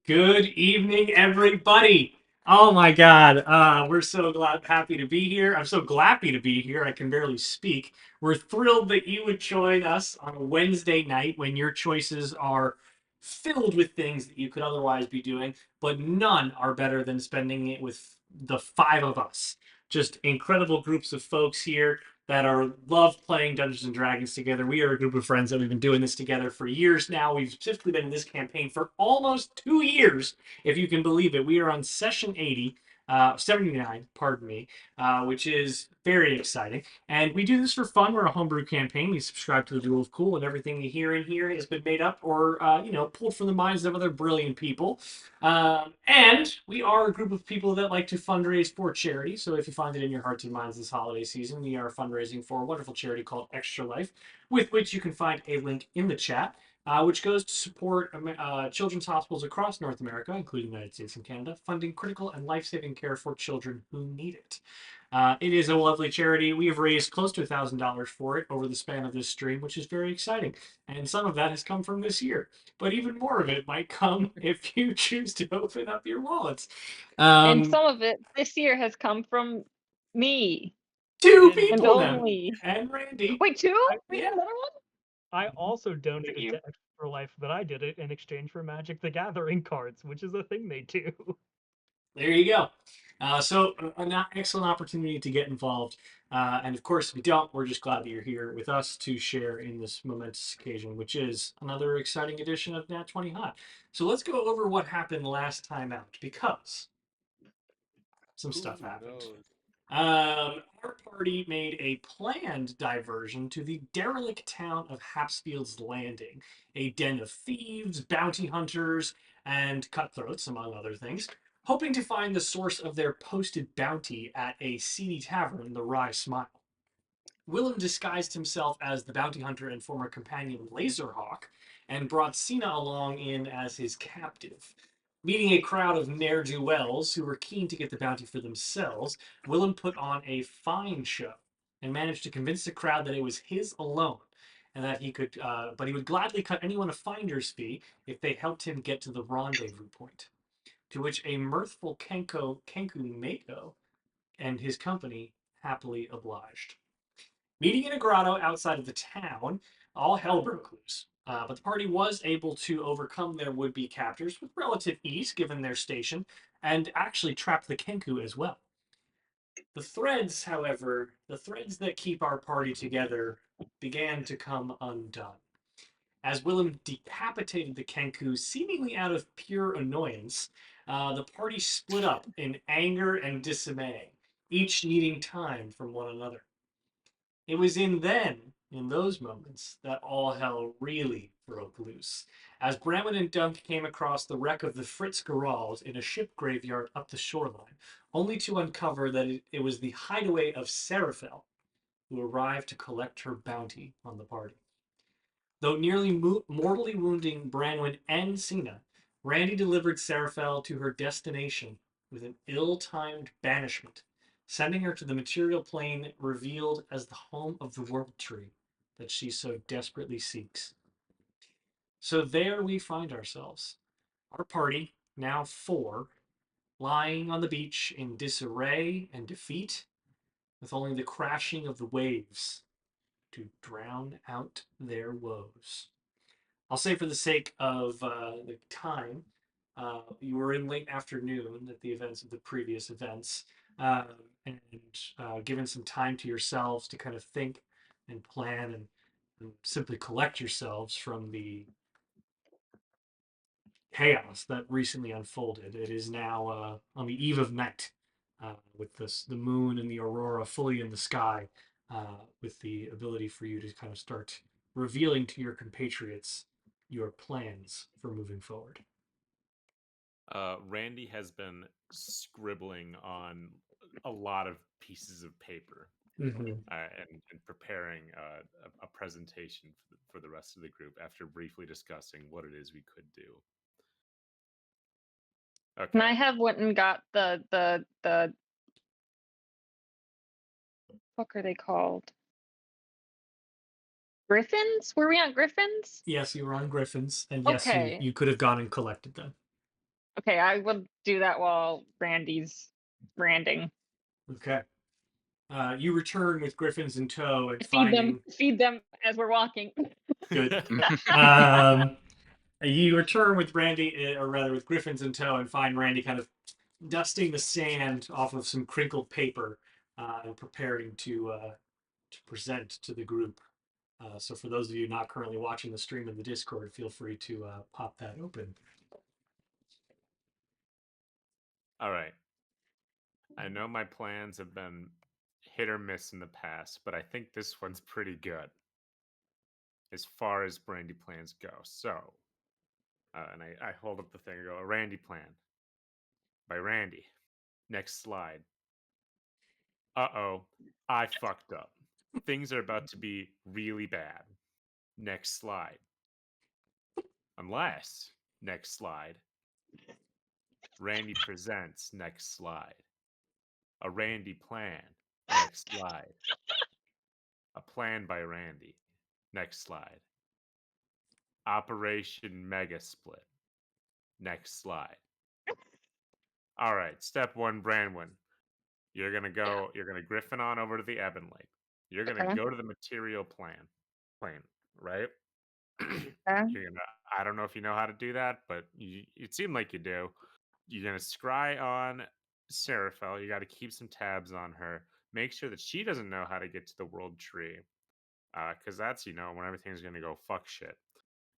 Good evening, everybody. Oh my God, we're so happy to be here. I'm so glappy to be here. I can barely speak. We're thrilled that you would join us on a Wednesday night when your choices are filled with things that you could otherwise be doing, but none are better than spending it with the five of us. Just incredible groups of folks here that are love playing Dungeons and Dragons together. We are a group of friends that we've been doing this together for years now. We've specifically been in this campaign for almost 2 years, if you can believe it. We are on session 79, pardon me, which is very exciting. And we do this for fun. We're a homebrew campaign. We subscribe to the rule of cool, and everything you hear in here has been made up or pulled from the minds of other brilliant people. And we are a group of people that like to fundraise for charity. So if you find it in your hearts and minds this holiday season, we are fundraising for a wonderful charity called Extra Life, with which you can find a link in the chat, which goes to support children's hospitals across North America, including the United States and Canada, funding critical and life saving care for children who need it. It is a lovely charity. We have raised close to $1,000 for it over the span of this stream, which is very exciting. And some of that has come from this year. But even more of it might come if you choose to open up your wallets. And Um, some of it this year has come from me two And and people now. only. And Randy. Wait, two? I, We Yeah. have another one? I also Is it donated you? to Extra Life, but I did it in exchange for Magic the Gathering cards, which is a thing they do. There you go. So an excellent opportunity to get involved. And of course, if you don't, we're just glad that you're here with us to share in this momentous occasion, which is another exciting edition of Nat20Hot. So let's go over what happened last time out, because some stuff Who happened. knows? Our party made a planned diversion to the derelict town of Hapsfield's Landing, a den of thieves, bounty hunters, and cutthroats, among other things, hoping to find the source of their posted bounty at a seedy tavern, the Rye Smile. Willem disguised himself as the bounty hunter and former companion Laserhawk and brought Cena along in as his captive. Meeting a crowd of ne'er-do-wells who were keen to get the bounty for themselves, Willem put on a fine show and managed to convince the crowd that it was his alone, and that but he would gladly cut anyone a finder's fee if they helped him get to the rendezvous point. To which a mirthful Kenku Mako and his company happily obliged. Meeting in a grotto outside of the town, all hell broke loose. But the party was able to overcome their would be captors with relative ease given their station, and actually trap the Kenku as well. The threads that keep our party together began to come undone. As Willem decapitated the Kenku seemingly out of pure annoyance, the party split up in anger and dismay, each needing time from one another. It was in those moments, that all hell really broke loose. As Branwen and Dunk came across the wreck of the Fritz Gerald in a ship graveyard up the shoreline, only to uncover that it was the hideaway of Seraphel, who arrived to collect her bounty on the party. Though nearly mortally wounding Branwen and Cena, Randy delivered Seraphel to her destination with an ill-timed banishment, sending her to the material plane revealed as the home of the World Tree that she so desperately seeks. So there we find ourselves, our party, now four, lying on the beach in disarray and defeat, with only the crashing of the waves to drown out their woes. I'll say for the sake of the time, you were in late afternoon at the events of the previous events, uh, and given some time to yourselves to kind of think and plan and simply collect yourselves from the chaos that recently unfolded. It is now on the eve of night, with the moon and the aurora fully in the sky, with the ability for you to kind of start revealing to your compatriots your plans for moving forward. Randy has been scribbling on a lot of pieces of paper Mm-hmm. and preparing a presentation for the rest of the group after briefly discussing what it is we could do. And Okay. I have went and got the fuck are they called? Griffins? Were we on Griffins? Yes, you were on Griffins, and yes, you Okay. you could have gone and collected them. Okay, I will do that while Randy's branding. Okay. You return with Griffins in tow and finding Feed them as we're walking. good. You return with Randy, or rather with Griffins in tow, and find Randy kind of dusting the sand off of some crinkled paper and preparing to present to the group. So for those of you not currently watching the stream in the Discord, feel free to pop that open. All right. I know my plans have been hit or miss in the past, but I think this one's pretty good as far as Brandy plans go. So, and I hold up the thing and go, a Randy plan by Randy. Next slide. Uh-oh, I fucked up. Things are about to be really bad. Next slide. Unless, next slide. Randy presents, next slide. A Randy plan, next slide. A plan by Randy, next slide. Operation Mega Split, next slide. All right, step one, Branwen. You're gonna Griffin on over to the Ebon Lake. You're gonna Okay. go to the material plane, right? Okay. You're gonna. I don't know if you know how to do that, but it seemed like you do. You're gonna scry on Seraphel. You got to keep some tabs on her. Make sure that she doesn't know how to get to the world tree, because that's when everything's gonna go fuck shit.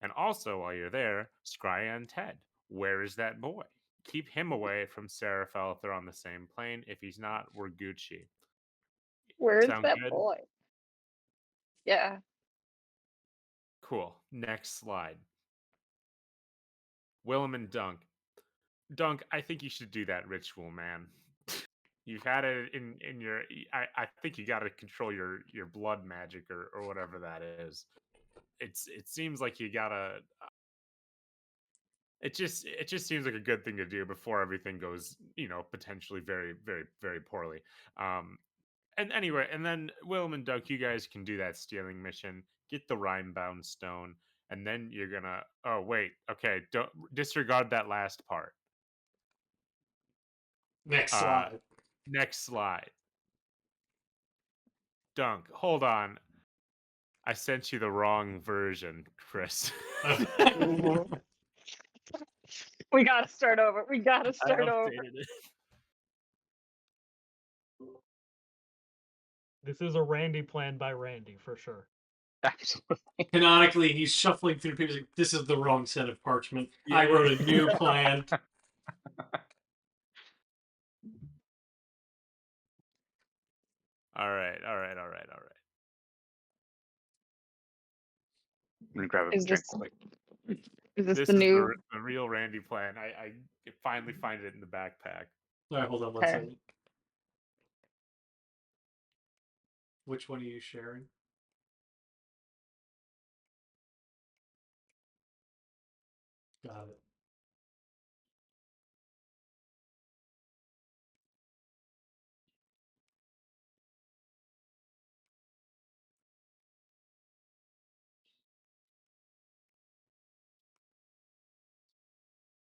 And also, while you're there, scry on Ted. Where is that boy? Keep him away from Seraphel if they're on the same plane. If he's not, we're Gucci. Where's Sound that good? boy? Yeah. Cool. Next slide. Willem and Dunk. Dunk, I think you should do that ritual, man. You've had it in your. I think you got to control your blood magic or whatever that is. It seems like you gotta. It just seems like a good thing to do before everything goes potentially very very very poorly. And anyway, and then Willem and Dunk, you guys can do that stealing mission. Get the Rhimebound Stone, and then you're gonna. Oh wait, okay, don't disregard that last part. Next Uh, slide. next slide. Dunk, hold on. I sent you the wrong version, Chris. We gotta start over. We gotta I start over. updated it. This is a Randy plan by Randy for sure. Absolutely. Canonically, he's shuffling through papers. Like, this is the wrong set of parchment. I wrote a new plan. All right. I'm gonna grab a Is drink this quick. is this This the is new? the real Randy plan. I finally find it in the backpack. All right, hold on one Okay. second. Which one are you sharing? Got it.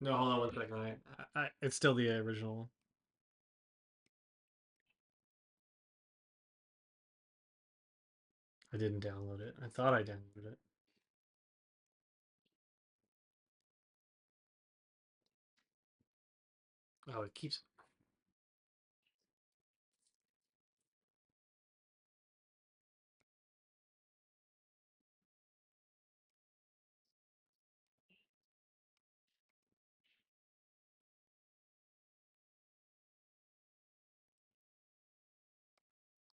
No, hold on one second. It's still the original one. I didn't download it. I thought I downloaded it. Oh, it keeps.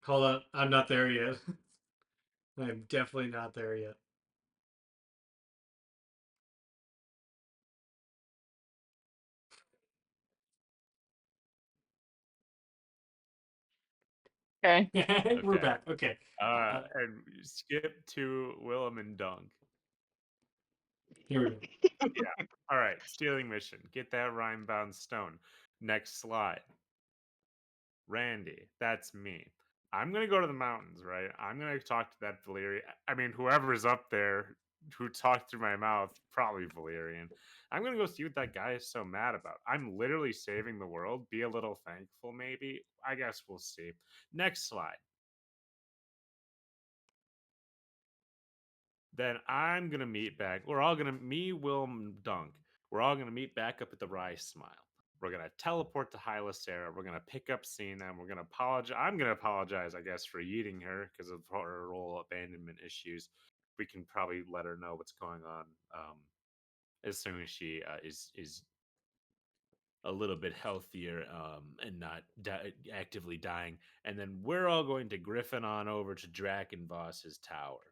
Hold on, I'm not there yet. I'm definitely not there yet. Okay. We're Okay. back. Okay. And skip to Willem and Dunk. Here we go. Yeah. All right. Stealing mission. Get that Rhimebound Stone. Next slide. Randy, that's me. I'm gonna go to the mountains, right? I'm gonna talk to that Valyria. I mean, whoever's up there, who talked through my mouth, probably Valyrian. I'm gonna go see what that guy is so mad about. I'm literally saving the world. Be a little thankful, maybe. I guess we'll see. Next slide. Then I'm gonna meet back. We're all gonna me, Willem, Dunk. We're all gonna meet back up at the Rice Smile. We're gonna teleport to Hyla Sarah. We're gonna pick up Cena, and we're gonna apologize. I'm gonna apologize, I guess, for eating her because of her whole abandonment issues. We can probably let her know what's going on as soon as she is a little bit healthier and not actively dying. And then we're all going to griffin on over to Draken Voss's tower.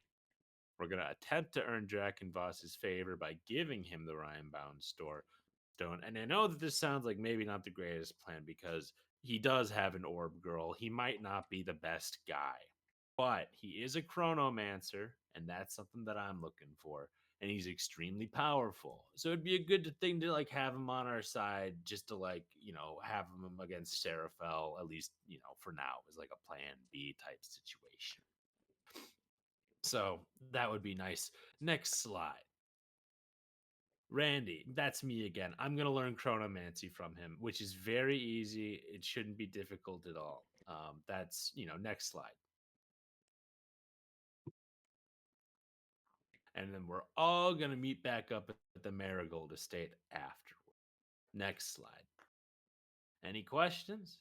We're going to attempt to earn Draken Voss's favor by giving him the Rhimebound Stone. And I know that this sounds like maybe not the greatest plan because he does have an orb girl. He might not be the best guy, but he is a chronomancer, and that's something that I'm looking for. And he's extremely powerful, so it'd be a good thing to like have him on our side, just to like have him against Seraphel, at least for now, as like a plan B type situation. So that would be nice. Next slide. Randy, that's me again. I'm going to learn chronomancy from him, which is very easy. It shouldn't be difficult at all. That's, next slide. And then we're all going to meet back up at the Marigold Estate afterward. Next slide. Any questions?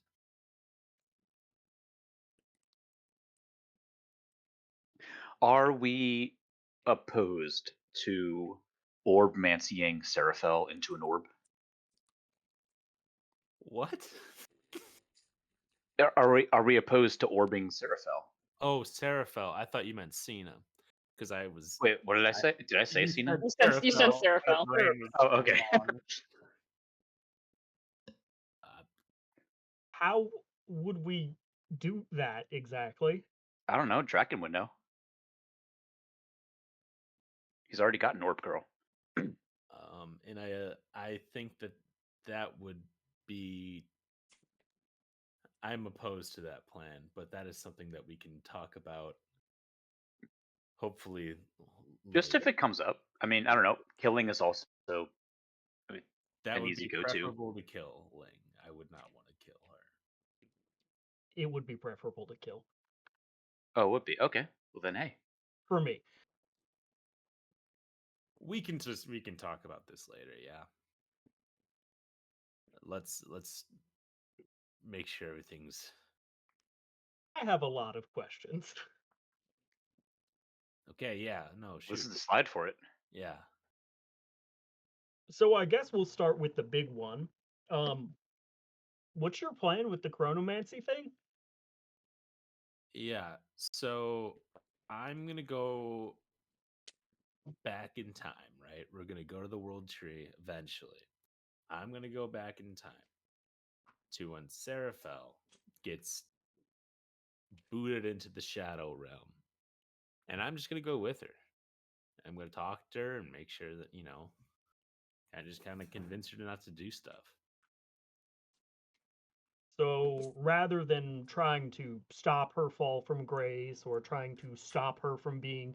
Are we opposed to orb mancying Seraphel into an orb? What? Are we opposed to orbing Seraphel? Oh, Seraphel. I thought you meant Cena. Because I was. Wait, what did I say? Did I say You Cena? said You said Seraphel. Seraphel. My brain was Oh, okay. wrong. How would we do that exactly? I don't know. Draken would know. He's already got an orb girl. And I think that would be. I'm opposed to that plan, but that is something that we can talk about. Hopefully, Just if it comes up. I mean, I don't know. Killing is also that an would easy be go-to. preferable to kill Ling. I would not want to kill her. It would be preferable to kill. Oh, it would be. Okay. Well, then, hey. For me. We can talk about this later. Yeah. Let's make sure everything's. I have a lot of questions. Okay. Yeah. No. Shoot. This is the slide for it. Yeah. So I guess we'll start with the big one. What's your plan with the chronomancy thing? Yeah. So I'm gonna go back in time, right? We're gonna go to the World Tree eventually. I'm gonna go back in time to when Seraphel gets booted into the Shadow Realm, and I'm just gonna go with her. I'm gonna talk to her and make sure that I just kind of convince her not to do stuff. So rather than trying to stop her fall from grace or trying to stop her from being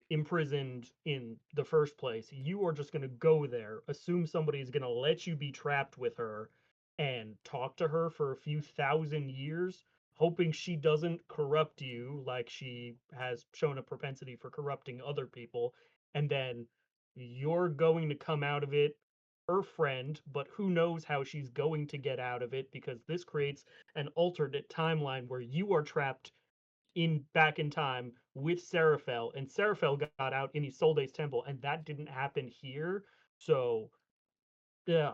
imprisoned in the first place, you are just going to go there, assume somebody is going to let you be trapped with her, and talk to her for a few thousand years, hoping she doesn't corrupt you like she has shown a propensity for corrupting other people. And then you're going to come out of it her friend, but who knows how she's going to get out of it, because this creates an alternate timeline where you are trapped back in time with Seraphel, and Seraphel got out in Isolde's temple, and that didn't happen here. So, yeah.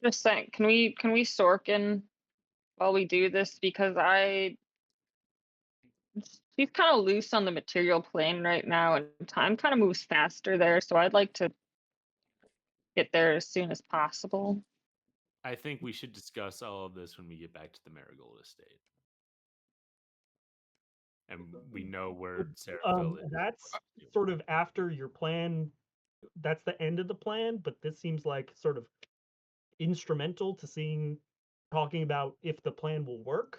Just saying, can we Sorkin while we do this, because she's kind of loose on the material plane right now, and time kind of moves faster there. So I'd like to get there as soon as possible. I think we should discuss all of this when we get back to the Marigold Estate. And we know where Seraphel is. That's sort of after your plan. That's the end of the plan, but this seems like sort of instrumental to talking about if the plan will work.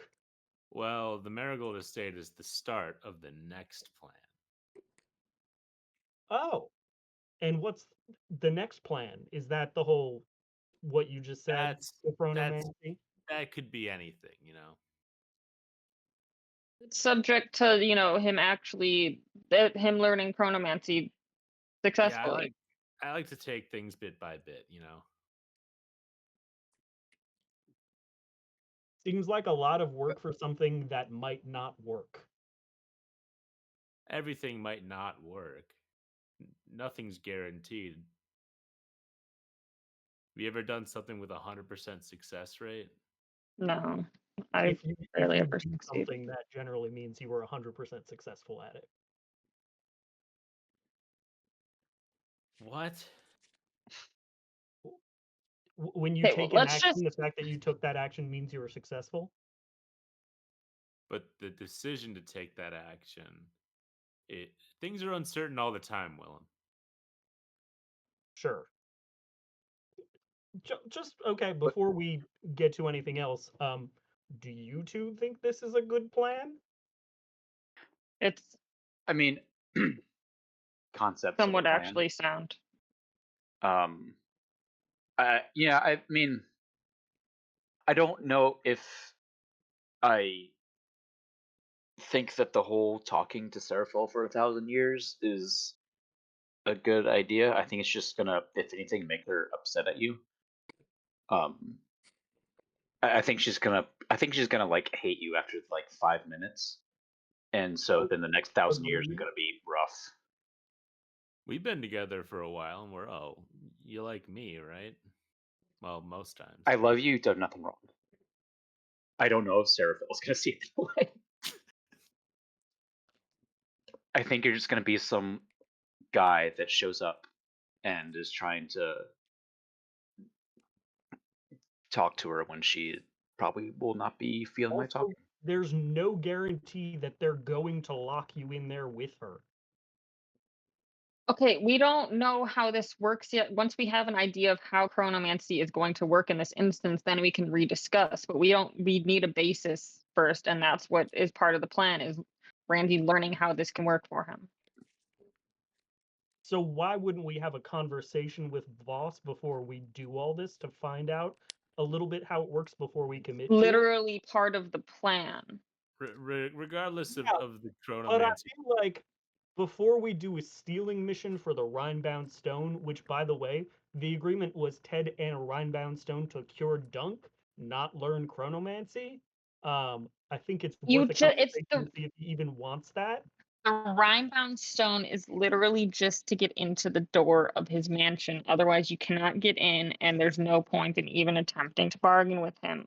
Well, the Marigold Estate is the start of the next plan. Oh, and what's the next plan? Is that the whole what you just said? That's The chronomancy? that could be anything, you know. It's subject to, him actually, him learning chronomancy Yeah, successfully. I like to take things bit by bit, you know. Seems like a lot of work for something that might not work. Everything might not work. Nothing's guaranteed. Have you ever done something with 100% success rate? No, I If you barely ever do succeed. something, that generally means you were 100% successful at it. What? When you Okay, well, take an let's action, just the fact that you took that action means you were successful. But the decision to take that action, things are uncertain all the time, Willem. Sure. Just okay. But Before we get to anything else, do you two think this is a good plan? it's I mean, concepts of a somewhat plan. actually sound. Yeah, I mean, I don't know if I think that the whole talking to Seraphil for 1,000 years is a good idea. I think it's just gonna, if anything, make her upset at you. Um, I think she's gonna, like hate you after like 5 minutes, and so then the next 1,000 years are Agreed. gonna be rough. We've been together for a while, and you like me, right? Well, most times. I love you. You've done nothing wrong. I don't know if Seraphil's gonna see it that way. I think you're just gonna be some guy that shows up and is trying to talk to her when she probably will not be feeling like Also, talking. there's no guarantee that they're going to lock you in there with her. Okay, we don't know how this works yet. Once we have an idea of how chronomancy is going to work in this instance, then we can rediscuss. But we need a basis first, and that's what is part of the plan is Randy learning how this can work for him. So why wouldn't we have a conversation with Voss before we do all this to find out a little bit how it works before we commit to it? Literally part of the plan. Regardless Yeah, of the but I chronomancy, feel like before we do a stealing mission for the Rhimebound Stone, which by the way, the agreement was Ted and a Rhimebound Stone to cure Dunk, not learn chronomancy. I think it's worth a It's conversation the to see if he even wants that. Rhimebound Stone is literally just to get into the door of his mansion. Otherwise, you cannot get in, and there's no point in even attempting to bargain with him.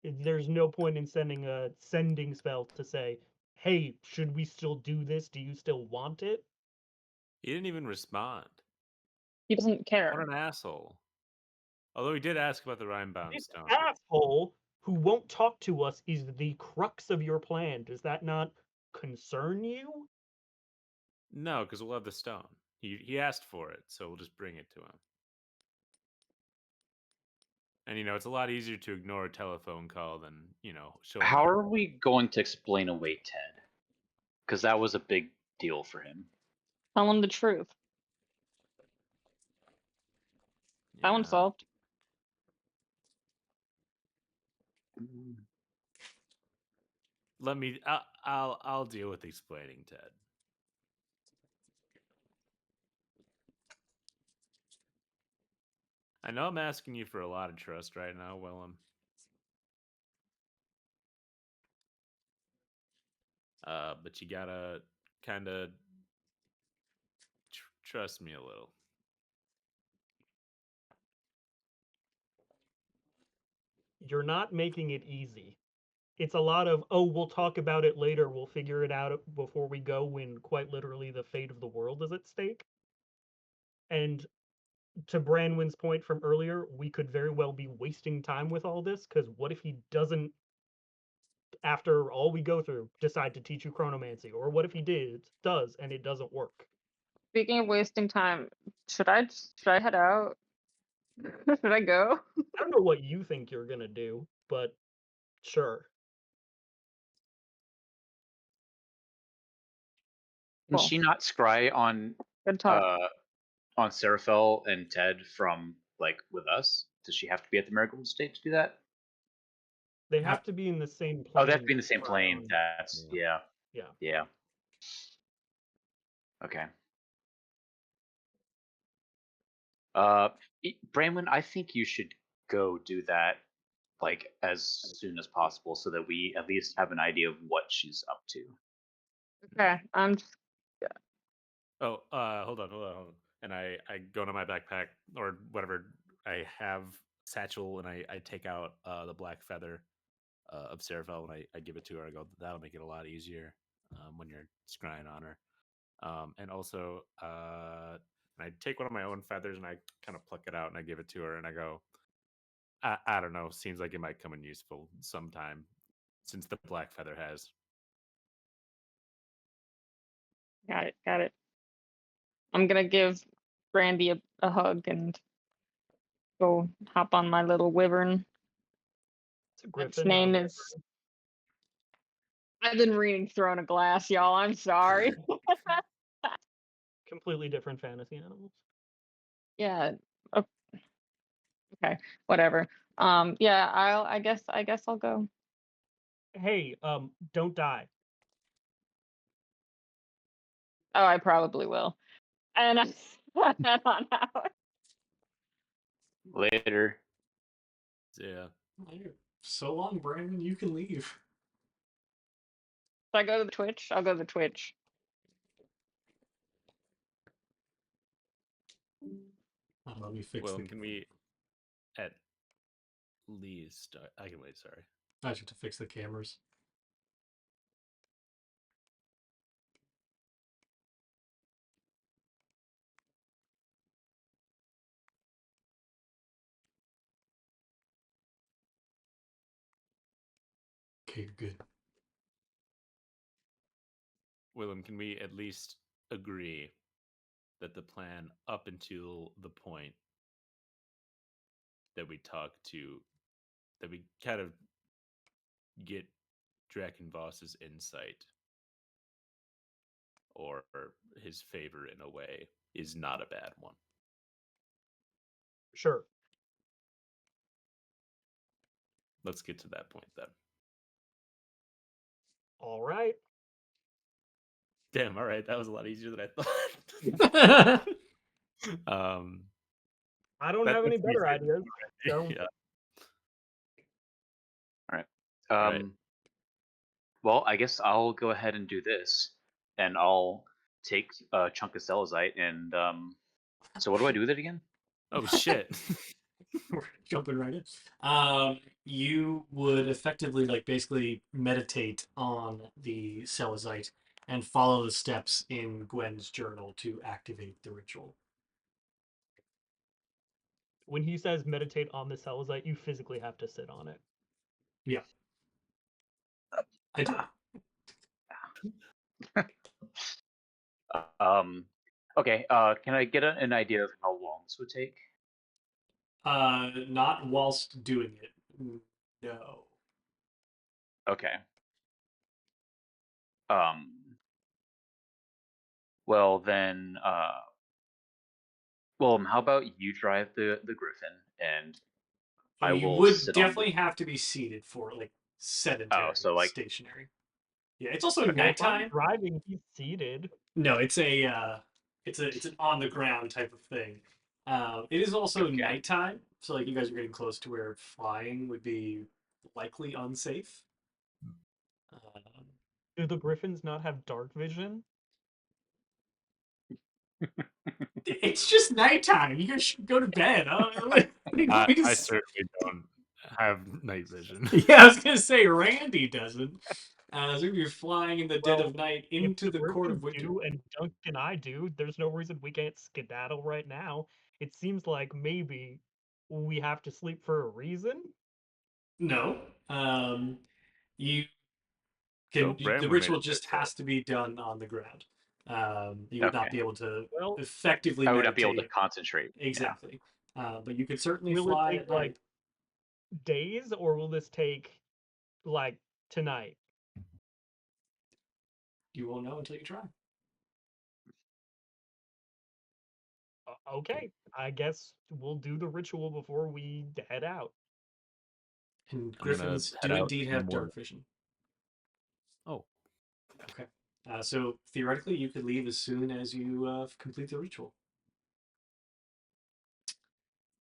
There's no point in sending a sending spell to say, hey, should we still do this? Do you still want it? he didn't even respond. He doesn't What care. an asshole. Although he did ask about the Rhimebound This Stone. asshole who won't talk to us is the crux of your plan. Does that not concern you? No, because we'll have the stone. He asked for it, so we'll just bring it to him. And it's a lot easier to ignore a telephone call than show him. How are we going to explain away Ted? Because that was a big deal for him. Tell him the truth. That one's solved. Let me. I'll deal with explaining Ted. I know I'm asking you for a lot of trust right now, Willem. But you gotta kind of trust me a little. You're not making it easy. It's a lot of, oh, we'll talk about it later, we'll figure it out before we go, when quite literally the fate of the world is at stake. And to Branwen's point from earlier, we could very well be wasting time with all this, because what if he doesn't, after all we go through, decide to teach you chronomancy? Or what if he does, and it doesn't work? Speaking of wasting time, should I head out? Should I go? I don't know what you think you're gonna do, but sure. Can Cool. she not scry Good talk. on Seraphel and Ted from like with us? Does she have to be at the Marigold State to do that? They have to be in the same plane. Oh, they have to be in the same to plane. scry on. That's Yeah. yeah. Okay. Branwen, I think you should go do that like as soon as possible, so that we at least have an idea of what she's up to. Okay, I'm just Oh, hold on. And I go into my backpack or whatever. I have satchel, and I take out the black feather of Seraphel, and I give it to her. I go, that'll make it a lot easier when you're scrying on her. And also, I take one of my own feathers and I kind of pluck it out and I give it to her, and I go, I don't know. Seems like it might come in useful sometime, since the black feather has. got it. I'm gonna give Brandy a hug and go hop on my little wyvern. It's a Its griffin. name is. I've been reading Throne of Glass, y'all. I'm sorry. Completely different fantasy animals. Yeah. Okay. Whatever. Yeah. I guess I'll go. Hey, don't die. Oh, I probably will. And I head on out. Later. Yeah. So long, Brandon. You can leave. Should I go to the Twitch? I'll go to the Twitch. Let me fix Well, the. can we at least? I can wait. Sorry. I should to fix the cameras. Okay, you're good. Willem, can we at least agree that the plan up until the point that we kind of get Draken Voss's insight or his favor in a way is not a bad one? Sure. Let's get to that point then. All right. Damn, all right, that was a lot easier than I thought. I don't have any better ideas. So. Yeah. All right. Right. Well, I guess I'll go ahead and do this, and I'll take a chunk of celestite and So what do I do with it again? Oh shit. We're jumping right in. You would effectively, like, basically meditate on the Celestite and follow the steps in Gwen's journal to activate the ritual. When he says meditate on the celestite, you physically have to sit on it. Yeah. I do. Okay. Can I get an idea of how long this would take? Not whilst doing it. No. Okay. Well then, Willem, how about you drive the Griffin, and I You will would sit on the. definitely have to be seated for like sedentary, so, like- stationary. Yeah, it's also Okay. Well, if I'm nighttime. driving, he's seated. No, it's an on the ground type of thing. It is also Okay. nighttime, so like you guys are getting close to where flying would be likely unsafe. Do the griffins not have dark vision? It's just nighttime. You guys should go to bed. What do you want me to I s- certainly don't have night vision. Yeah, I was gonna say Randy doesn't. So if you're flying in the dead Well, of night If into the court of griffins winter. do and Dunk and I do, there's no reason we can't skedaddle right now. It seems like maybe we have to sleep for a reason. No. You Go the Branwen ritual made it just this far. has to be done on the ground. You would not Okay. be able to Well, effectively I would meditate. not be able to concentrate. Yeah. Exactly. But you could certainly will it fly take at night. like days, or will this take like tonight? You won't know until you try. Okay, I guess we'll do the ritual before we head out. And I'm gonna griffins head do out indeed in the have morning. dark vision. Oh, Okay. So theoretically, you could leave as soon as you complete the ritual.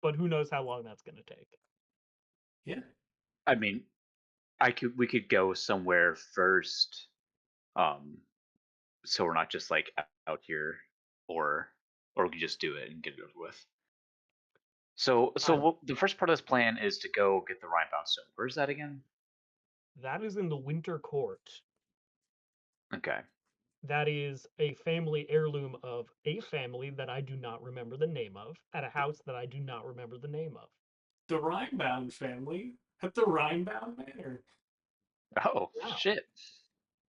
But who knows how long that's going to take. Yeah. I mean, we could go somewhere first, so we're not just like out here, or we could just do it and get it over with. So the first part of this plan is to go get the Rhimebound Stone. Where's that again? That is in the Winter Court. Okay. That is a family heirloom of a family that I do not remember the name of, at a house that I do not remember the name of. The Rhimebound family at the Rhimebound Manor. Oh Wow. shit.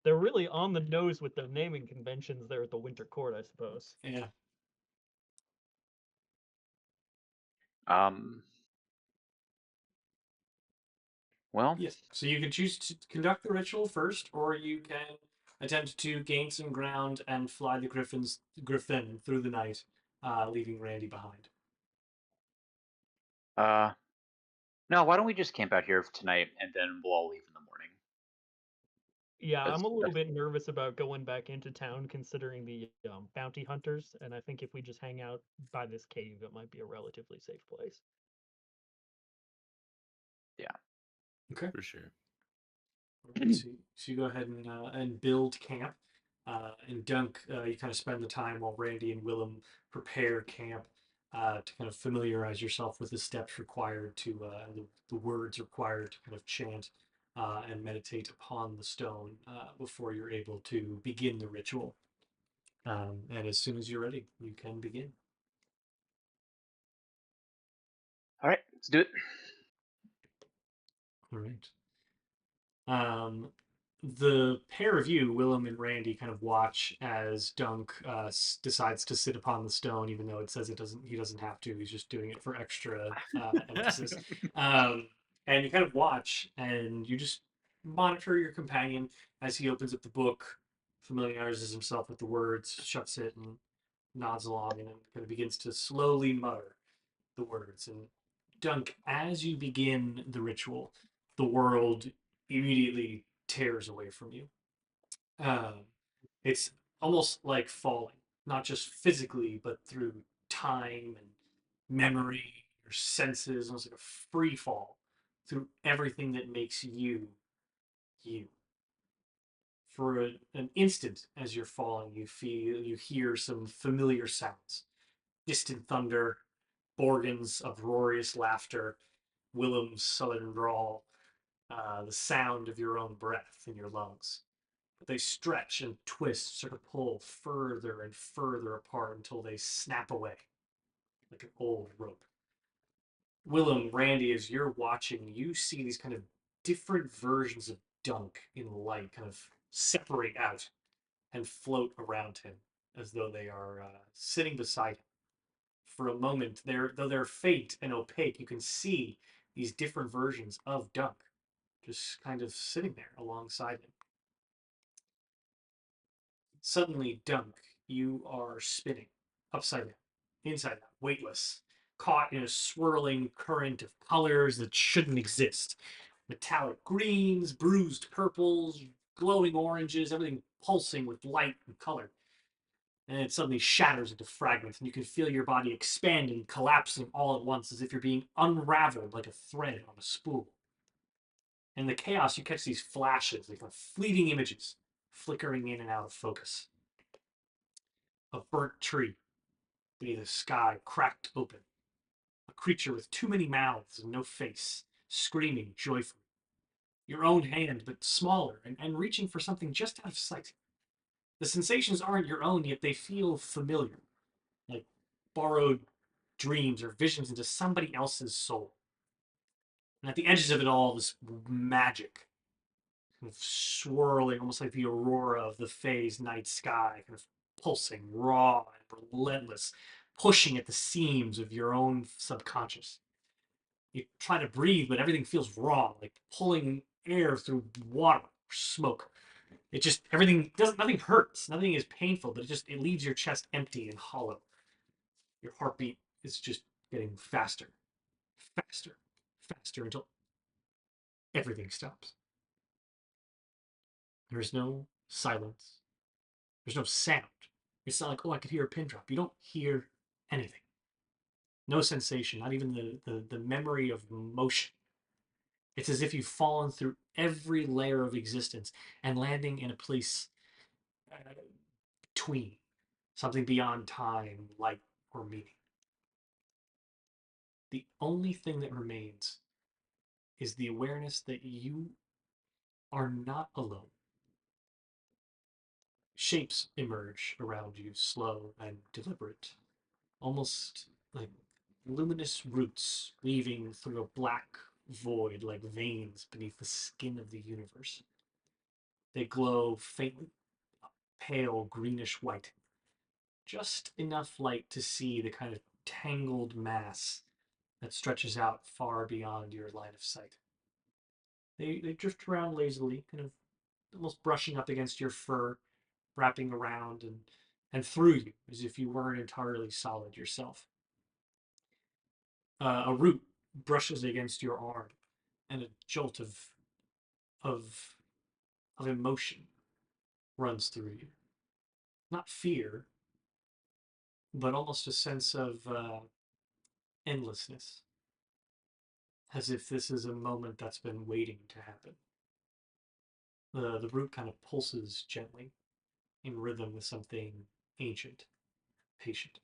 They're really on the nose with their naming conventions there at the Winter Court, I suppose. Yeah. Um. Well, Yes. So you can choose to conduct the ritual first, or you can attempt to gain some ground and fly the griffin through the night, leaving Randy behind. no. Why don't we just camp out here tonight and then we'll all leave in the morning? Yeah, I'm a little That's- bit nervous about going back into town considering the bounty hunters, and I think if we just hang out by this cave, it might be a relatively safe place. Okay. for sure. Alright, so you go ahead and build camp. And Dunk, you kind of spend the time while Randy and Willem prepare camp to kind of familiarize yourself with the steps required the words required to kind of chant and meditate upon the stone before you're able to begin the ritual. And as soon as you're ready, you can begin. All right, let's do it. All right. The pair of you, Willem and Randy, kind of watch as Dunk decides to sit upon the stone, even though it says it doesn't. He doesn't have to. He's just doing it for extra emphasis. And you kind of watch, and you just monitor your companion as he opens up the book, familiarizes himself with the words, shuts it, and nods along, and then kind of begins to slowly mutter the words. And Dunk, as you begin the ritual, the world immediately tears away from you. Um, it's almost like falling, not just physically, but through time and memory, your senses, almost like a free fall through everything that makes you you. For an instant, as you're falling, you hear some familiar sounds: distant thunder, Borgen's uproarious laughter, Willem's southern drawl, the sound of your own breath in your lungs. But they stretch and twist, sort of pull further and further apart until they snap away like an old rope. Willem, Randy, as you're watching, you see these kind of different versions of Dunk in light kind of separate out and float around him as though they are sitting beside him. For a moment, though they're faint and opaque, you can see these different versions of Dunk just kind of sitting there alongside him. Suddenly, Dunk, you are spinning upside down, inside out, weightless, caught in a swirling current of colors that shouldn't exist. Metallic greens, bruised purples, glowing oranges, everything pulsing with light and color. And it suddenly shatters into fragments, and you can feel your body expanding, collapsing all at once, as if you're being unraveled like a thread on a spool. In the chaos, you catch these flashes, like fleeting images, flickering in and out of focus. A burnt tree beneath a sky cracked open. A creature with too many mouths and no face, screaming joyfully. Your own hand, but smaller, and reaching for something just out of sight. The sensations aren't your own, yet they feel familiar, like borrowed dreams or visions into somebody else's soul. And at the edges of it all, this magic, kind of swirling, almost like the aurora of the Fae's night sky, kind of pulsing, raw and relentless, pushing at the seams of your own subconscious. You try to breathe, but everything feels wrong, like pulling air through water or smoke. It just everything doesn't nothing hurts, nothing is painful, but it leaves your chest empty and hollow. Your heartbeat is just getting faster, faster, faster until everything stops. There's no silence. There's no sound. It's not like, oh, I could hear a pin drop. You don't hear anything. No sensation, not even the memory of motion. It's as if you've fallen through every layer of existence and landing in a place between, something beyond time, light, or meaning. The only thing that remains is the awareness that you are not alone. Shapes emerge around you, slow and deliberate, almost like luminous roots weaving through a black void like veins beneath the skin of the universe. They glow faintly, pale greenish white, just enough light to see the kind of tangled mass that stretches out far beyond your line of sight. They drift around lazily, kind of almost brushing up against your fur, wrapping around and through you, as if you weren't entirely solid yourself. A root brushes against your arm, and a jolt of of emotion runs through you. Not fear, but almost a sense of endlessness, as if this is a moment that's been waiting to happen. The root kind of pulses gently, in rhythm with something ancient, patient.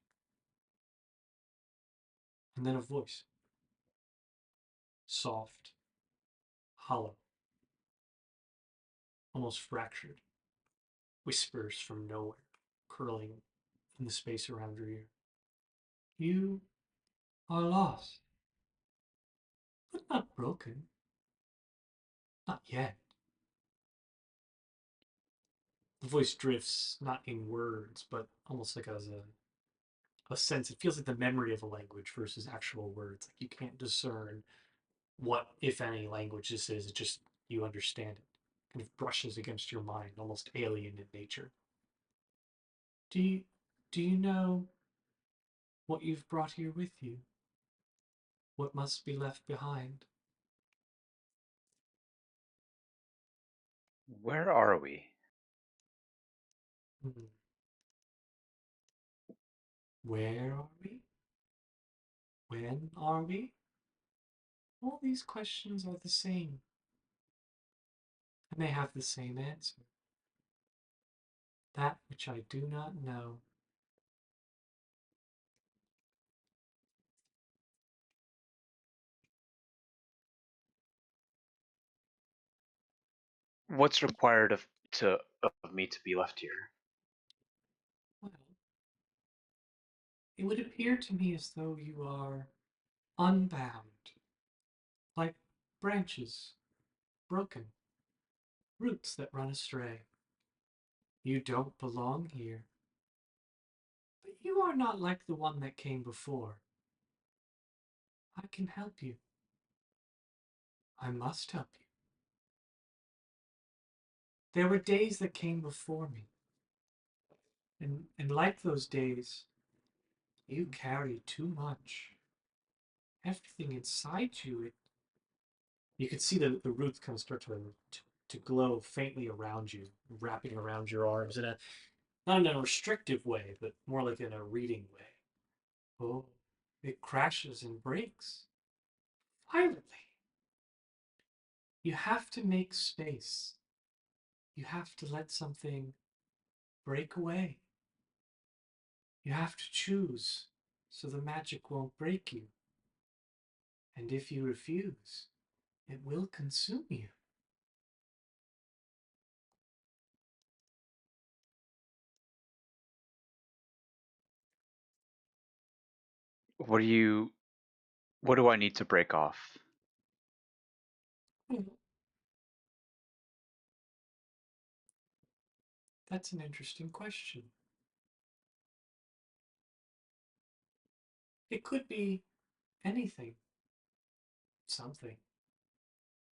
And then a voice, soft, hollow, almost fractured, whispers from nowhere, curling in the space around your ear. You are lost, but not broken. Not yet. The voice drifts, not in words, but almost like as a sense. It feels like the memory of a language versus actual words. Like you can't discern what, if any, language this is. It just, you understand it. Kind of brushes against your mind, almost alien in nature. Do you, do you know what you've brought here with you? What must be left behind? Where are we? Hmm. Where are we? When are we? All these questions are the same, and they have the same answer. That which I do not know. What's required of me to be left here? Well, it would appear to me as though you are unbound, like branches, broken, roots that run astray. You don't belong here. But you are not like the one that came before. I can help you. I must help you. There were days that came before me. And like those days, you carry too much. Everything inside you, you could see the roots kind of start to glow faintly around you, wrapping around your arms in a not in a restrictive way, but more like in a reading way. Oh, it crashes and breaks violently. You have to make space. You have to let something break away. You have to choose so the magic won't break you. And if you refuse, it will consume you. What do I need to break off? That's an interesting question. It could be anything, something,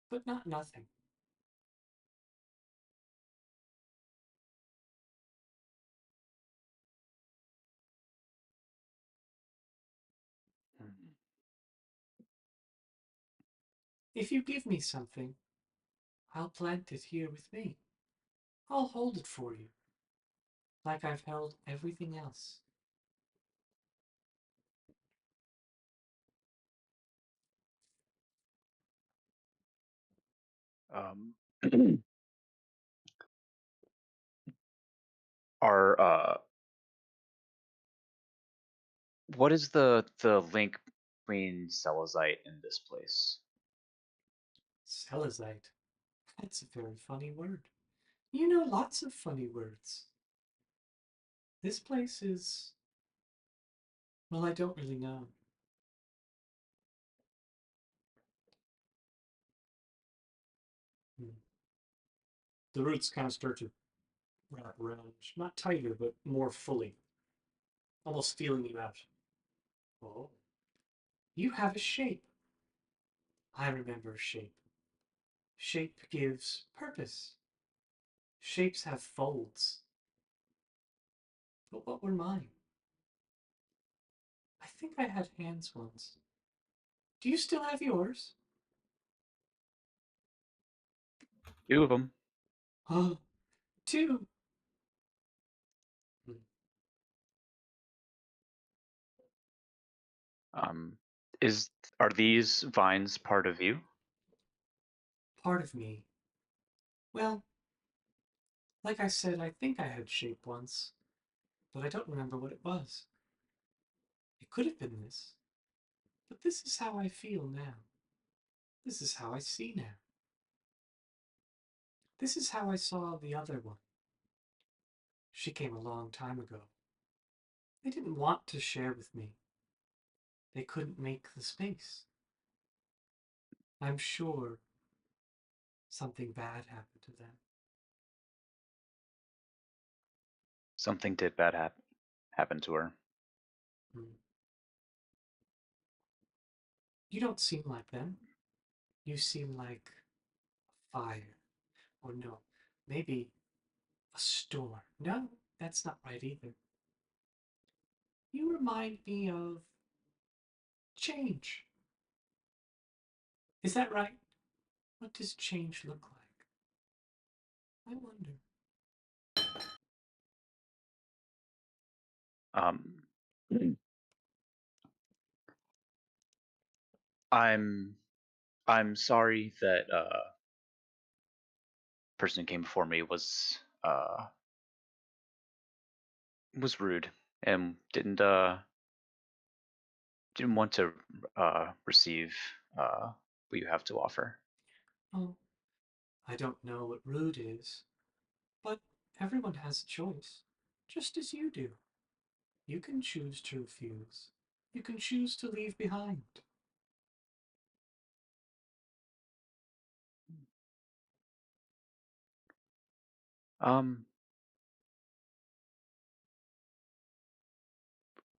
but not nothing. If you give me something, I'll plant it here with me. I'll hold it for you, like I've held everything else. Um, are what is the link between Celesite and this place? Celesite. That's a very funny word. You know lots of funny words. This place is. Well, I don't really know. Hmm. The roots kind of start to wrap around, not tighter, but more fully, almost feeling you out. Oh, you have a shape. I remember shape. Shape gives purpose. Shapes have folds. But what were mine? I think I had hands once. Do you still have yours? 2 of them. Oh, two. Is are these vines part of you? Part of me. Well, like I said, I think I had shape once, but I don't remember what it was. It could have been this, but this is how I feel now. This is how I see now. This is how I saw the other one. She came a long time ago. They didn't want to share with me. They couldn't make the space. I'm sure something bad happened to them. Something did bad happen to her. Hmm. You don't seem like them. You seem like fire. Or no, maybe a storm. No, that's not right either. You remind me of change. Is that right? What does change look like? I wonder. Um, I'm I'm sorry that person who came before me was rude and didn't want to receive what you have to offer. Oh, I don't know what rude is, but everyone has a choice, just as you do. You can choose to refuse. You can choose to leave behind. Um,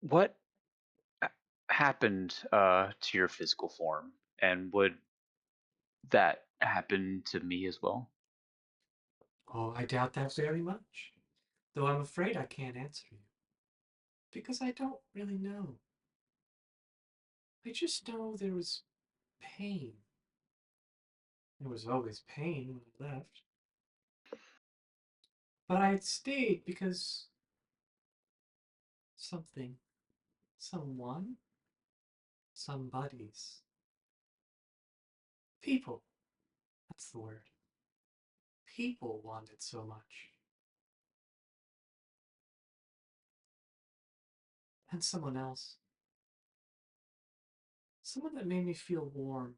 what happened to your physical form, and would that happen to me as well? Oh, I doubt that very much, though I'm afraid I can't answer you, because I don't really know. I just know there was pain. There was always pain when I left. But I had stayed because something, someone, somebody's. People, that's the word. People wanted so much. And someone else. Someone that made me feel warm,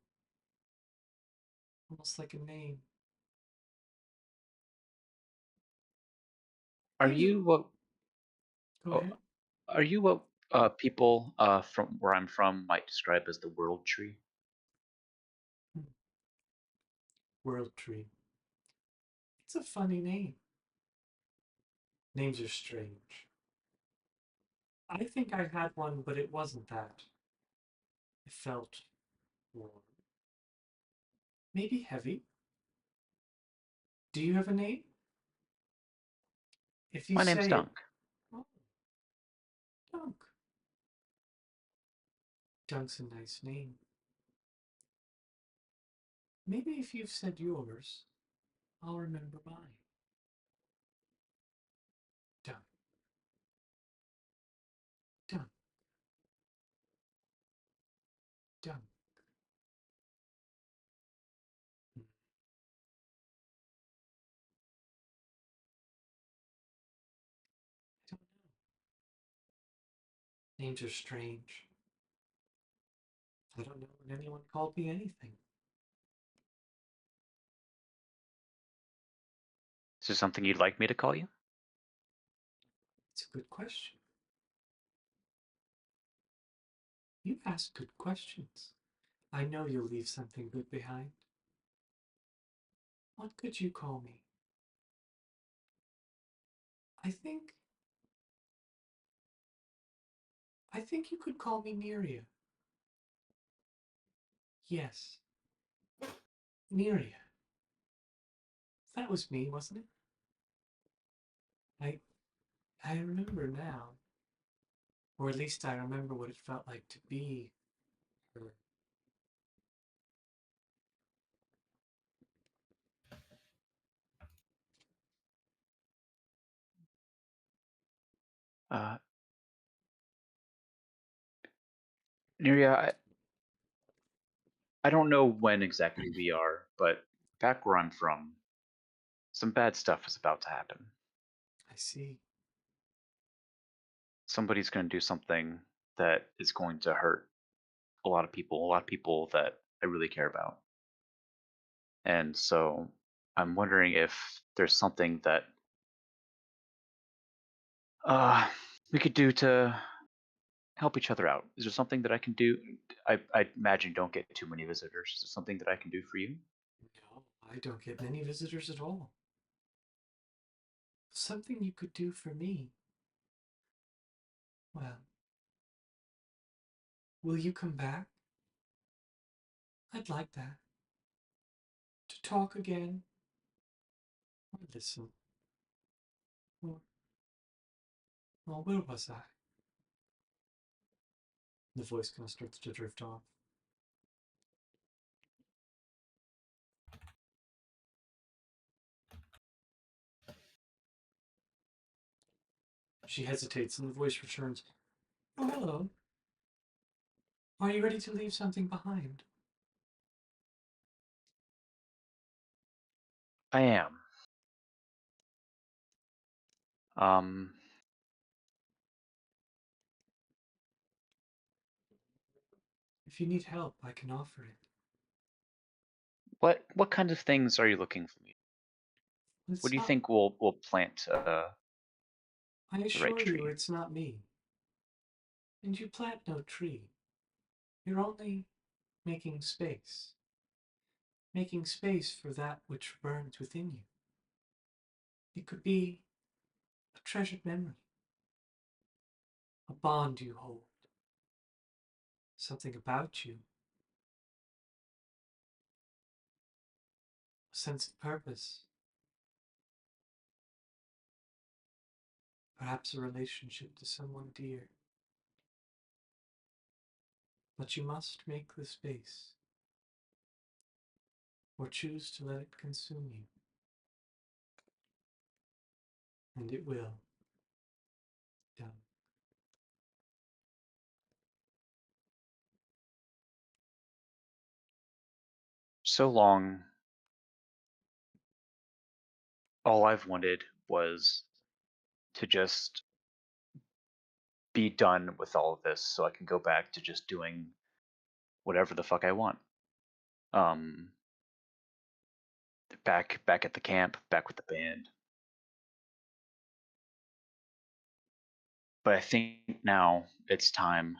almost like a name. Are Maybe. you what? Go Oh, ahead. are you what people from where I'm from might describe as the world tree? Hmm. World Tree. It's a funny name. Names are strange. I think I had one, but it wasn't that. It felt warm. Maybe heavy. Do you have a name? If you My name's say it. Dunk. Oh, Dunk. Dunk's a nice name. Maybe if you've said yours, I'll remember mine. Done. Done. Done. I don't know. Names are strange. I don't know when anyone called me anything. Is there something you'd like me to call you? It's a good question. You ask good questions. I know you'll leave something good behind. What could you call me? I think you could call me Neria. Yes, Neria. That was me, wasn't it? I remember now. Or at least I remember what it felt like to be her. Uh, Neria, I don't know when exactly we are, but back where I'm from, some bad stuff is about to happen. I see. Somebody's going to do something that is going to hurt a lot of people that I really care about. And so I'm wondering if there's something that we could do to help each other out. Is there something that I can do? I imagine you don't get too many visitors. Is there something that I can do for you? No, I don't get many visitors at all. Something you could do for me. Well, will you come back? I'd like that. To talk again. Or listen. Or, well, where was I? The voice kind of starts to drift off. She hesitates and the voice returns. Oh, hello. Are you ready to leave something behind? I am. Um, If you need help, I can offer it. what kind of things are you looking for me? What It's do you not. think will plant I the right assure you, tree? it's not me. And you plant no tree. You're only making space. Making space for that which burns within you. It could be a treasured memory, a bond you hold, something about you, a sense of purpose, perhaps a relationship to someone dear. But you must make the space, or choose to let it consume you. And it will. Done. So long, all I've wanted was to just be done with all of this so I can go back to just doing whatever the fuck I want. Um, back at the camp, back with the band. But I think now it's time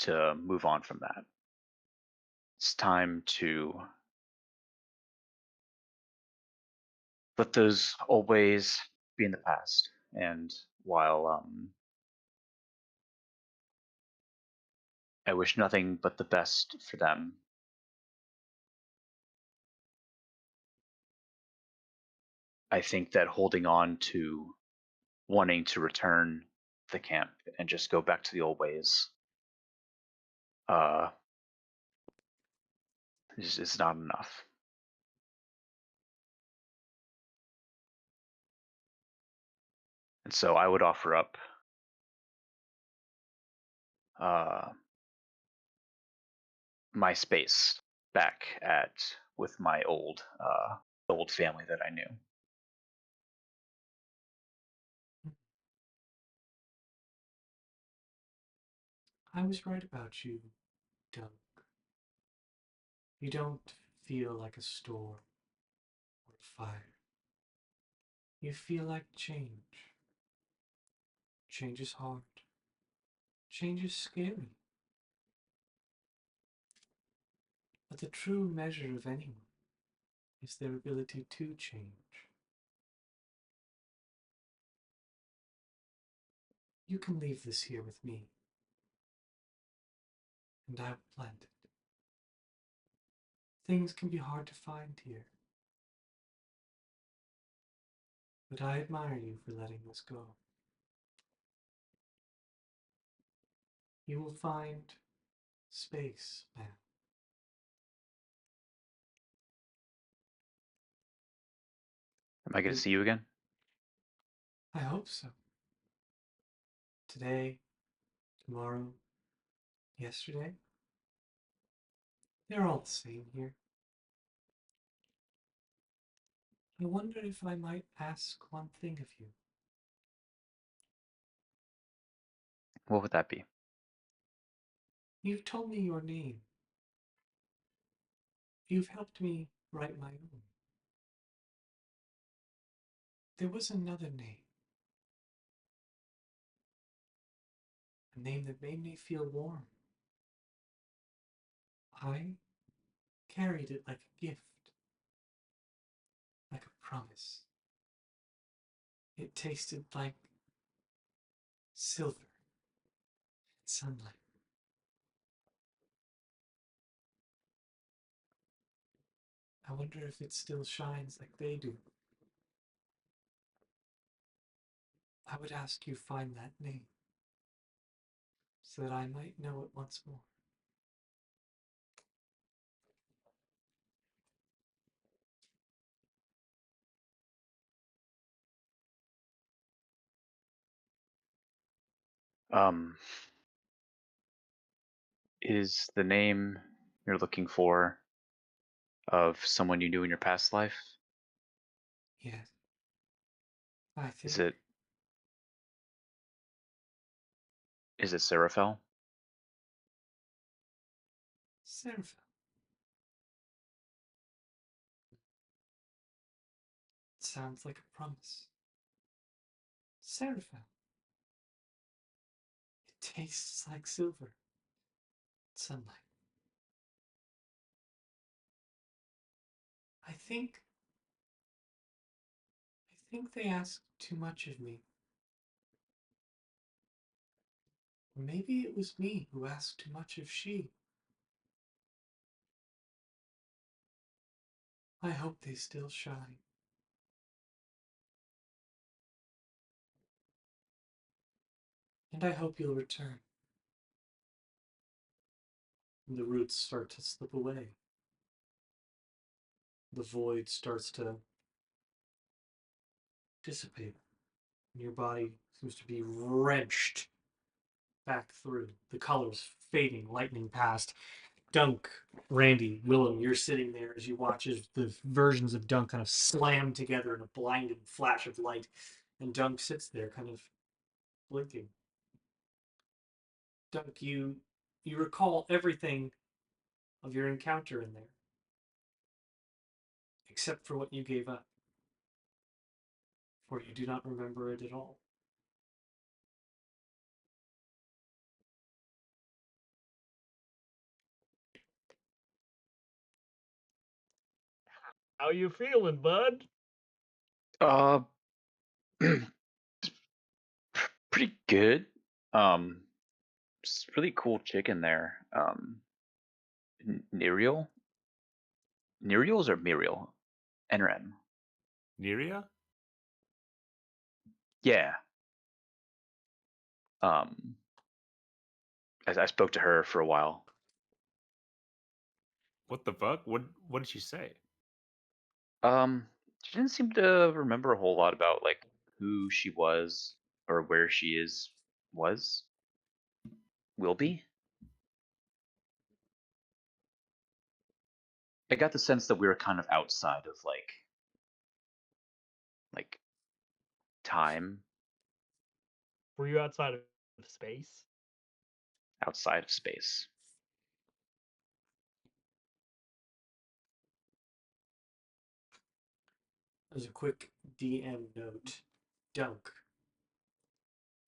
to move on from that. It's time to let those old ways be in the past. And while I wish nothing but the best for them, I think that holding on to wanting to return the camp and just go back to the old ways, uh, is not enough. And so I would offer up my space back at with my old family that I knew. I was right about you, Dunk. You don't feel like a storm or a fire. You feel like change. Change is hard. Change is scary. But the true measure of anyone is their ability to change. You can leave this here with me, and I will plant it. Things can be hard to find here, but I admire you for letting this go. You will find space, man. Am I going to But see you again? I hope so. Today, tomorrow, yesterday, they're all the same here. I wonder if I might ask one thing of you. What would that be? You've told me your name. You've helped me write my own. There was another name. A name that made me feel warm. I carried it like a gift. Like a promise. It tasted like silver and sunlight. I wonder if it still shines like they do. I would ask you find that name, so that I might know it once more. Um, is the name you're looking for of someone you knew in your past life? Yes, I Is think it Seraphel? Seraphim. It sounds like a promise. Seraphim. It tastes like silver. Sunlight. I think they asked too much of me. Or maybe it was me who asked too much of she. I hope they still shine. And I hope you'll return. And the roots start to slip away. The void starts to dissipate. And your body seems to be wrenched back through. The colors fading, lightning past. Dunk, Randy, Willem, you're sitting there as you watch as the versions of Dunk kind of slam together in a blinding flash of light. And Dunk sits there kind of blinking. Dunk, you recall everything of your encounter in there, except for what you gave up, for you do not remember it at all. How you feeling, bud? Uh, pretty good. It's really cool chicken there. Nerial? Nerials or Muriel? NRM. Neria? Yeah. I spoke to her for a while. What the fuck? What did she say? She didn't seem to remember a whole lot about like who she was or where she will be. I got the sense that we were kind of outside of like time, Were you outside of space? outside of space. As a quick DM note, Dunk,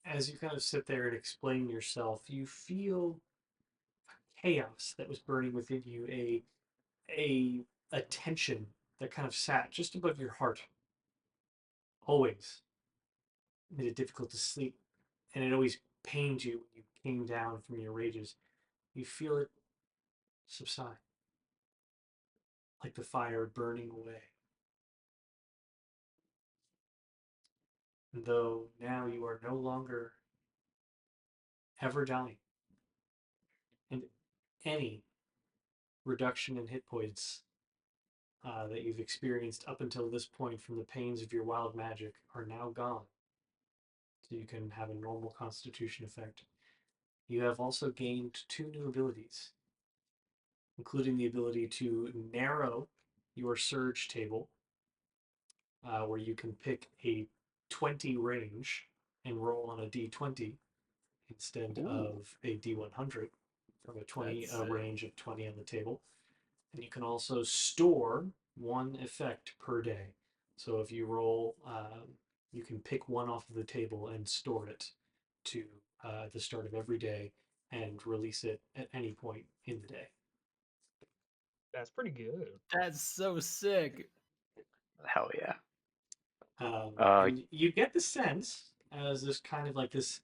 as you kind of sit there and explain yourself, you feel chaos that was burning within you, a tension that kind of sat just above your heart, always made it difficult to sleep, and it always pained you when you came down from your rages. You feel it subside, like the fire burning away. Though now you are no longer ever dying, and any reduction in hit points that you've experienced up until this point from the pains of your wild magic are now gone. So you can have a normal constitution effect. You have also gained 2 new abilities, including the ability to narrow your surge table, where you can pick a 20 range and roll on a d20 instead of a d100 from a 20 range of 20 on the table. And you can also store 1 effect per day. So if you roll, you can pick 1 off of the table and store it to the start of every day and release it at any point in the day. That's pretty good. That's so sick. Hell yeah. And you get the sense as this kind of like this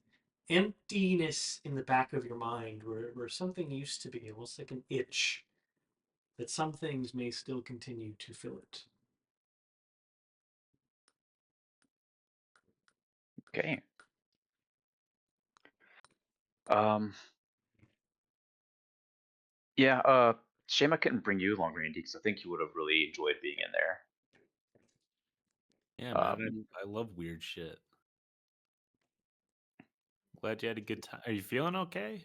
emptiness in the back of your mind where something used to be, almost like an itch, that some things may still continue to fill it. Okay. Yeah, shame I couldn't bring you along, Randy, because I think you would have really enjoyed being in there. Yeah, man, I love weird shit. Glad you had a good time. Are you feeling okay?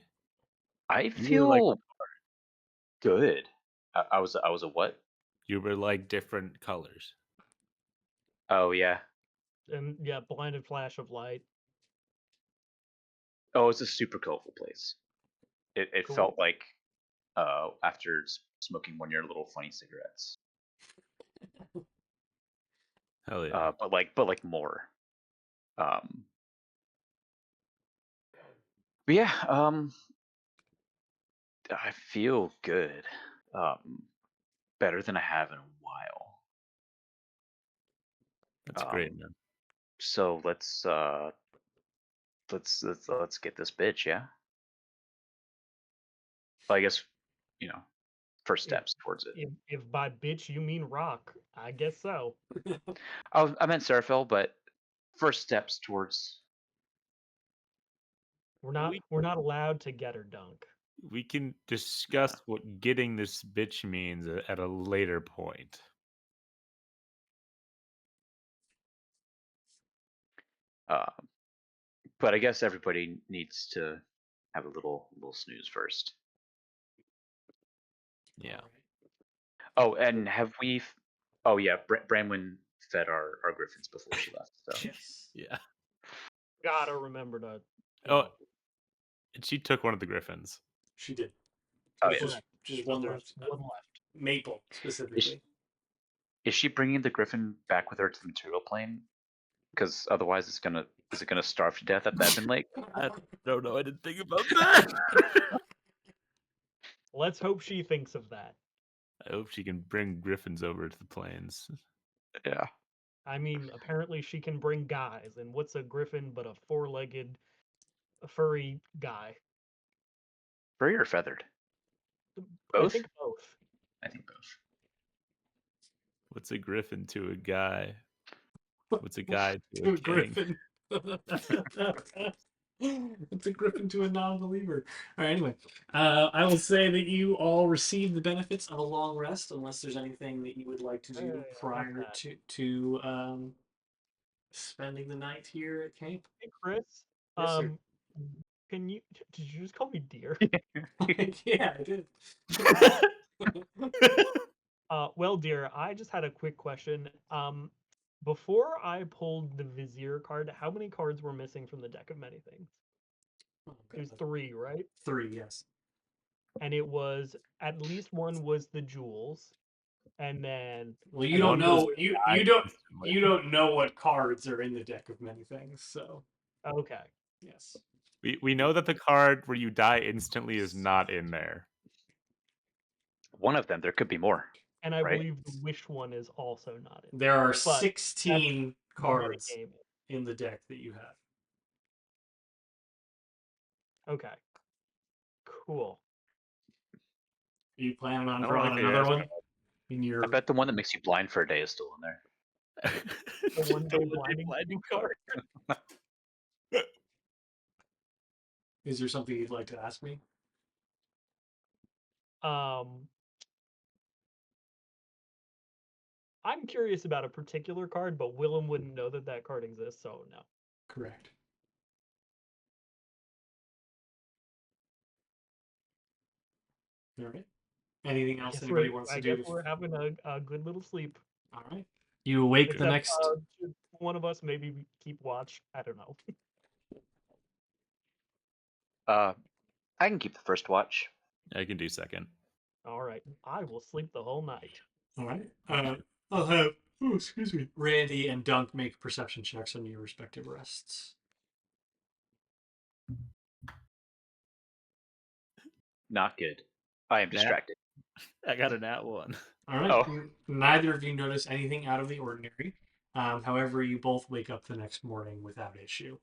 I You were feel like good. I was a what? you were like different colors. Oh yeah. And yeah, blinded flash of light. Oh, it's a super colorful place. It Cool. felt like after smoking one of your little funny cigarettes. Hell yeah. But like more. But yeah, I feel good. Better than I have in a while. That's great, man. So let's get this bitch, yeah. Well, I guess, you know, first steps towards it. If by bitch you mean rock, I guess so. I meant Seraphil, but first steps towards. We're not allowed to get her, Dunk. We can discuss what getting this bitch means at a later point. But I guess everybody needs to have a little snooze first. Yeah. Oh, and have we? Oh yeah, Branwen fed our griffins before she left. So Yes. Yeah. Gotta remember to. Oh, and she took one of the griffins. She did. Oh, There's yeah. just one left. One left. Maple, specifically. Is she bringing the griffin back with her to the material plane? Because otherwise, is it gonna starve to death at Badman Lake? I don't know. I didn't think about that. Let's hope she thinks of that. I hope she can bring griffins over to the plains. Yeah. I mean, apparently she can bring guys, and what's a griffin but a four-legged, furry guy? Furry or feathered? I Both. think both. I think both. What's a griffin to a guy? What's a guy to a king? Griffin. It's a griffin to a non-believer. All right, anyway, I will say that you all receive the benefits of a long rest, unless there's anything that you would like to do Hey, I got prior that. to spending the night here at camp. Hey, Chris. Yes, sir. Can you? Did you just call me dear? Yeah, I did. Well, dear, I just had a quick question. Before I pulled the Vizier card, how many cards were missing from the deck of many things? Oh, It was God. 3, right? 3, yes. And it was at least one was the jewels, and then Well, you and don't One was know die instantly. you don't know what cards are in the deck of many things. So okay. yes, We know that the card where you die instantly is not in there. One of them, there could be more. And I Right. believe the wish one is also not in. there are But 16 cards metagame. in the deck that you have. Okay. Cool. Are you planning on I don't drawing like the another ass one in I your? bet the one that makes you blind for a day is still in there. The one day Totally blinding card. Is there something you'd like to ask me? I'm curious about a particular card, but Willem wouldn't know that that card exists, so no. Correct. All right. Anything else anybody wants I to guess do? we're having a good little sleep. All right. You awake the Except next. should one of us maybe keep watch. I don't know. I can keep the first watch. I can do second. All right, I will sleep the whole night. All right. I'll have. Oh, excuse me. Randy and Dunk make perception checks on your respective rests. Not good. I am Nat- distracted. I got a nat 1. All right. Oh. Neither of you notice anything out of the ordinary. However, you both wake up the next morning without issue.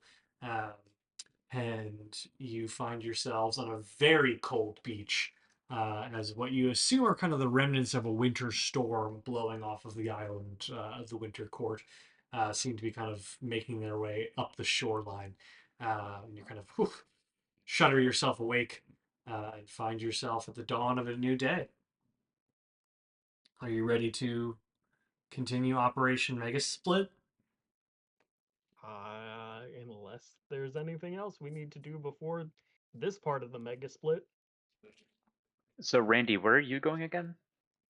And you find yourselves on a very cold beach, as what you assume are kind of the remnants of a winter storm blowing off of the island of the Winter Court seem to be kind of making their way up the shoreline. And you kind of shudder yourself awake and find yourself at the dawn of a new day. Are you ready to continue Operation Mega Split? Unless there's anything else we need to do before this part of the mega split. So, Randy, where are you going again?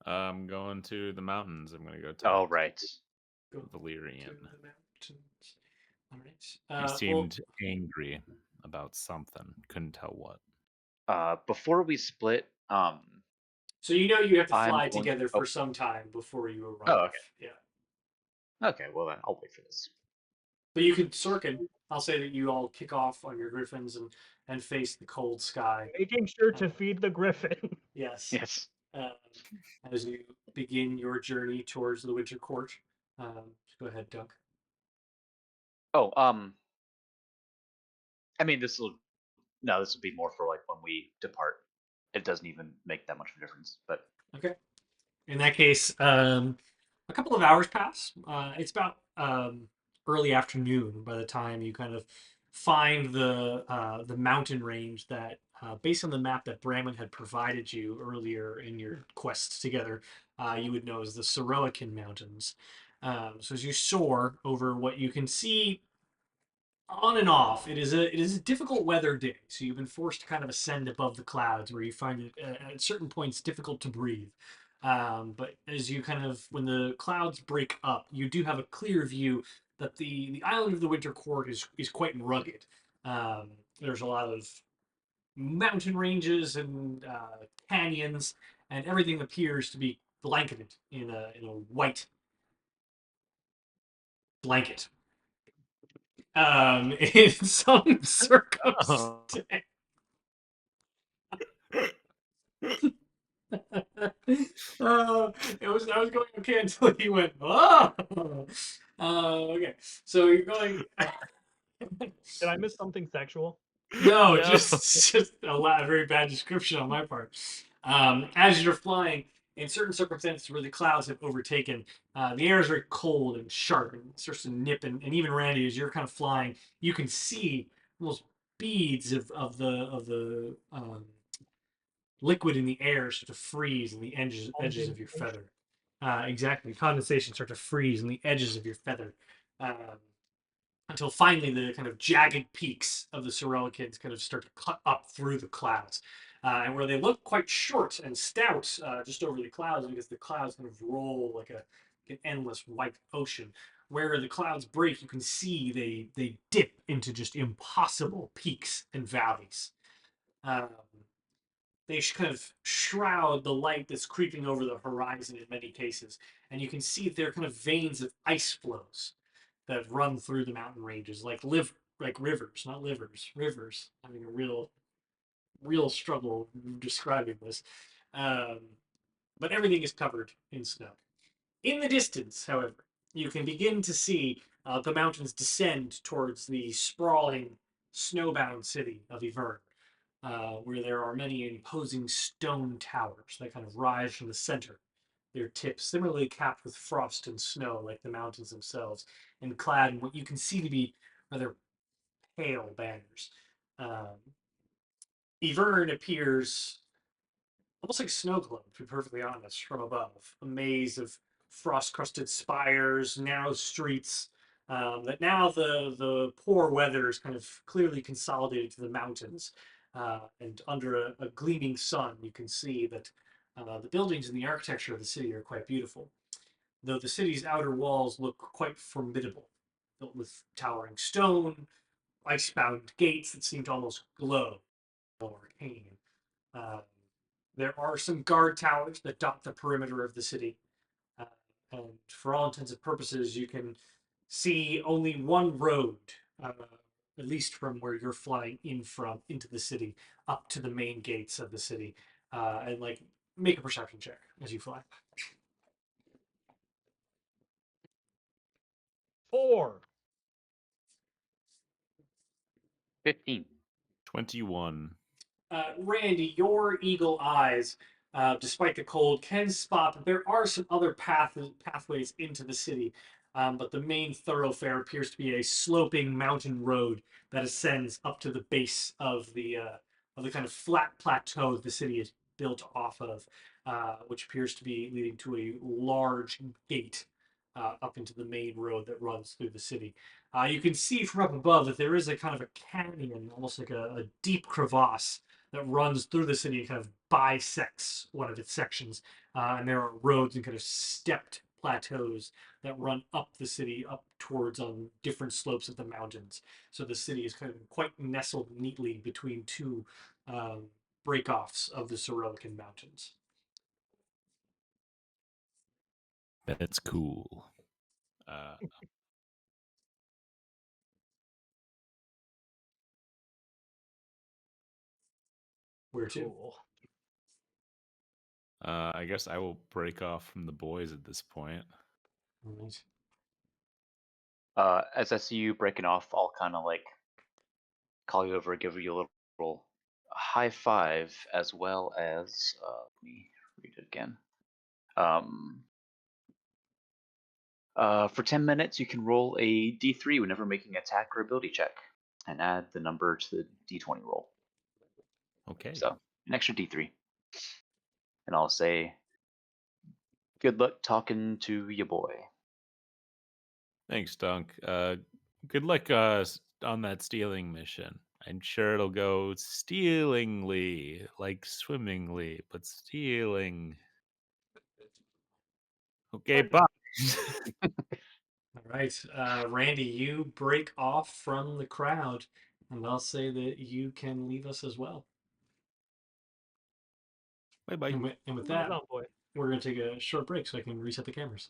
I'm going to the mountains. I'm going to go to Oh, right. Go Valerian. to the mountains. All He right. seemed angry about something. Couldn't tell what. Before we split, so you know you have to I'm fly going- together oh. for some time before you arrive. Oh, okay. Yeah. Okay, well then I'll wait for this. But you could Sorokin. I'll say that you all kick off on your griffins and face the cold sky. Making sure to feed the griffin. Yes. Yes. As you begin your journey towards the Winter Court. Go ahead, Dunk. Oh, I mean, this will be more for like when we depart. It doesn't even make that much of a difference, but Okay. In that case, a couple of hours pass. It's about early afternoon by the time you kind of find the mountain range that, based on the map that Branwen had provided you earlier in your quest together, you would know as the Sorokin Mountains. So as you soar over what you can see on and off, it is a difficult weather day. So you've been forced to kind of ascend above the clouds, where you find it at certain points difficult to breathe. But as you kind of, when the clouds break up, you do have a clear view that the island of the Winter Court is quite rugged. There's a lot of mountain ranges and canyons, and everything appears to be blanketed in a white blanket. In some circumstance. I was going okay until he went, oh! Okay, so you're going. Did I miss something sexual? No, No. just a very bad description on my part. As you're flying, in certain circumstances where the clouds have overtaken, the air is very cold and sharp and starts to nip. And even Randy, as you're kind of flying, you can see almost beads of the liquid in the air start to freeze in the edges of your feather. Exactly, condensation start to freeze in the edges of your feather. Um, until finally the kind of jagged peaks of the Sorokins kind of start to cut up through the clouds. And where they look quite short and stout just over the clouds because the clouds kind of roll like an endless white ocean. Where the clouds break, you can see they dip into just impossible peaks and valleys. Um, they kind of shroud the light that's creeping over the horizon in many cases, and you can see they're kind of veins of ice flows that run through the mountain ranges, like rivers, not livers, rivers. Having a real struggle describing this, um, but everything is covered in snow. In the distance, however, you can begin to see the mountains descend towards the sprawling, snowbound city of Yvern, where there are many imposing stone towers that kind of rise from the center, their tips similarly capped with frost and snow like the mountains themselves, and clad in what you can see to be rather pale banners. Um, Yvern appears almost like snow globe, to be perfectly honest, from above. A maze of frost-crusted spires, narrow streets. That now the poor weather is kind of clearly consolidated to the mountains, and under a gleaming sun, you can see that the buildings and the architecture of the city are quite beautiful. Though the city's outer walls look quite formidable, built with towering stone, ice-bound gates that seem to almost glow or arcane. Um, there are some guard towers that dot the perimeter of the city, uh, and for all intents and purposes, you can see only one road, at least from where you're flying in from into the city, up to the main gates of the city, and like make a perception check as you fly. 4. 15. 21. Randy, your eagle eyes, despite the cold, can spot that there are some other pathways into the city, but the main thoroughfare appears to be a sloping mountain road that ascends up to the base of the kind of flat plateau the city is built off of, which appears to be leading to a large gate up into the main road that runs through the city. You can see from up above that there is a kind of a canyon, almost like a deep crevasse that runs through the city and kind of bisects one of its sections. And there are roads and kind of stepped plateaus that run up the city, up towards on different slopes of the mountains. So the city is kind of quite nestled neatly between two breakoffs of the Sorokin Mountains. That's cool. Uh, Where to? Cool. I guess I will break off from the boys at this point. All right. As I see you breaking off, I'll kind of like call you over, give you a little high five, as well as let me read it again. For 10 minutes, you can roll a d3 whenever making an attack or ability check, and add the number to the d20 roll. Okay. So an extra d3, and I'll say, "Good luck talking to your boy." Thanks, Dunk. Good luck on that stealing mission. I'm sure it'll go stealingly, like swimmingly, but stealing. Okay, bye. All right. Randy, you break off from the crowd, and I'll say that you can leave us as well. Bye bye. And with Right that, on, boy. we're going to take a short break so I can reset the cameras.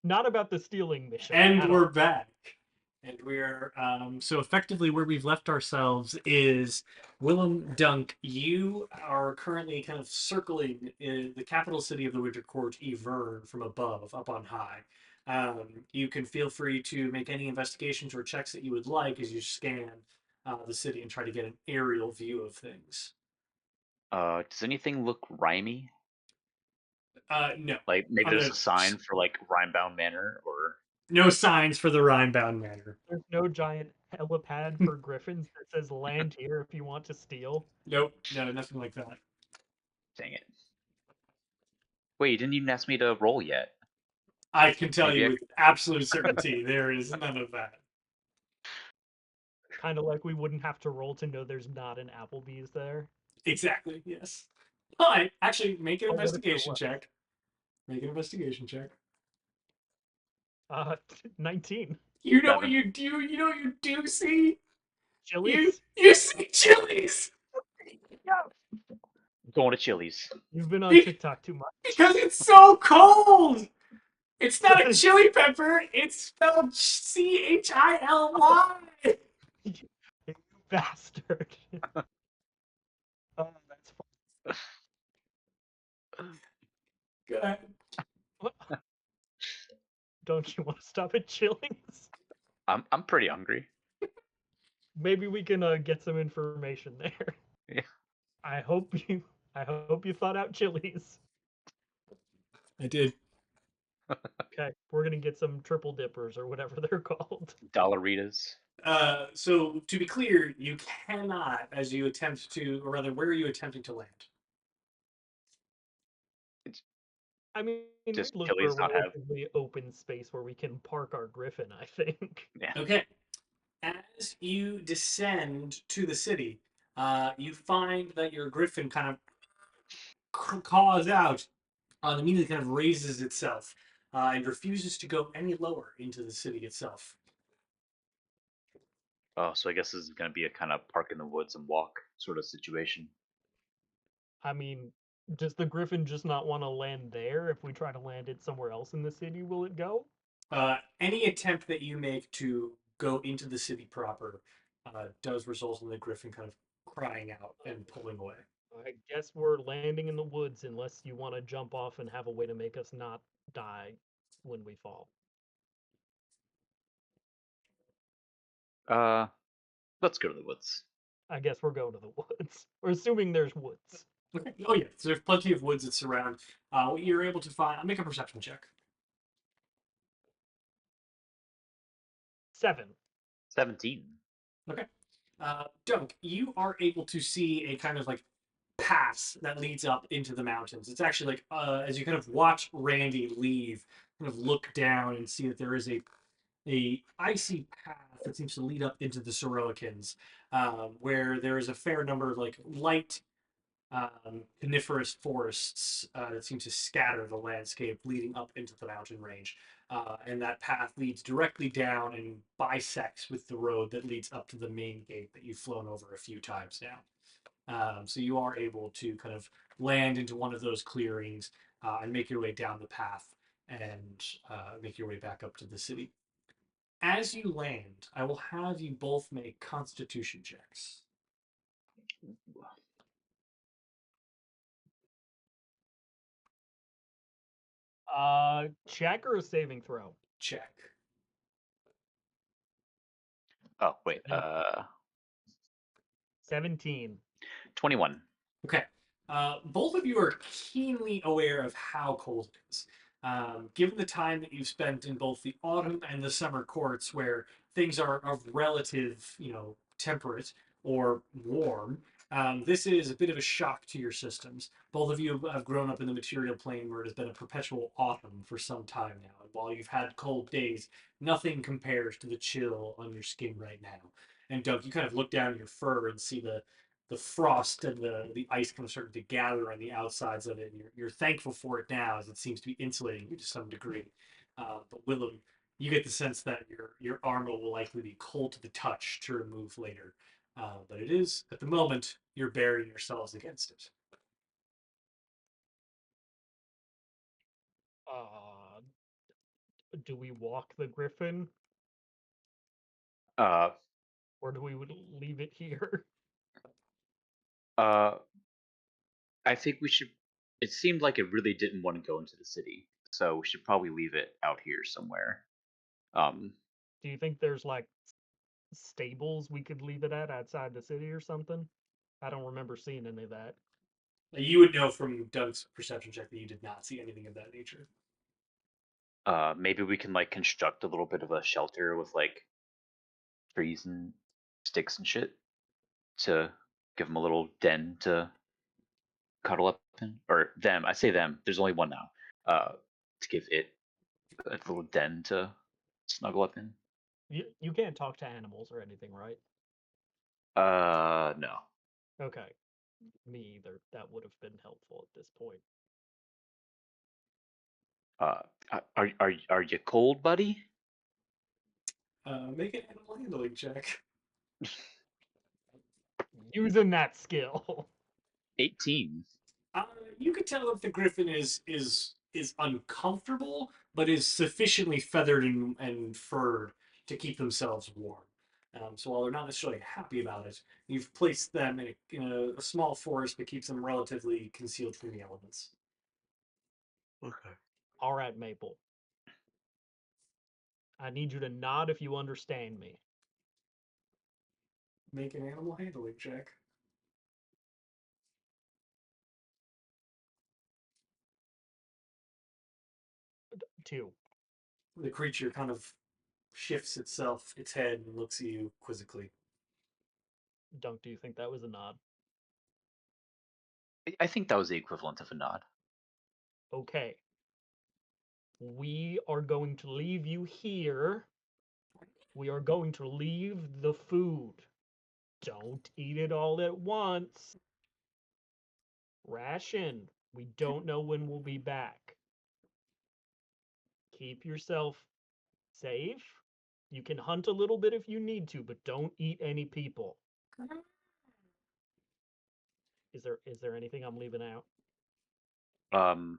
Not about the stealing mission. And at we're all. back. And we're so effectively where we've left ourselves is Willem Dunk. You are currently kind of circling in the capital city of the Winter Court, Yvern, from above, up on high. You can feel free to make any investigations or checks that you would like as you scan the city and try to get an aerial view of things. Does anything look rhymey? No, Like maybe on there's the a sign for like Rhimebound Manor, or no signs for the Rhimebound Manor. There's no giant helipad for griffins that says land here if you want to steal. Nope, no, nothing like that. dang it. Wait, you didn't even ask me to roll yet. I can tell Maybe you I with absolute certainty there is none of that. Kind of like we wouldn't have to roll to know there's not an Applebee's there. Exactly, yes. But actually, make an Oh, what if there investigation was? check. Make an investigation check. 19. You know what 7. you do? You know what you do see? Chili's. You see chilies Going to Chili's. You've been on Be- TikTok too much. because it's so cold. It's not a chili pepper. It's spelled Chily. You bastard. Oh, that's Go ahead. fun. Don't you want to stop at Chili's? I'm pretty hungry. Maybe we can get some information there. Yeah. I hope you thought out Chili's. I did. Okay, we're gonna get some triple dippers or whatever they're called. Dollaritas. So to be clear, you cannot, as you attempt to, or rather, where are you attempting to land? I mean, Just we look for a Chili's not have. relatively open space where we can park our griffin, I think. Yeah. Okay. As you descend to the city, you find that your griffin kind of caws out and immediately kind of raises itself and refuses to go any lower into the city itself. Oh, so I guess this is gonna be a kind of park in the woods and walk sort of situation. I mean, does the griffin just not want to land there? If we try to land it somewhere else in the city, will it go? Any attempt that you make to go into the city proper does result in the griffin kind of crying out and pulling away. I guess we're landing in the woods unless you want to jump off and have a way to make us not die when we fall. Let's go to the woods. I guess we're going to the woods. We're assuming there's woods. Okay. Oh yeah, so there's plenty of woods that surround. You're able to find. Make a perception check. 7. 17. Okay. Dunk, you are able to see a kind of like pass that leads up into the mountains. It's actually like as you kind of watch Randy leave, kind of look down and see that there is a icy path that seems to lead up into the Sorokins, where there is a fair number of like light coniferous forests that seem to scatter the landscape leading up into the mountain range. And that path leads directly down and bisects with the road that leads up to the main gate that you've flown over a few times now. So you are able to kind of land into one of those clearings and make your way down the path and make your way back up to the city. As you land, I will have you both make constitution checks. Check or a saving throw? Check. Oh, wait. 17. 21. Okay. Both of you are keenly aware of how cold it is. Given the time that you've spent in both the autumn and the summer courts, where things are of relative, temperate or warm, this is a bit of a shock to your systems. Both of you have grown up in the material plane where it has been a perpetual autumn for some time now. And while you've had cold days, nothing compares to the chill on your skin right now. And Doug, you kind of look down your fur and see the frost and the ice kind of starting to gather on the outsides of it. And you're thankful for it now, as it seems to be insulating you to some degree. But Willem, you get the sense that your armor will likely be cold to the touch to remove later. But it is, at the moment, you're burying yourselves against it. Do we walk the griffin, Uh, or do we leave it here? uh, I think we should. It seemed like it really didn't want to go into the city, so we should probably leave it out here somewhere. Do you think there's like stables we could leave it at outside the city or something? I don't remember seeing any of that. You would know from Doug's perception check that you did not see anything of that nature. Maybe we can like construct a little bit of a shelter with like trees and sticks and shit to give them a little den to cuddle up in, or them. I say them. There's only one now. To give it a little den to snuggle up in. You can't talk to animals or anything, right? No. Okay. Me either. That would have been helpful at this point. Are you cold, buddy? Make an animal handling check. Using that skill. 18. You could tell if the griffin is uncomfortable, but is sufficiently feathered and furred to keep themselves warm. So while they're not necessarily happy about it, you've placed them in a small forest that keeps them relatively concealed from the elements. Okay. All right, Maple. I need you to nod if you understand me. Make an animal handling check. 2. The creature kind of shifts its head, and looks at you quizzically. Dunk, do you think that was a nod? I think that was the equivalent of a nod. Okay. We are going to leave you here. We are going to leave the food. Don't eat it all at once. Ration. We don't know when we'll be back. Keep yourself safe. You can hunt a little bit if you need to, but don't eat any people. Is there anything I'm leaving out? Um,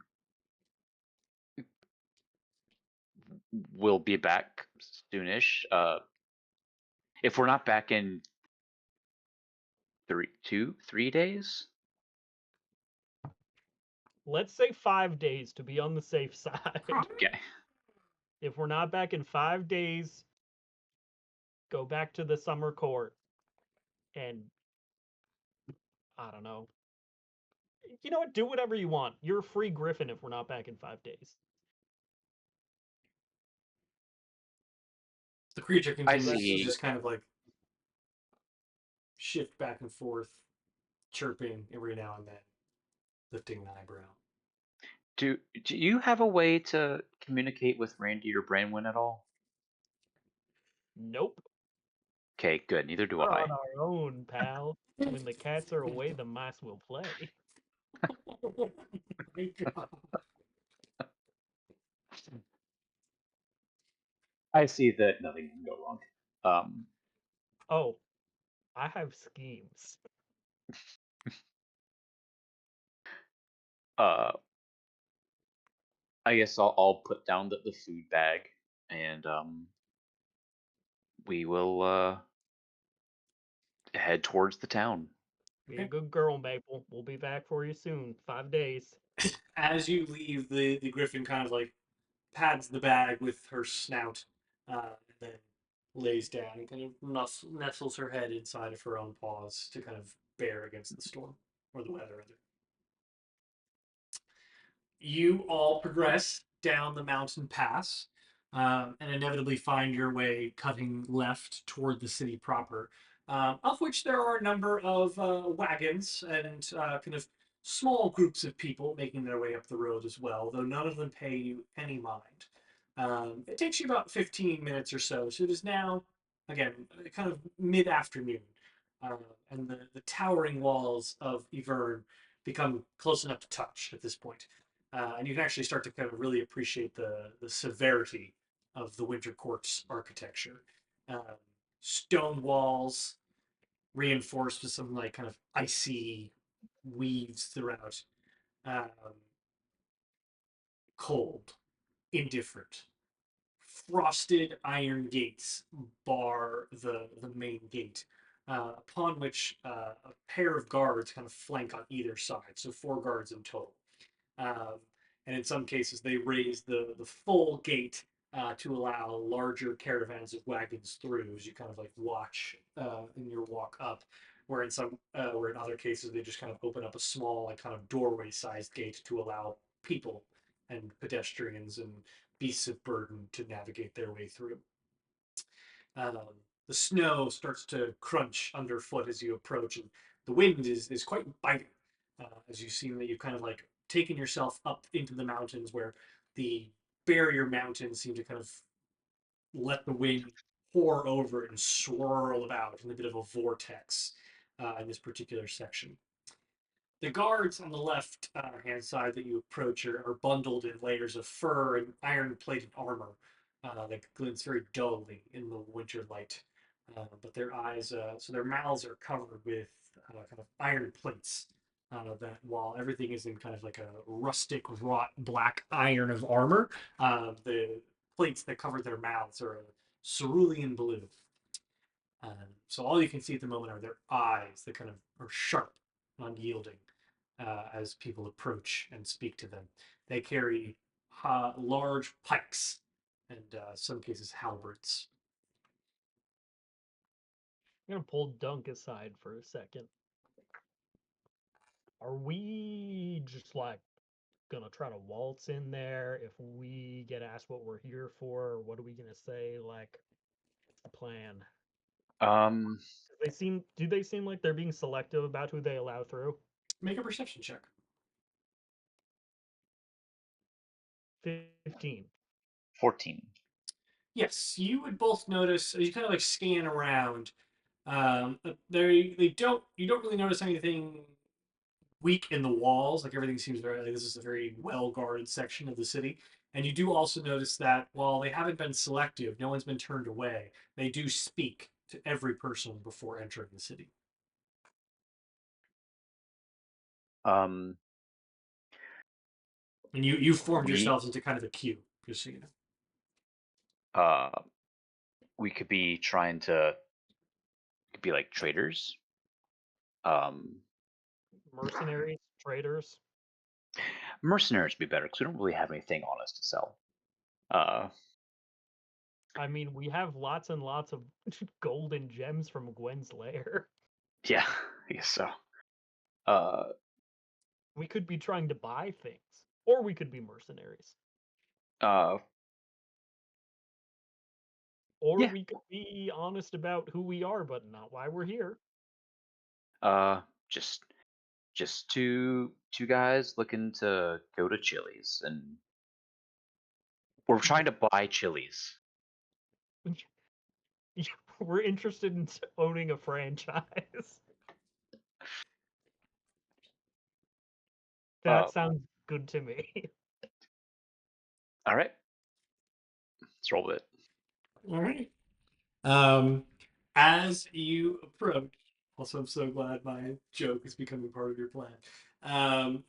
we'll be back soonish. If we're not back in 3 days. Let's say 5 days to be on the safe side. Okay. If we're not back in 5 days, go back to the summer court and I don't know. You know what? Do whatever you want. You're a free griffin if we're not back in 5 days. The creature continues to see. just kind of like shift back and forth, chirping every now and then, lifting an eyebrow. Do you have a way to communicate with Randy or Branwen at all? Nope. Okay, good. Neither do We're I. on our own, pal. When the cats are away, the mice will play. Oh my god. I see that nothing can go wrong. Oh, I have schemes. Uh, I guess I'll put down the food bag, and we will head towards the town. Be a good girl, Maple. We'll be back for you soon. 5 days. As you leave, the griffin kind of like pats the bag with her snout, and then lays down and kind of nestles her head inside of her own paws to kind of bear against the storm, or the weather, rather. You all progress down the mountain pass, and inevitably find your way cutting left toward the city proper, of which there are a number of wagons and kind of small groups of people making their way up the road as well, though none of them pay you any mind. It takes you about 15 minutes or so, so it is now, again, kind of mid afternoon, and the towering walls of Yvern become close enough to touch at this point. And you can actually start to kind of really appreciate the severity of the Winter Court's architecture. Um, Stone walls reinforced with some like kind of icy weaves throughout. Um, Cold, indifferent, frosted iron gates bar the main gate, upon which a pair of guards kind of flank on either side, so 4 guards in total. Um, and in some cases, they raise the full gate to allow larger caravans of wagons through as you kind of like watch in your walk up. Where in other cases they just kind of open up a small like kind of doorway sized gate to allow people and pedestrians and beasts of burden to navigate their way through. Um, the snow starts to crunch underfoot as you approach, and the wind is quite biting. As you see that you've kind of like taken yourself up into the mountains where the barrier mountains seem to kind of let the wind pour over and swirl about in a bit of a vortex in this particular section. The guards on the left hand side that you approach are bundled in layers of fur and iron plated armor that glints very dully in the winter light. But their eyes, so their mouths are covered with kind of iron plates. That while everything is in kind of like a rustic, wrought black iron of armor, the plates that cover their mouths are a cerulean blue. So all you can see at the moment are their eyes that kind of are sharp, unyielding as people approach and speak to them. They carry large pikes and some cases halberds. I'm gonna pull Dunk aside for a second. Are we just like gonna try to waltz in there? If we get asked what we're here for, what are we gonna say? Like, what's the plan? Um, Do they seem like they're being selective about who they allow through? Make a perception check. 15. 14. Yes, you would both notice as you kind of like scan around. They don't you don't really notice anything weak in the walls. Like everything seems very like this is a very well guarded section of the city. And you do also notice that while they haven't been selective, no one's been turned away. They do speak to every person before entering the city. Um, And you formed we yourselves into kind of a queue, just so you know. uh we could be trying to could be like traders. Um, Mercenaries, traders. mercenaries would be better because we don't really have anything on us to sell. Uh, I mean, we have lots and lots of gold and gems from Gwen's lair. yeah, I guess so. Uh, We could be trying to buy things, or we could be mercenaries, uh, or yeah. we could be honest about who we are, but not why we're here. Uh, just just two guys looking to go to Chili's, and we're trying to buy Chili's. We're interested in owning a franchise. Uh, That sounds good to me. all right, let's roll with it. All right. Um, as you approach, also, I'm so glad my joke is becoming part of your plan.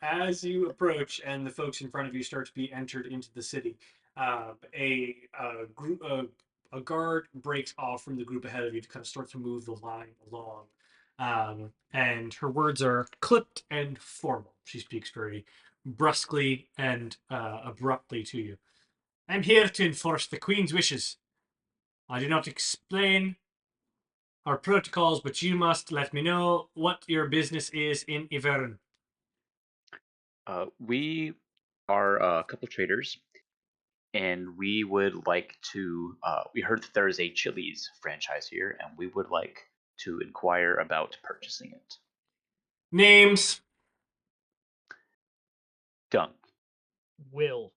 As you approach and the folks in front of you start to be entered into the city, a guard breaks off from the group ahead of you to kind of start to move the line along. And her words are clipped and formal. She speaks very brusquely and abruptly to you. I'm here to enforce the Queen's wishes. I do not explain our protocols, but you must let me know what your business is in Ivern. We are a couple traders, and we would like to. We heard that there is a Chili's franchise here, and we would like to inquire about purchasing it. Names. Dunk. Will.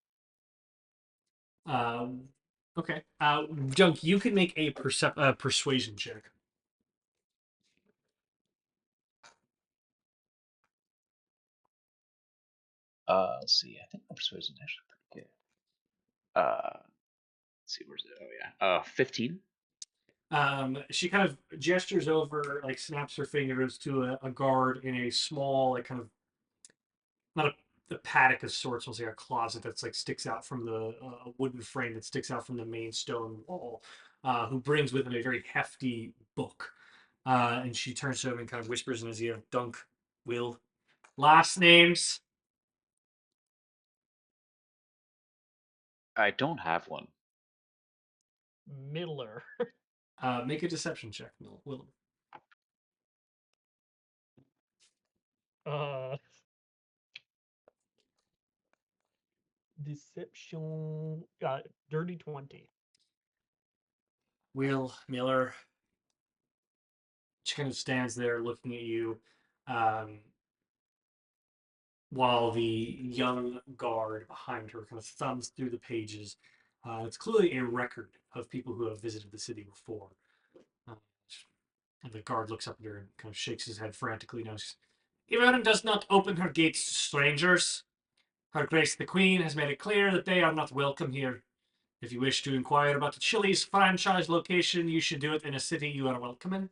Um, okay. Dunk, you can make a persuasion check. Let's see. I think my persuasion is actually pretty good. Let's see. Where's it? Oh yeah. 15. She kind of gestures over, like snaps her fingers to a guard in a small, like kind of not a paddock of sorts, almost like a closet that's like sticks out from the wooden frame that sticks out from the main stone wall. Who brings with him a very hefty book, and she turns to him and kind of whispers in his ear, "Dunk, Will, last names." I don't have one. Miller. Make a deception check, Will. Uh, deception. Dirty 20. Will Miller. She kind of stands there looking at you, um, while the young guard behind her kind of thumbs through the pages. It's clearly a record of people who have visited the city before. Uh, and the guard looks up at her and kind of shakes his head frantically. Now, Iran does not open her gates to strangers. Her Grace the Queen has made it clear that they are not welcome here. If you wish to inquire about the Chili's franchise location, you should do it in a city you are welcome in.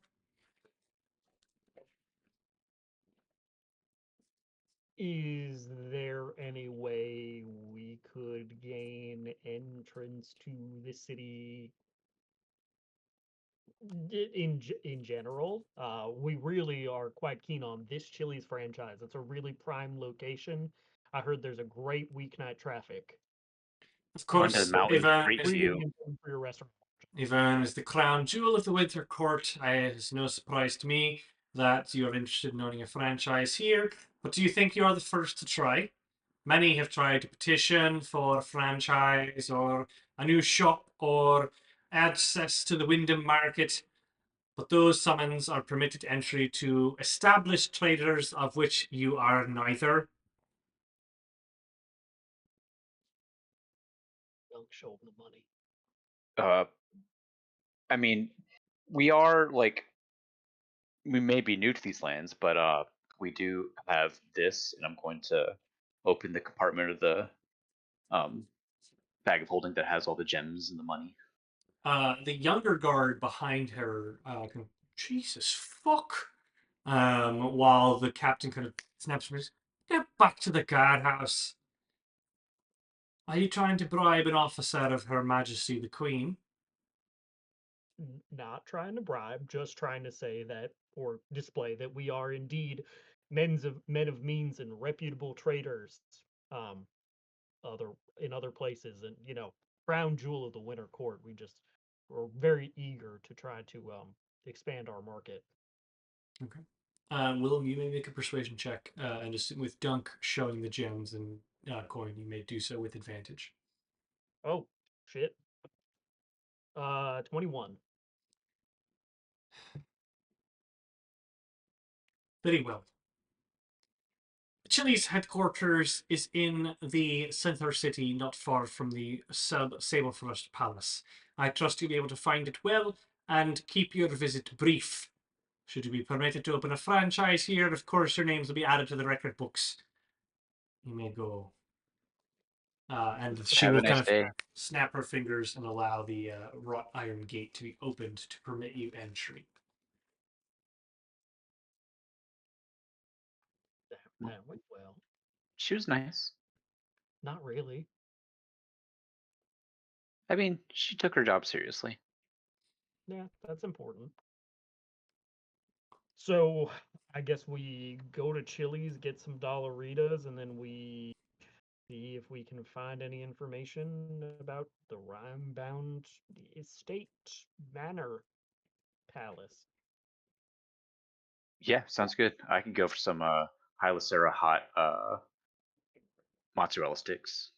Is there any way we could gain entrance to the city in general? We really are quite keen on this Chili's franchise. It's a really prime location. I heard there's a great weeknight traffic. Of Onto the course, mountain, Ivan great is, view. Really important for your restaurant. Ivan is the crown jewel of the Winter Court. It's no surprise to me that you are interested in owning a franchise here. But do you think you are the first to try? Many have tried to petition for a franchise or a new shop or access to the Wyndham market, but those summons are permitted entry to established traders, of which you are neither. Don't show them the money. I mean, we are like, we may be new to these lands, but we do have this, and I'm going to open the compartment of the um bag of holding that has all the gems and the money. The younger guard behind her, Jesus fuck. While the captain kind of snaps from his, get back to the guardhouse. Are you trying to bribe an officer of Her Majesty the Queen? Not trying to bribe, just trying to say that or display that we are indeed men of means and reputable traders. Um, other places, and crown jewel of the Winter Court. We're very eager to try to expand our market. Okay. Willem, you may make a persuasion check, and just with Dunk showing the gems and coin, you may do so with advantage. Oh shit. 21. Very well. Chili's headquarters is in the center city, not far from the Sablefrost Palace. I trust you'll be able to find it well and keep your visit brief. Should you be permitted to open a franchise here, of course your names will be added to the record books. You may go. And she Have will a nice kind of day. snap her fingers and allow the wrought iron gate to be opened to permit you entry. That went well. She was nice. Not really. I mean, she took her job seriously. Yeah, that's important. So I guess we go to Chili's, get some dollaritas, and then we see if we can find any information about the Rhimebound Estate Manor Palace. Yeah, sounds good. I can go for some Hylicera hot mozzarella sticks.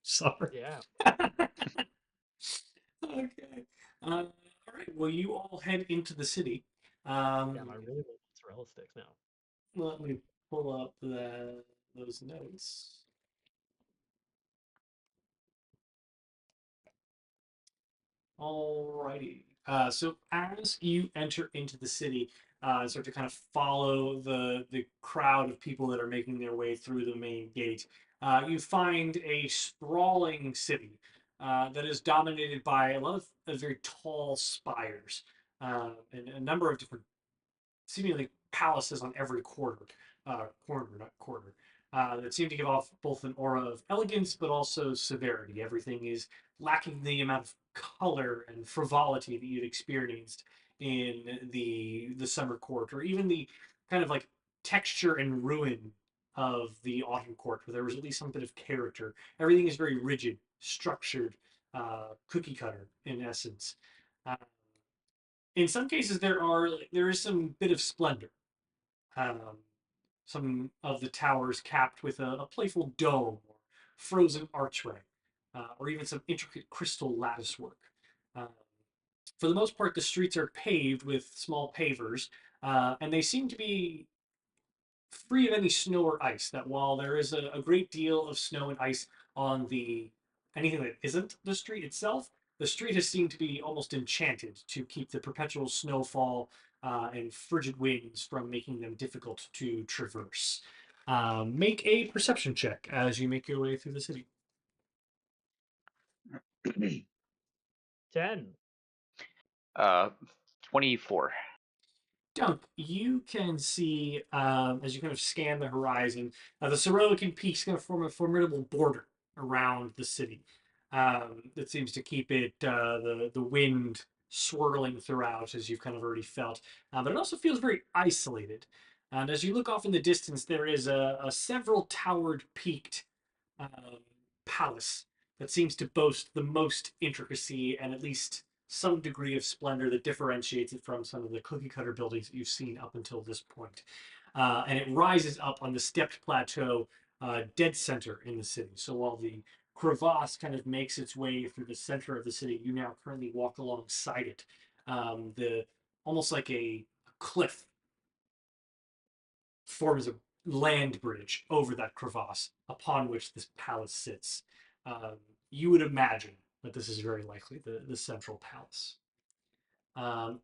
Sorry. Yeah. Okay. All right. Well, you all head into the city. Damn, I really want mozzarella sticks now. Let me pull up those notes. Alrighty. So as you enter into the city, start to kind of follow the crowd of people that are making their way through the main gate, you find a sprawling city that is dominated by a lot of very tall spires and a number of different seemingly palaces on every corner, not quarter, that seem to give off both an aura of elegance but also severity. Everything is lacking the amount of color and frivolity that you'd experienced in the summer court, or even the kind of like texture and ruin of the autumn court, where there was at least some bit of character. Everything is very rigid, structured, cookie cutter in essence. Uh, in some cases, there is some bit of splendor. Um, some of the towers capped with a playful dome or frozen archway, or even some intricate crystal lattice work. Uh, for the most part, the streets are paved with small pavers, and they seem to be free of any snow or ice. That while there is a great deal of snow and ice on the anything that isn't the street itself, the street has seemed to be almost enchanted to keep the perpetual snowfall and frigid winds from making them difficult to traverse. Make a perception check as you make your way through the city. 10. 24. Dunk, you can see as you kind of scan the horizon, the Sorokin peaks kind of form a formidable border around the city that seems to keep it the wind swirling throughout, as you've kind of already felt. But it also feels very isolated. And as you look off in the distance, there is a several towered, peaked um, palace that seems to boast the most intricacy and at least some degree of splendor that differentiates it from some of the cookie cutter buildings that you've seen up until this point. And it rises up on the stepped plateau, dead center in the city. So while the crevasse kind of makes its way through the center of the city, you now currently walk alongside it. The almost like a cliff forms a land bridge over that crevasse upon which this palace sits. Um, you would imagine that this is very likely the central palace.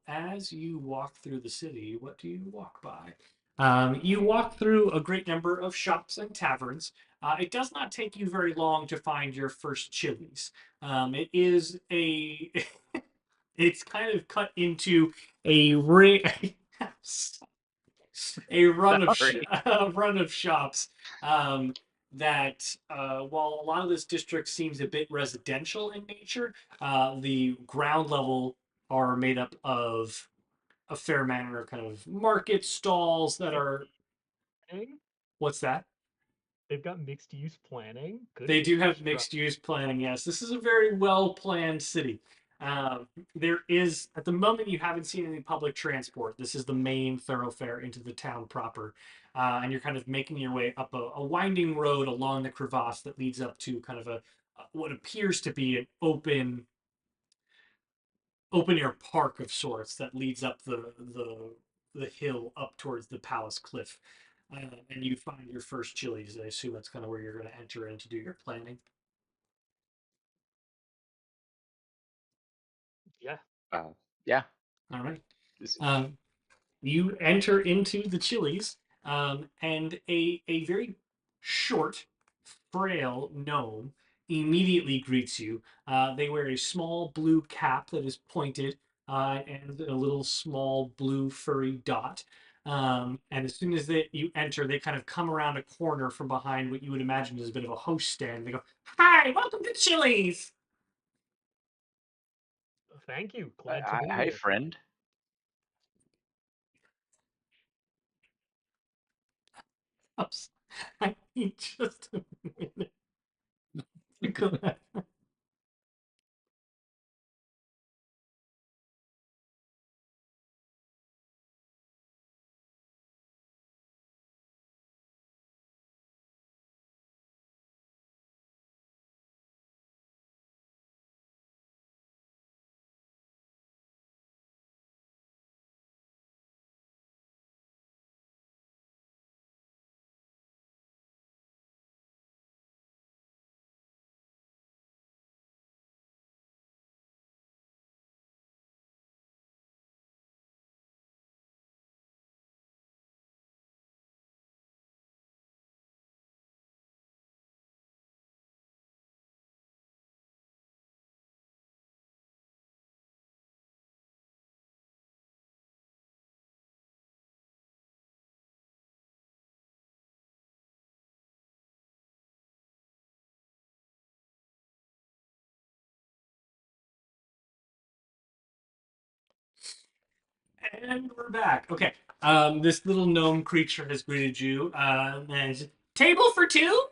As you walk through the city, what do you walk by? You walk through a great number of shops and taverns. It does not take you very long to find your first Chili's. It is a, it's kind of cut into a ring, a run of Sorry. a run of shops that while a lot of this district seems a bit residential in nature, the ground level are made up of a fair manner of kind of market stalls that are Planning? what's that? They've got mixed use planning. Good They do have infrastructure. mixed use planning. Yes, this is a very well planned city. There is, at the moment, you haven't seen any public transport. This is the main thoroughfare into the town proper. And you're kind of making your way up a winding road along the crevasse that leads up to kind of what appears to be an open air park of sorts that leads up the hill up towards the palace cliff. And you find your first Chili's. I assume that's kind of where you're going to enter in to do your planning. Yeah. Yeah. All right. This- Um, you enter into the Chili's, and a very short, frail gnome immediately greets you. They wear a small blue cap that is pointed and a little small blue furry dot. And as soon as you enter, they kind of come around a corner from behind what you would imagine is a bit of a host stand. They go, "Hi, welcome to Chili's." Thank you. Glad to be Hi, here. friend. I need just a minute to collect. And we're back. Okay. This little gnome creature has greeted you. And table for two?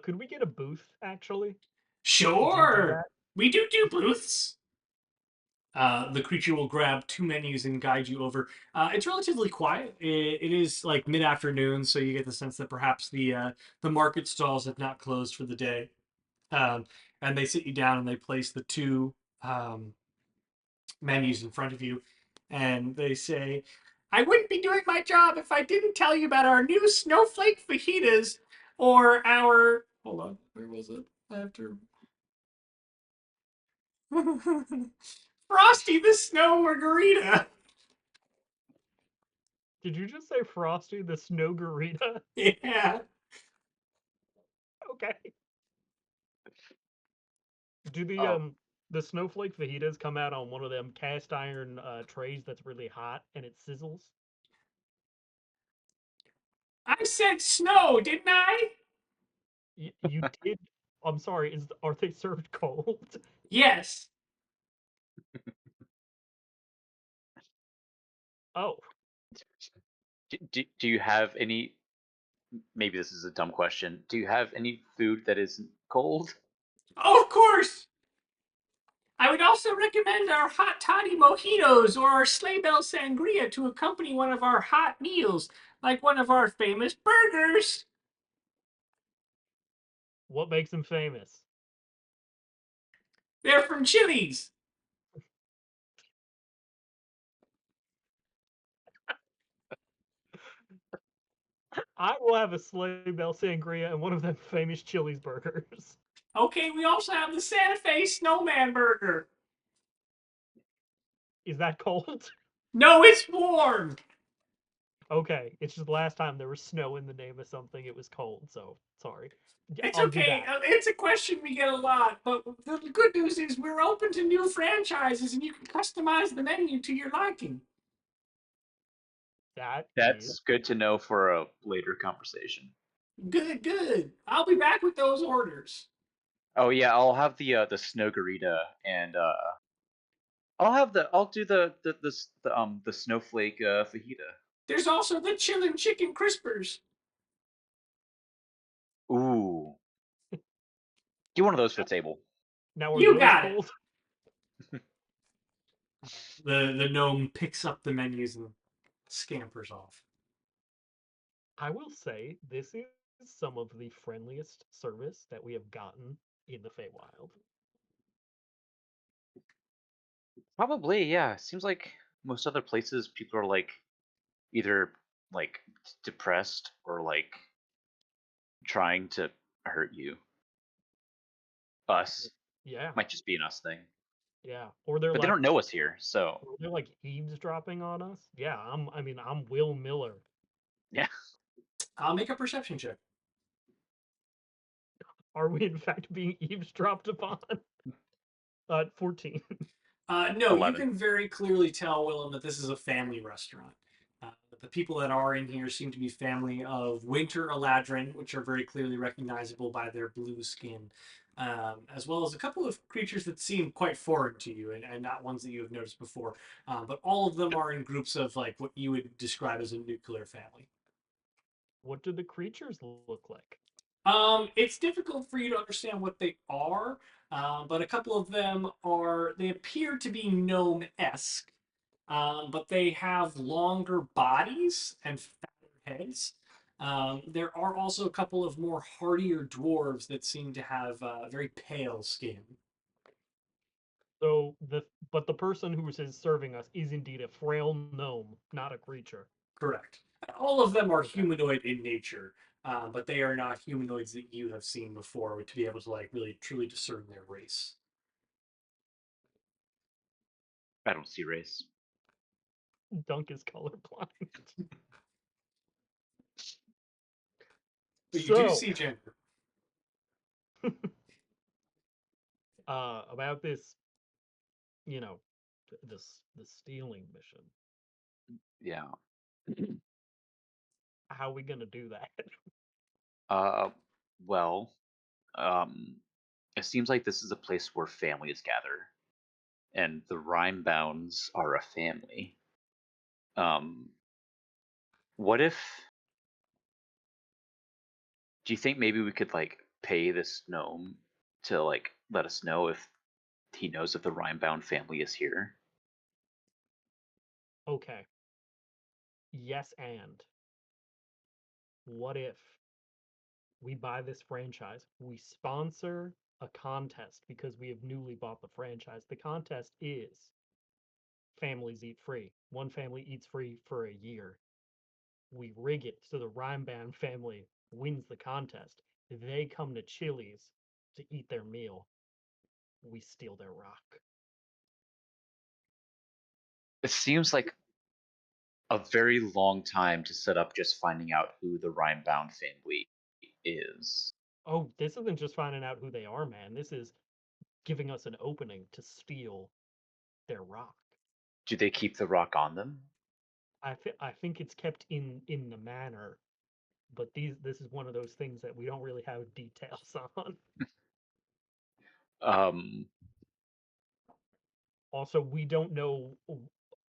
Could we get a booth actually? Sure. that? We do booths. The creature will grab two menus and guide you over. It's relatively quiet. It is like mid-afternoon, so you get the sense that perhaps the market stalls have not closed for the day. Um, and they sit you down and they place the two menus in front of you, and they say, "I wouldn't be doing my job if I didn't tell you about our new snowflake fajitas, or our hold on, where was it? After Frosty the Snow Margarita." Did you just say Frosty the Snow Garita? Yeah. Okay. Do Oh, the snowflake fajitas come out on one of them cast iron trays that's really hot and it sizzles? I said snow, didn't I? You did. I'm sorry. Are they served cold? Yes. Oh, do you have any? Maybe this is a dumb question. Do you have any food that isn't cold? Oh, of course. I would also recommend our hot toddy mojitos or our sleigh bell sangria to accompany one of our hot meals, like one of our famous burgers. what makes them famous? They're from Chili's. I will have a sleigh bell sangria and one of them famous Chili's burgers. Okay, we also have the Santa Fe Snowman Burger. Is that cold? No, it's warm. Okay, it's just last time there was snow in the name of something, it was cold, so sorry. Yeah, It's I'll do okay. that. It's a question we get a lot, but the good news is we're open to new franchises and you can customize the menu to your liking. That is That's good to know for a later conversation. Good, good. I'll be back with those orders. Oh yeah, I'll have the snow garita, and I'll do the snowflake fajita. There's also the chillin' chicken crispers. Ooh, get one of those for the table. now are You those got it. cold? The gnome picks up the menus and scampers off. I will say this is some of the friendliest service that we have gotten in the Feywild. Probably, yeah. Seems like most other places, people are like either like depressed or like trying to hurt you. Us Yeah, might just be an us thing, yeah. Or they're but they like don't know us here, so eavesdropping on us. Yeah, I'm Will Miller. yeah. I'll make a perception check. Are we in fact being eavesdropped upon? 14. No, you 11. can very clearly tell, Willem, that this is a family restaurant. The people that are in here seem to be family of Winter Eladrin, which are very clearly recognizable by their blue skin, as well as a couple of creatures that seem quite foreign to you and not ones that you have noticed before. But all of them are in groups of like what you would describe as a nuclear family. What do the creatures look like? It's difficult for you to understand what they are, but a couple of them are. They appear to be gnome-esque, but they have longer bodies and fatter heads. There are also a couple of more hardier dwarves that seem to have very pale skin. So the person who is serving us is indeed a frail gnome, not a creature. Correct. All of them are Okay. humanoid in nature, but they are not humanoids that you have seen before to be able to like really truly discern their race. I don't see race. Dunk is colorblind. But you do So, see gender. about this, you know, the stealing mission. Yeah. How are we gonna do that? Uh, well, um, it seems like this is a place where families gather. and the Rhimebounds are a family. What if? Do you think maybe we could like pay this gnome to like let us know if he knows if the Rhimebound family is here? Okay. Yes, and what if we buy this franchise? We sponsor a contest because we have newly bought the franchise. The contest is families eat free. One family eats free for a year. We rig it so the Rhymebound family wins the contest. They come to Chili's to eat their meal. We steal their rock. It seems like a very long time to set up just finding out who the Rhymebound family is. Oh, this isn't just finding out who they are, man. This is giving us an opening to steal their rock. Do they keep the rock on them? I think it's kept in the manor, but this is one of those things that we don't really have details on. Um, Also, we don't know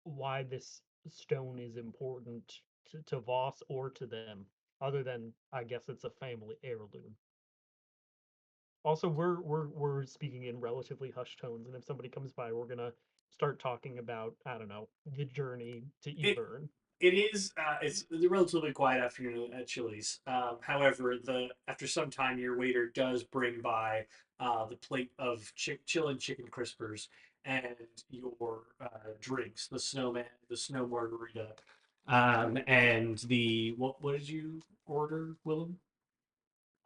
why this stone is important to Voss or to them, other than I guess it's a family heirloom. Also, we're speaking in relatively hushed tones, and if somebody comes by, we're gonna start talking about, I don't know, the journey to It Ebern. it is it's a relatively quiet afternoon at Chili's. However, the after some time, your waiter does bring by the plate of chilled chicken crispers and your drinks, the snowman, the snow margarita, and the what did you order, Willem?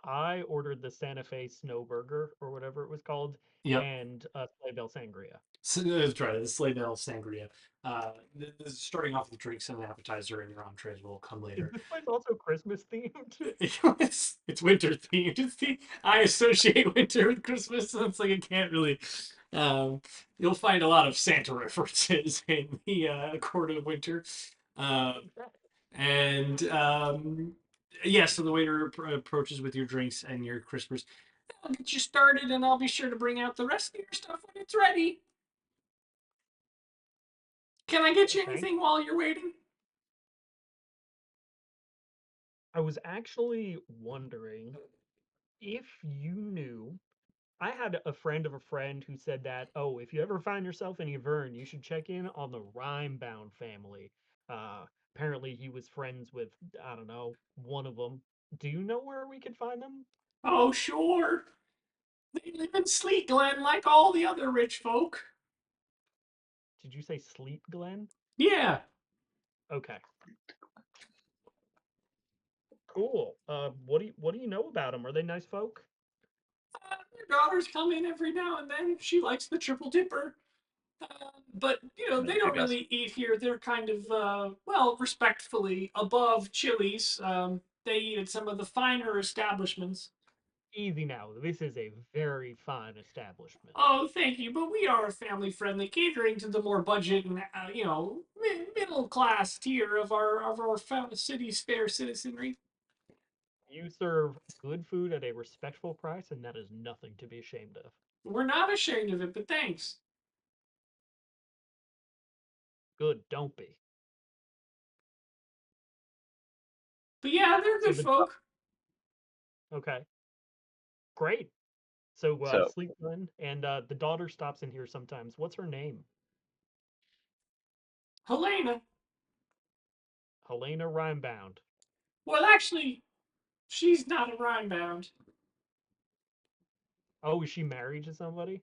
I ordered the Santa Fe Snow Burger or whatever it was called, Yep. and Sleigh Bell Sangria. So that's right. The Slade Bell Sangria. Starting off with drinks and an appetizer, and your entrees will come Is later. this place also Christmas themed? It's winter themed. I associate winter with Christmas, so it's like I can't really. You'll find a lot of Santa references in the Court of Winter, and yeah. So the waiter approaches with your drinks and your crispers. I'll get you started, and I'll be sure to bring out the rest of your stuff when it's ready. Can I get you Thank. anything while you're waiting? I was actually wondering if you knew. I had a friend of a friend who said that, oh, if you ever find yourself in Yvern, you should check in on the Rhymebound family. Apparently, he was friends with, I don't know, one of them. Do you know where we could find them? Oh, sure. They live in Sleet Glen like all the other rich folk. Did you say Sleep Glen? Yeah. Okay, cool. What do you know about them? Are they nice folk? Their daughters come in every now and then. She likes the triple dipper. But, they I don't guess. really eat here. They're kind of, well, respectfully above Chili's. They eat at some of the finer establishments. Easy now. This is a very fine establishment. Oh, thank you. But we are family friendly, catering to the more budget and, middle class tier of our city's fair citizenry. You serve good food at a respectful price, and that is nothing to be ashamed of. We're not ashamed of it, but thanks. Good, don't be. But yeah, they're So good folk. okay, great. So So Sleep Glen, and the daughter stops in here sometimes. What's her name? Helena. Helena Rhymebound. Well, actually, she's not a rhyme bound. Oh, is she married to somebody?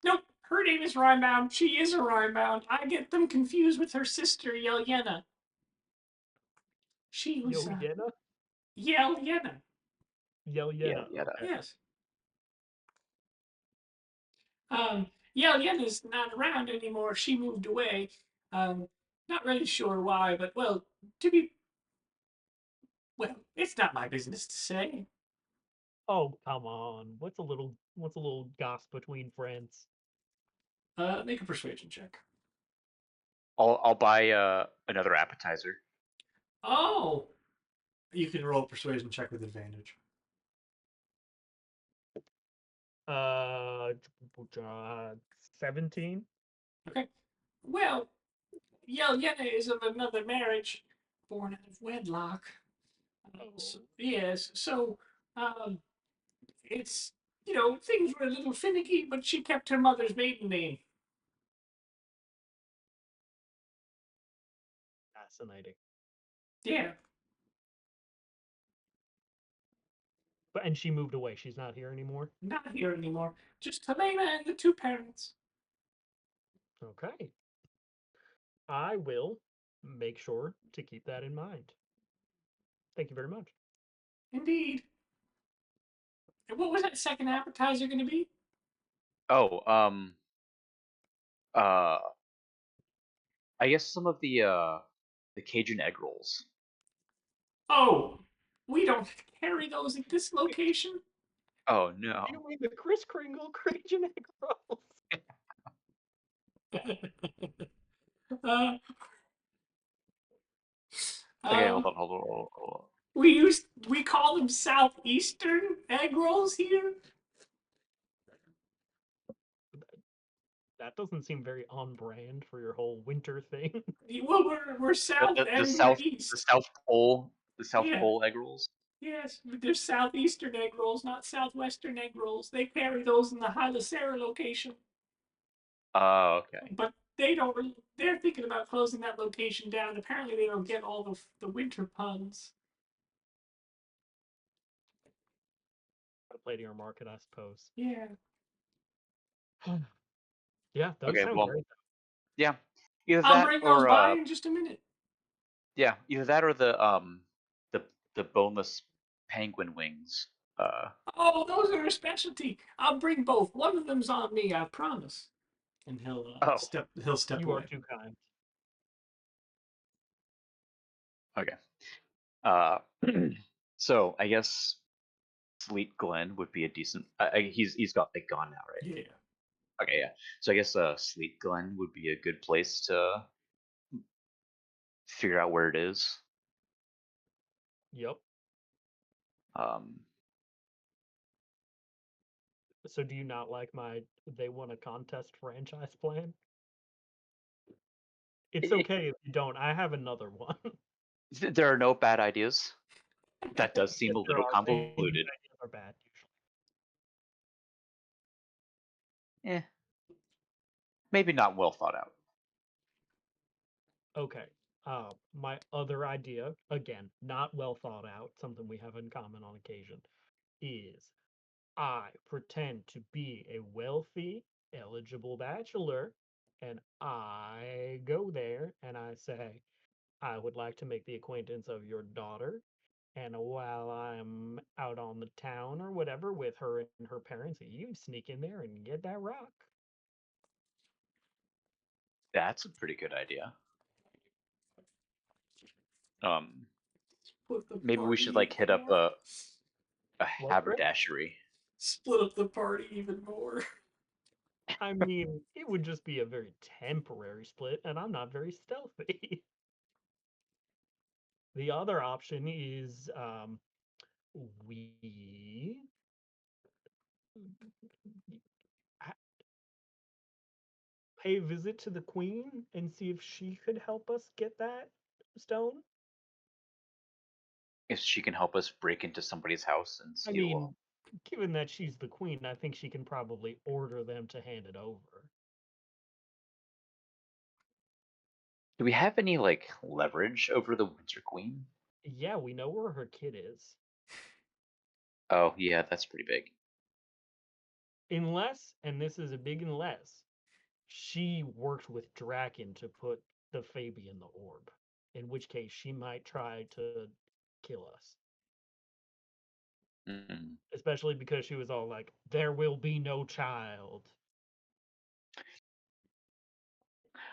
Nope, her name is Rhymebound. She is a Rhymebound. I get them confused with her sister, Yelena. She Yo was, Yena? Yelena. Yell yeah, Yena. yeah. Okay. Yes. Yelena's not around anymore. She moved away. Um, Not really sure why, but, well, to be, well, it's not my business to say. Oh, come on. What's a little gossip between friends? Make a persuasion check. I'll buy another appetizer. Oh, you can roll a persuasion check with advantage. Uh, 17. Okay. Well, Yelena is of another marriage, born out of wedlock. Yes, so um, it's things were a little finicky, but she kept her mother's maiden name. Fascinating. Yeah, And she moved away. She's not here anymore. not here anymore. Just Helena and the two parents. Okay. I will make sure to keep that in mind. Thank you very much. Indeed. And what was that second appetizer going to be? Oh, uh, I guess some of the Cajun egg rolls. Oh, we don't carry those at this location. Oh no. You mean the Kris Kringle Cajun egg rolls? uh, Okay, um, hold on. we call them southeastern egg rolls here. That doesn't seem very on brand for your whole winter thing. Well, we're south and we're The east. South Yeah. Pole egg rolls. Yes, but they're southeastern egg rolls, not southwestern egg rolls. They carry those in the Hylasera location, Oh, okay. but they don't. They're thinking about closing that location down. Apparently, they don't get all the winter puns. To play to your market, I suppose. Yeah. Yeah, those Okay, sound well, great. yeah. Either I'll that bring those or by in just a minute. yeah, either that or the the boneless penguin wings. Oh, those are a specialty. I'll bring both. One of them's on me, I promise. And Oh, he'll step You away. are too kind. okay. So I guess Sleet Glen would be a decent. He's got the gun now, right? Yeah. Okay, yeah. So I guess Sleet Glen would be a good place to figure out where it is. Yep. Um, So do you not like my they won a contest franchise plan? It's okay if you don't. I have another one. there are no bad ideas. That does seem Yes, a there little are. These convoluted. ideas are bad Eh, maybe not well thought out. usually. Okay. My other idea, again, not well thought out, something we have in common on occasion, is I pretend to be a wealthy, eligible bachelor, and I go there and I say, I would like to make the acquaintance of your daughter. And while I'm out on the town or whatever with her and her parents, you sneak in there and get that rock. That's a pretty good idea. Split the Maybe we party should like hit even up more. a What, Chris? haberdashery. Split up the party even more. I mean, it would just be a very temporary split, and I'm not very stealthy. The other option is we ha- pay a visit to the queen and see if she could help us get that stone. If she can help us break into somebody's house and I steal. mean, given that she's the queen, I think she can probably order them to hand it over. Do we have any like leverage over the Winter Queen? Yeah, we know where her kid is. Oh yeah, that's pretty big. Unless, and this is a big unless, she worked with Draken to put the Fabi in the orb. In which case, she might try to kill us. Mm. Especially because she was all like, there will be no child.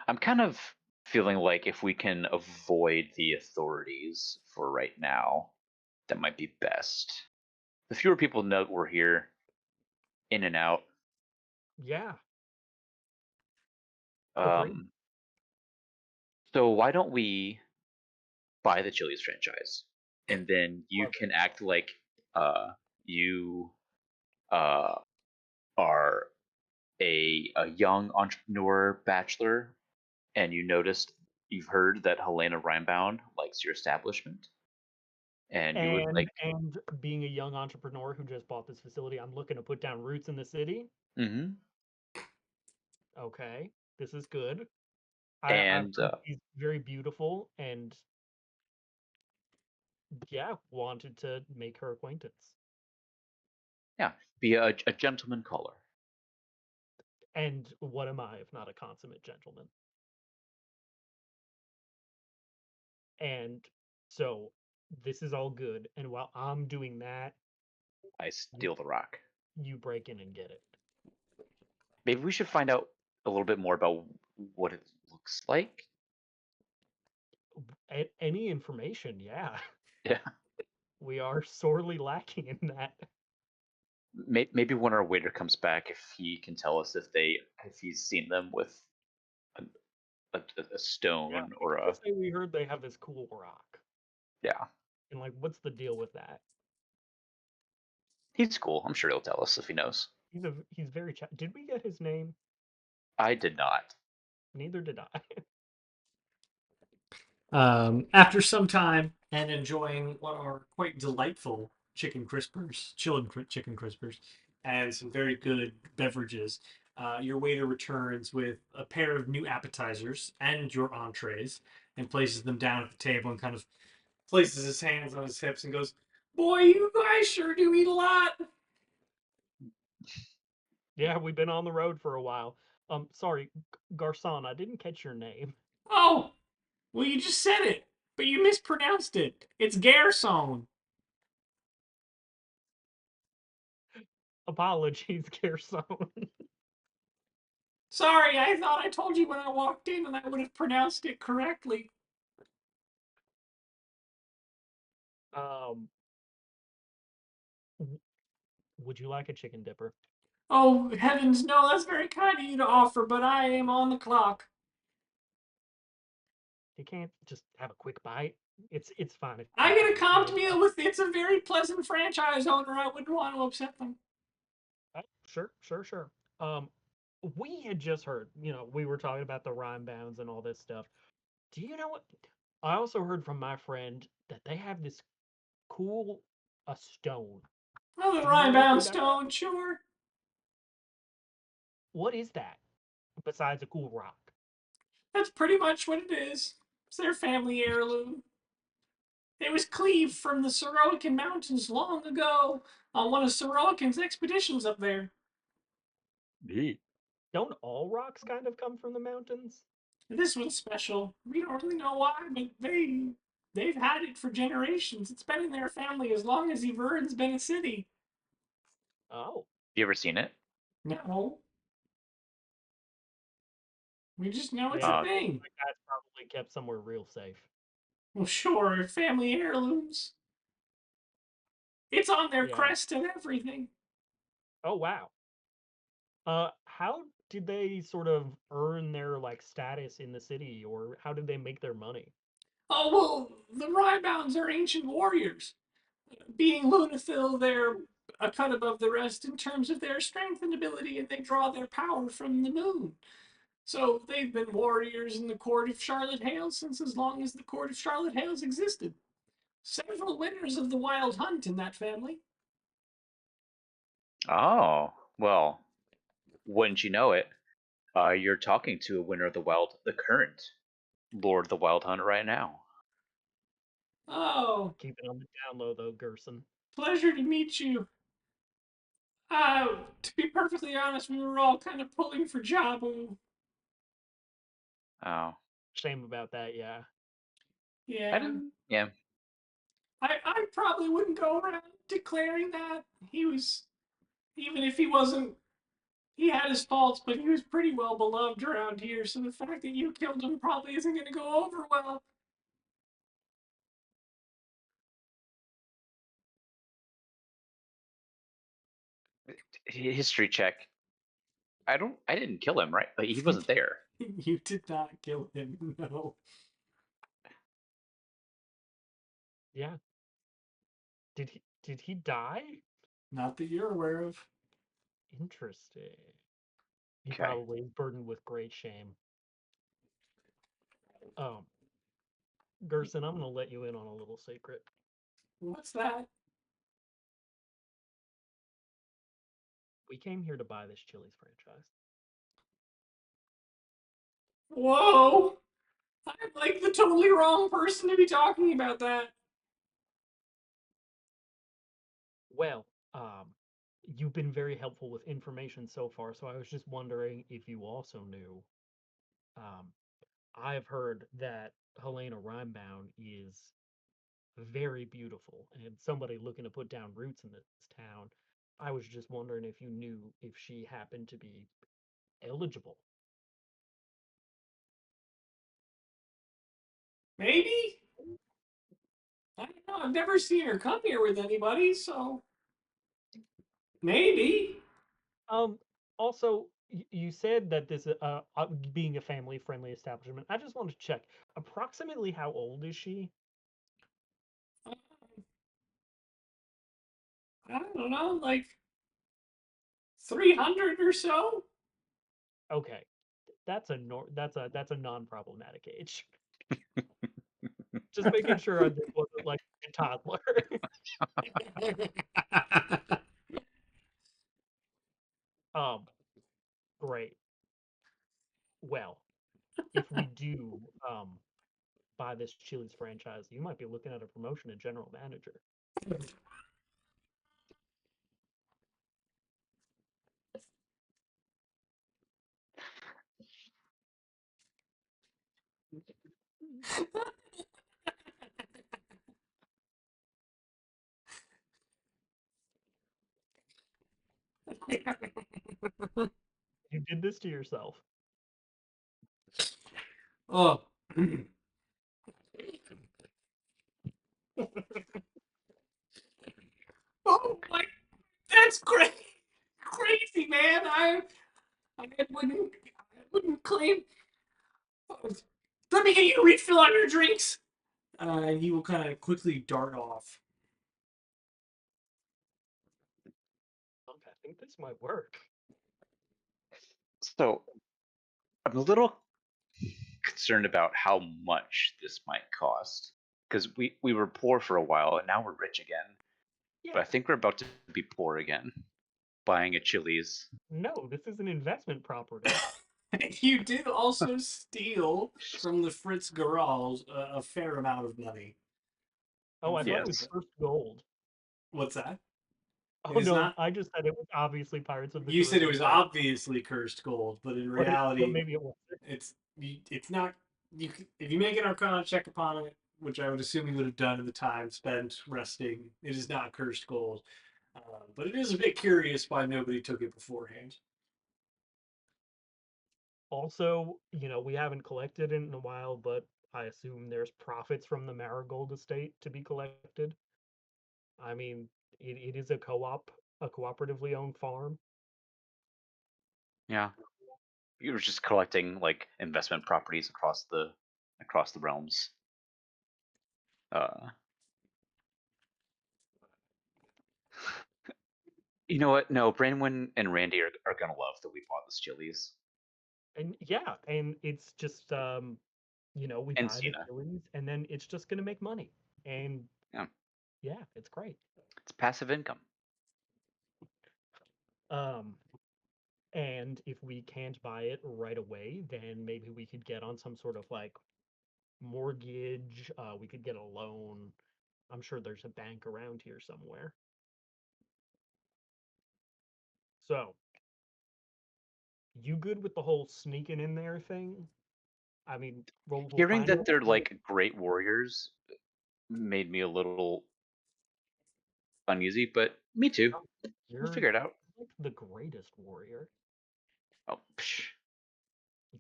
I'm kind of feeling like if we can avoid the authorities for right now, that might be best. The fewer people know we're here, in and out. Yeah. Agreed. So why don't we buy the Chili's franchise, and then you Love it. can act like you uh, are a young entrepreneur bachelor, and you've heard that Helena Rhimebound likes your establishment, and you would like. And being a young entrepreneur who just bought this facility, I'm looking to put down roots in the city. Mhm. Okay, this is good. I've And heard she's very beautiful, and yeah, wanted to make her acquaintance. yeah, be a gentleman caller. And what am I if not a consummate gentleman? And so this is all good. And while I'm doing that, I steal the rock. you break in and get it. Maybe we should find out a little bit more about what it looks like. Any information, yeah. Yeah. We are sorely lacking in that. Maybe when our waiter comes back, if he can tell us if he's seen them with a, a Yeah, stone or a just say we heard they have this cool rock. yeah. And like, what's the deal with that? He's cool. I'm sure he'll tell us if he knows. He's very Did we get his name? I did not. Neither did I. After some time and enjoying what are quite delightful chicken crispers, chicken crispers, and some very good beverages, your waiter returns with a pair of new appetizers and your entrees and places them down at the table and kind of places his hands on his hips and goes, "Boy, you guys sure do eat a lot." Yeah, we've been on the road for a while. Sorry, Garcon, I didn't catch your name. Oh, well, you just said it, but you mispronounced it. It's Garrison. Apologies, Garcon. Sorry, I thought I told you when I walked in and I would have pronounced it correctly. um, w- would you like a chicken dipper? Oh, heavens, no, that's very kind of you to offer, but I am on the clock. You can't just have a quick bite. It's fine if I you get a can't. comped meal with it's a very pleasant franchise owner. I wouldn't want to upset them. Oh, sure. Um, we had just heard, we were talking about the rhyme bounds and all this stuff. Do you know what? I also heard from my friend that they have this cool a stone. Oh, the Do you know anything Rhimebound about that? Stone, sure. What is that besides a cool rock? That's pretty much what it is. It's their family heirloom. It was cleaved from the Sorokin Mountains long ago on one of Sorokin's expeditions up there. Neat. Don't all rocks kind of come from the mountains? This one's special. We don't really know why, but they've had it for generations. It's been in their family as long as Yvern's been a city. Oh, You ever seen it? No, we just know it's yeah. a Uh, thing. Like that's probably kept somewhere real safe. Well, sure, family heirlooms. It's on their Yeah. crest and everything. Oh wow. How did they sort of earn their like status in the city, or how did they make their money? Oh, well, the Rhimebounds are ancient warriors. Being Lunathil, they're a cut above the rest in terms of their strength and ability, and they draw their power from the moon. So they've been warriors in the court of Charlotte Hales since as long as the court of Charlotte Hales existed. Several winners of the Wild Hunt in that family. oh, well, wouldn't you know it? You're talking to a winner of the current Lord of the Wild Hunt right now. Oh, Keep it on the down low though, Gerson. pleasure to meet you. To be perfectly honest, we were all kind of pulling for Jabu. Oh, Shame about that, yeah. I Yeah. didn't. Yeah. I probably wouldn't go around declaring that. He was, even if he wasn't, he had his faults, but he was pretty well beloved around here, so the fact that you killed him probably isn't going to go over well. History check. I didn't kill him, right? Like he wasn't there. You did not kill him, no. Yeah. Did he die? Not that you're aware of. Interesting. He Okay. probably is burdened with great shame. Gerson, I'm gonna let you in on a little secret. What's that? We came here to buy this Chili's franchise. Whoa! I'm like the totally wrong person to be talking about that. Well, you've been very helpful with information so far, so I was just wondering if you also knew. Um, I've heard that Helena Rhimebound is very beautiful and somebody looking to put down roots in this town. I was just wondering if you knew if she happened to be eligible. Maybe? I don't know. I've never seen her come here with anybody, so maybe. Um, Also, you said that this being a family-friendly establishment. I just wanted to check approximately how old is she? Uh, I don't know, like 300 or so. Okay, that's a non-problematic age. Just making sure this wasn't like a toddler. um, Great. Well, if we do buy this Chili's franchise, you might be looking at a promotion to general manager. You did this to yourself. Oh. Oh my, that's great. Crazy, man. I wouldn't claim. Let me get you a refill on your drinks. And he will kind of quickly dart off. Okay, I think this might work. So I'm a little concerned about how much this might cost because we were poor for a while and now we're rich again. But I Yeah. think we're about to be poor again, buying a Chili's. No, this is an investment property. You did also steal from the Fritz Garage a fair amount of money. Oh, I thought it was Yes. first gold. What's that? It Oh is no, not. I just said it was obviously Pirates of the You said it Caribbean was gold, obviously cursed gold, but in but reality, maybe it was. it's not. If you make an Arcana check upon it, which I would assume you would have done in the time spent resting, it is not cursed gold. But it is a bit curious why nobody took it beforehand. Also, we haven't collected it in a while, but I assume there's profits from the Marigold estate to be collected. I mean, it is a co-op, a cooperatively owned farm. Yeah. You were just collecting like investment properties across the realms. Uh, you know what? No, Branwen and Randy are gonna love that we bought this Chili's And yeah, and it's just we and buy the Cena. Phillies and then it's just gonna make money. And Yeah, yeah, it's great. it's passive income. Um and if we can't buy it right away, then maybe we could get on some sort of like mortgage, we could get a loan. I'm sure there's a bank around here somewhere. So, you good with the whole sneaking in there thing? I mean, we'll Hearing find that out. they're like great warriors made me a little uneasy, but me too. We'll You're figure it out. like the greatest warrior. Oh, psh.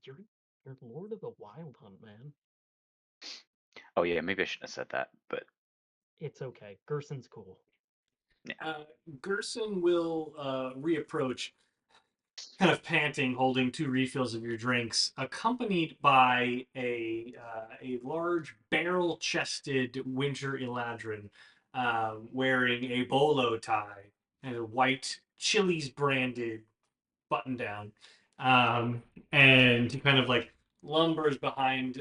You're you're Lord of the Wild Hunt, man. Oh yeah, maybe I shouldn't have said that, but It's okay. Gerson's cool. yeah. Uh, Gerson will reapproach. kind of panting, holding 2 refills of your drinks, accompanied by a large barrel-chested winter eladrin wearing a bolo tie and a white Chili's branded button down, and he kind of like lumbers behind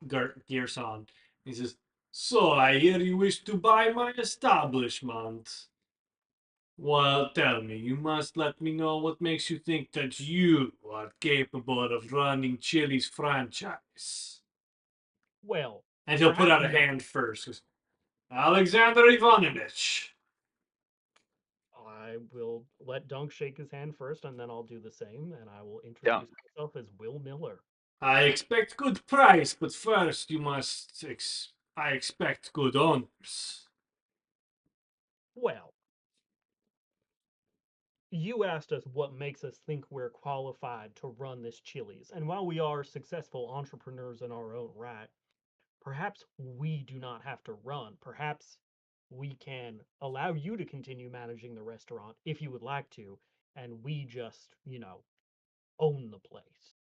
Gerson. He says, "So I hear you wish to buy my establishment. Well, tell me, you must let me know what makes you think that you are capable of running Chili's franchise." Well, And he'll put perhaps out a hand first. Goes, "Alexander Ivanovich." I will let Dunk shake his hand first, and then I'll do the same, and I will Dunk. introduce myself as Will Miller. I expect good price, but first you must. I expect good owners. Well, you asked us what makes us think we're qualified to run this Chili's, and while we are successful entrepreneurs in our own right, perhaps we do not have to run. Perhaps we can allow you to continue managing the restaurant if you would like to, and we just, own the place.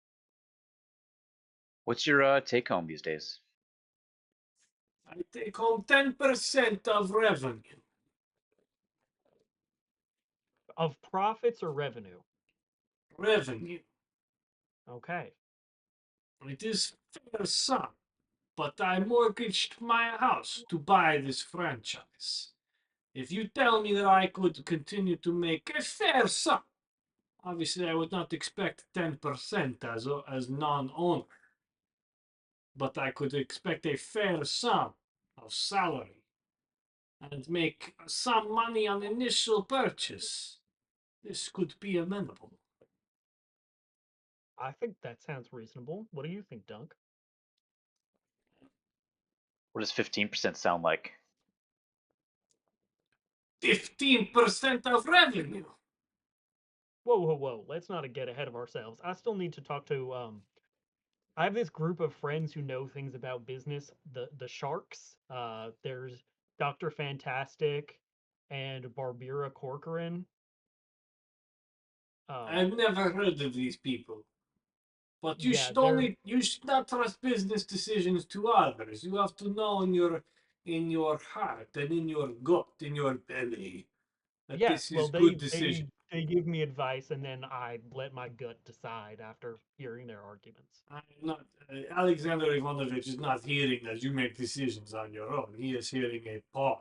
What's your take home these days? I take home 10% of revenue. Of profits or revenue? Revenue. Okay. It is fair sum, but I mortgaged my house to buy this franchise. If you tell me that I could continue to make a fair sum, obviously I would not expect 10% as non-owner, but I could expect a fair sum of salary and make some money on initial purchase. This could be amenable. I think that sounds reasonable. What do you think, Dunk? What does 15% sound like? 15% of revenue. Whoa, whoa, whoa. Let's not get ahead of ourselves. I still need to talk to I have this group of friends who know things about business. The Sharks. There's Dr. Fantastic and Barbira Corcoran. I've never heard of these people. But Yeah, they're you should not trust business decisions to others. You have to know in your heart and in your gut, in your belly, that yes, this well is good decision. they give me advice and then I let my gut decide after hearing their arguments. I'm not Alexander Ivanovich is not hearing that you make decisions on your own. He is hearing a pawn.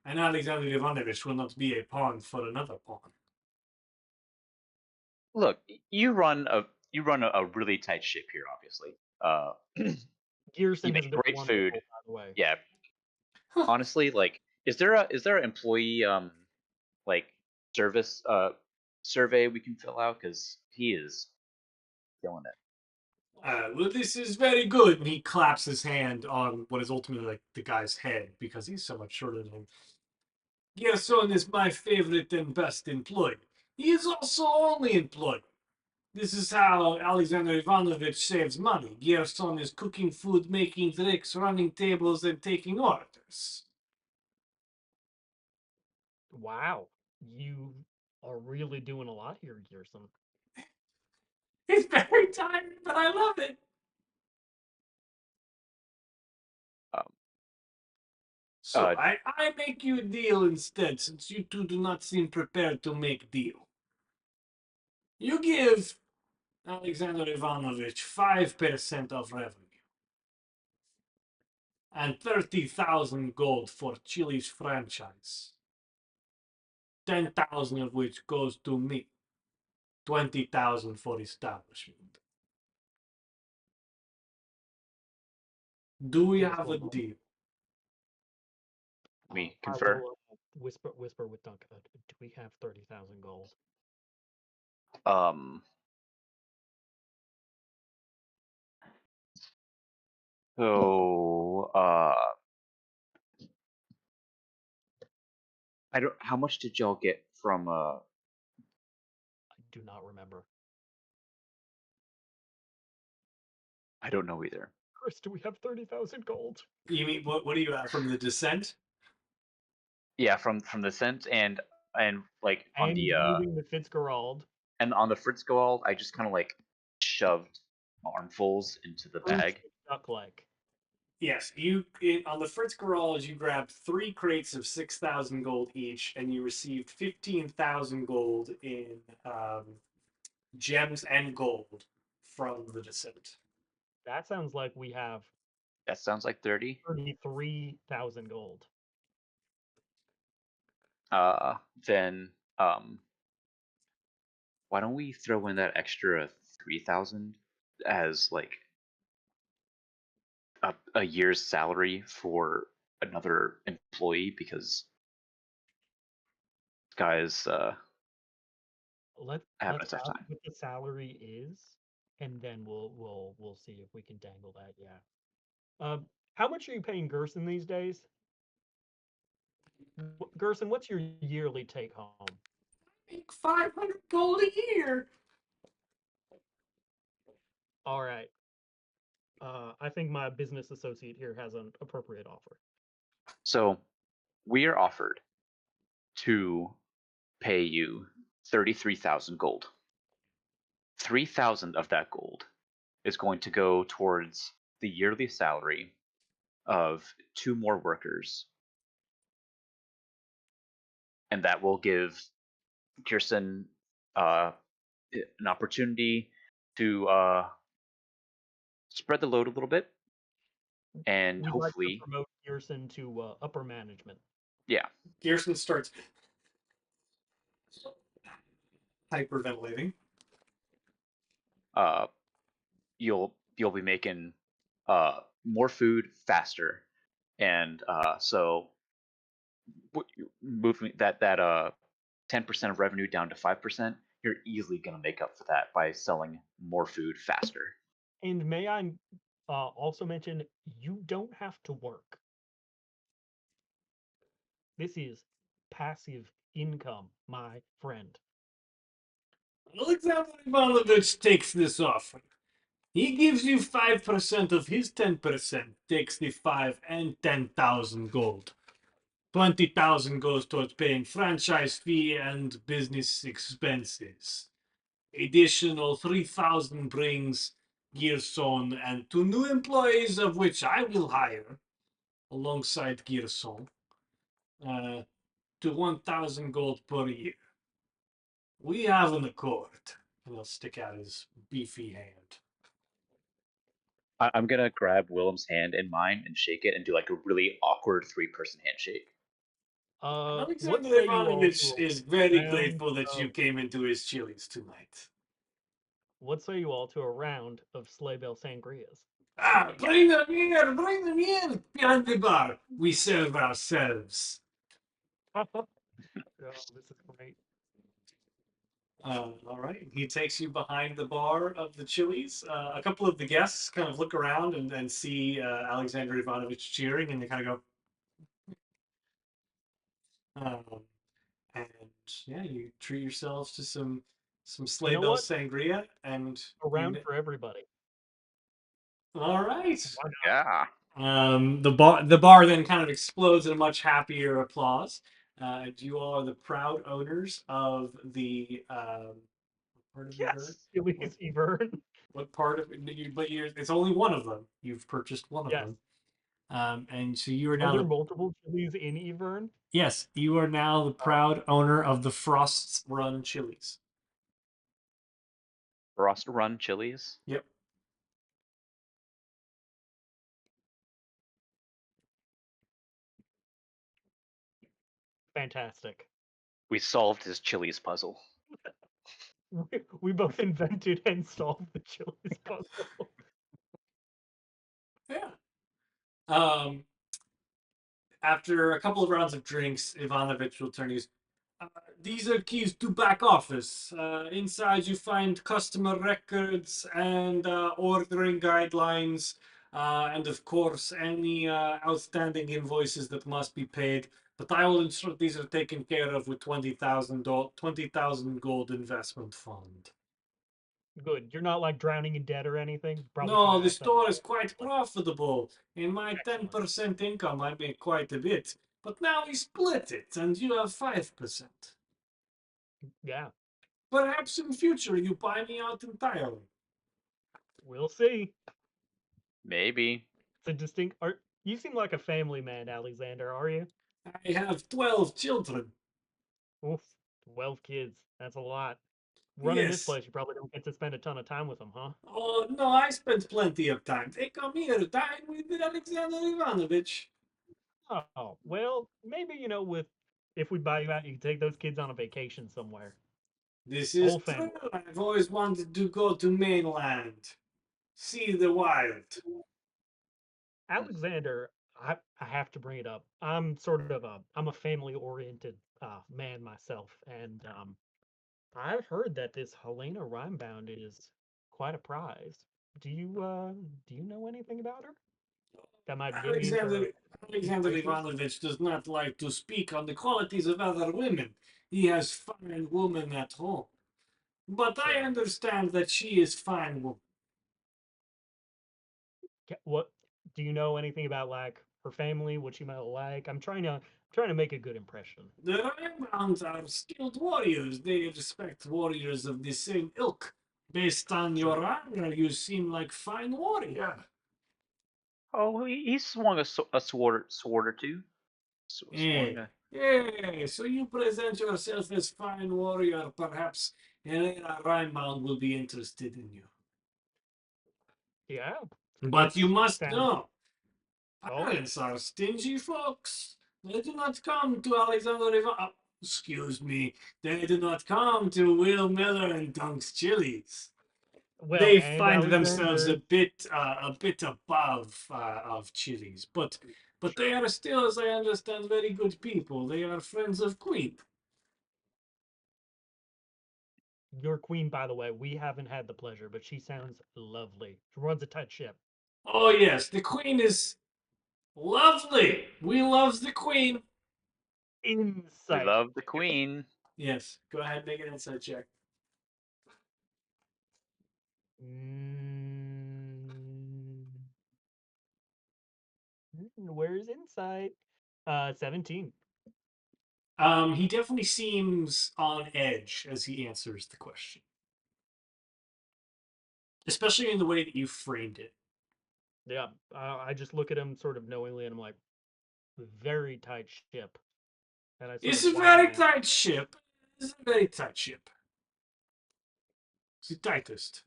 And Alexander Ivanovich will not be a pawn for another pawn. Look, you run a really tight ship here, obviously. You Gearson has make been great food. wonderful, by the way. Yeah. Honestly, like, is there an employee like service survey we can fill out? Because he is killing it. Well, this is very good. And he claps his hand on what is ultimately like the guy's head because he's so much shorter than him. Gerson is my favorite and best employee. He is also only employee. This is how Alexander Ivanovich saves money. Gerson is cooking food, making drinks, running tables, and taking orders. Wow. You are really doing a lot here, Gearson. He's very tired, but I love it. Um, So uh, I make you a deal instead, since you two do not seem prepared to make deal. You give Alexander Ivanovich 5% of revenue and 30,000 gold for Chili's franchise. 10,000 of which goes to me. 20,000 for establishment. Do we Yes, have well, a deal? Let me I confer. will whisper with Dunk. Do we have 30,000 gold? Um. So, I don't. How much did y'all get from? I do not remember. I don't know either. Chris, do we have 30,000 gold? You mean what do you have from the descent? Yeah, from the scent and like on And the looting the Fitzgerald. And on the Fritz Gold, I just kind of like shoved armfuls into the bag. Duck like. Yes, on the Fritz Garage, you grabbed 3 crates of 6,000 gold each, and you received 15,000 gold in gems and gold from the descent. That sounds like we have That sounds like 30. 33,000 gold. Then why don't we throw in that extra 3,000 as like a year's salary for another employee, because guys Let's have a ask tough time. what the salary is, and then we'll see if we can dangle that. Yeah. How much are you paying Gerson these days? Gerson, what's your yearly take home? Make 500 gold a year. All right. I think my business associate here has an appropriate offer. So we are offered to pay you 33,000 gold. 3,000 of that gold is going to go towards the yearly salary of 2 more workers, and that will give Kirsten an opportunity to spread the load a little bit, and We'd like to hopefully, promote Gerson to upper management. yeah, Gerson starts hyperventilating. you'll be making more food faster, and so moving that 10% of revenue down to 5%, you're easily going to make up for that by selling more food faster. And may I also mention, you don't have to work. This is passive income, my friend. Alexander Ivanovich takes this offer. He gives you 5% of his 10%, takes the 5 and 10,000 gold. 20,000 goes towards paying franchise fee and business expenses. Additional 3,000 brings Gerson and 2 new employees, of which I will hire alongside Gerson, to 1,000 gold per year. We have an accord. And he'll stick out his beefy hand. I'm gonna grab Willem's hand in mine and shake it and do like a really awkward 3-person handshake. What Alexander say you all Ivanovich to is very round grateful that you of- came into his chilies tonight. What say you all to a round of sleigh bell sangrias? Ah, bring them here, behind the bar. We serve ourselves. Oh, this is great. All right. He takes you behind the bar of the Chili's. A couple of the guests kind of look around and see Alexander Ivanovich cheering, and they kind of go. And yeah, you treat yourselves to some sleigh You know bell what? sangria, and A round for everybody. all right. Why not? Yeah. The bar then kind of explodes in a much happier applause. You all are the proud owners of the part of Yvern? Yes, Chili's Evern. What part of you? But it's only one of them. You've purchased one of Yes. them, and so you are Are now there the multiple Chili's in Evern? yes, you are now the proud owner of the Frost's Run Chili's. Frost Run Chilies. Yep. Fantastic. We solved his Chili's puzzle. We both invented and solved the Chili's puzzle. Yeah. After a couple of rounds of drinks, Ivanovich will turn to you. These are keys to back office. Inside you find customer records and ordering guidelines, and of course any outstanding invoices that must be paid. But I will ensure these are taken care of with 20,000 gold investment fund. Good. You're not like drowning in debt or anything? Probably No, the cash, store is quite profitable. In my Excellent. 10% income, I make quite a bit. But now we split it, and you have 5%. Yeah. Perhaps in future you buy me out entirely. We'll see. Maybe. It's a distinct. You seem like a family man, Alexander? Are you? I have 12 children. Oof, 12 kids. That's a lot. Running this Yes. place, you probably don't get to spend a ton of time with them, huh? Oh, no, I spent plenty of time. They come here, dine with Alexander Ivanovich. Oh, well, maybe, with if we buy you out, you can take those kids on a vacation somewhere. This Whole is family. true. I've always wanted to go to mainland, see the wild. Alexander, I have to bring it up. I'm sort of I'm a family oriented man myself, and I've heard that this Helena Rhimebound is quite a prize. Do you know anything about her? That might get me into Alexander good Alexander graces. Ivanovich does not like to speak on the qualities of other women. He has fine women at home. But I Fair. understand that she is fine woman. What do you know anything about like her family? What she might like? I'm trying to make a good impression. The Rhimebounds are skilled warriors. They respect warriors of the same ilk. Based on Sure. your armor, you seem like fine warrior. Oh, he swung a sword or two. Swung Hey, a. hey, so you present yourself as fine warrior. Perhaps Helena Rhimebound will be interested in you. Yeah. But you This must sounds. know, Oh, parents are stingy folks. They do not come to Alexander excuse me. They do not come to Will Miller and Dunk's Chili's. well, They and find themselves Alexander. a bit above of Chili's, but they Sure. are still, as I understand, very good people. They are friends of Queen. Your queen, by the way, we haven't had the pleasure, but she sounds lovely. She runs a tight ship. Oh yes, the Queen is lovely. We love the Queen. We Insight. love the queen. Yes, go ahead, make an insight check. Mm, where's insight? 17. He definitely seems on edge as he answers the question, especially in the way that you framed it. Yeah, I just look at him sort of knowingly, and I'm like, very tight ship. And I sort It's of a widen very my eyes. tight ship. It's a very tight ship. It's the tightest.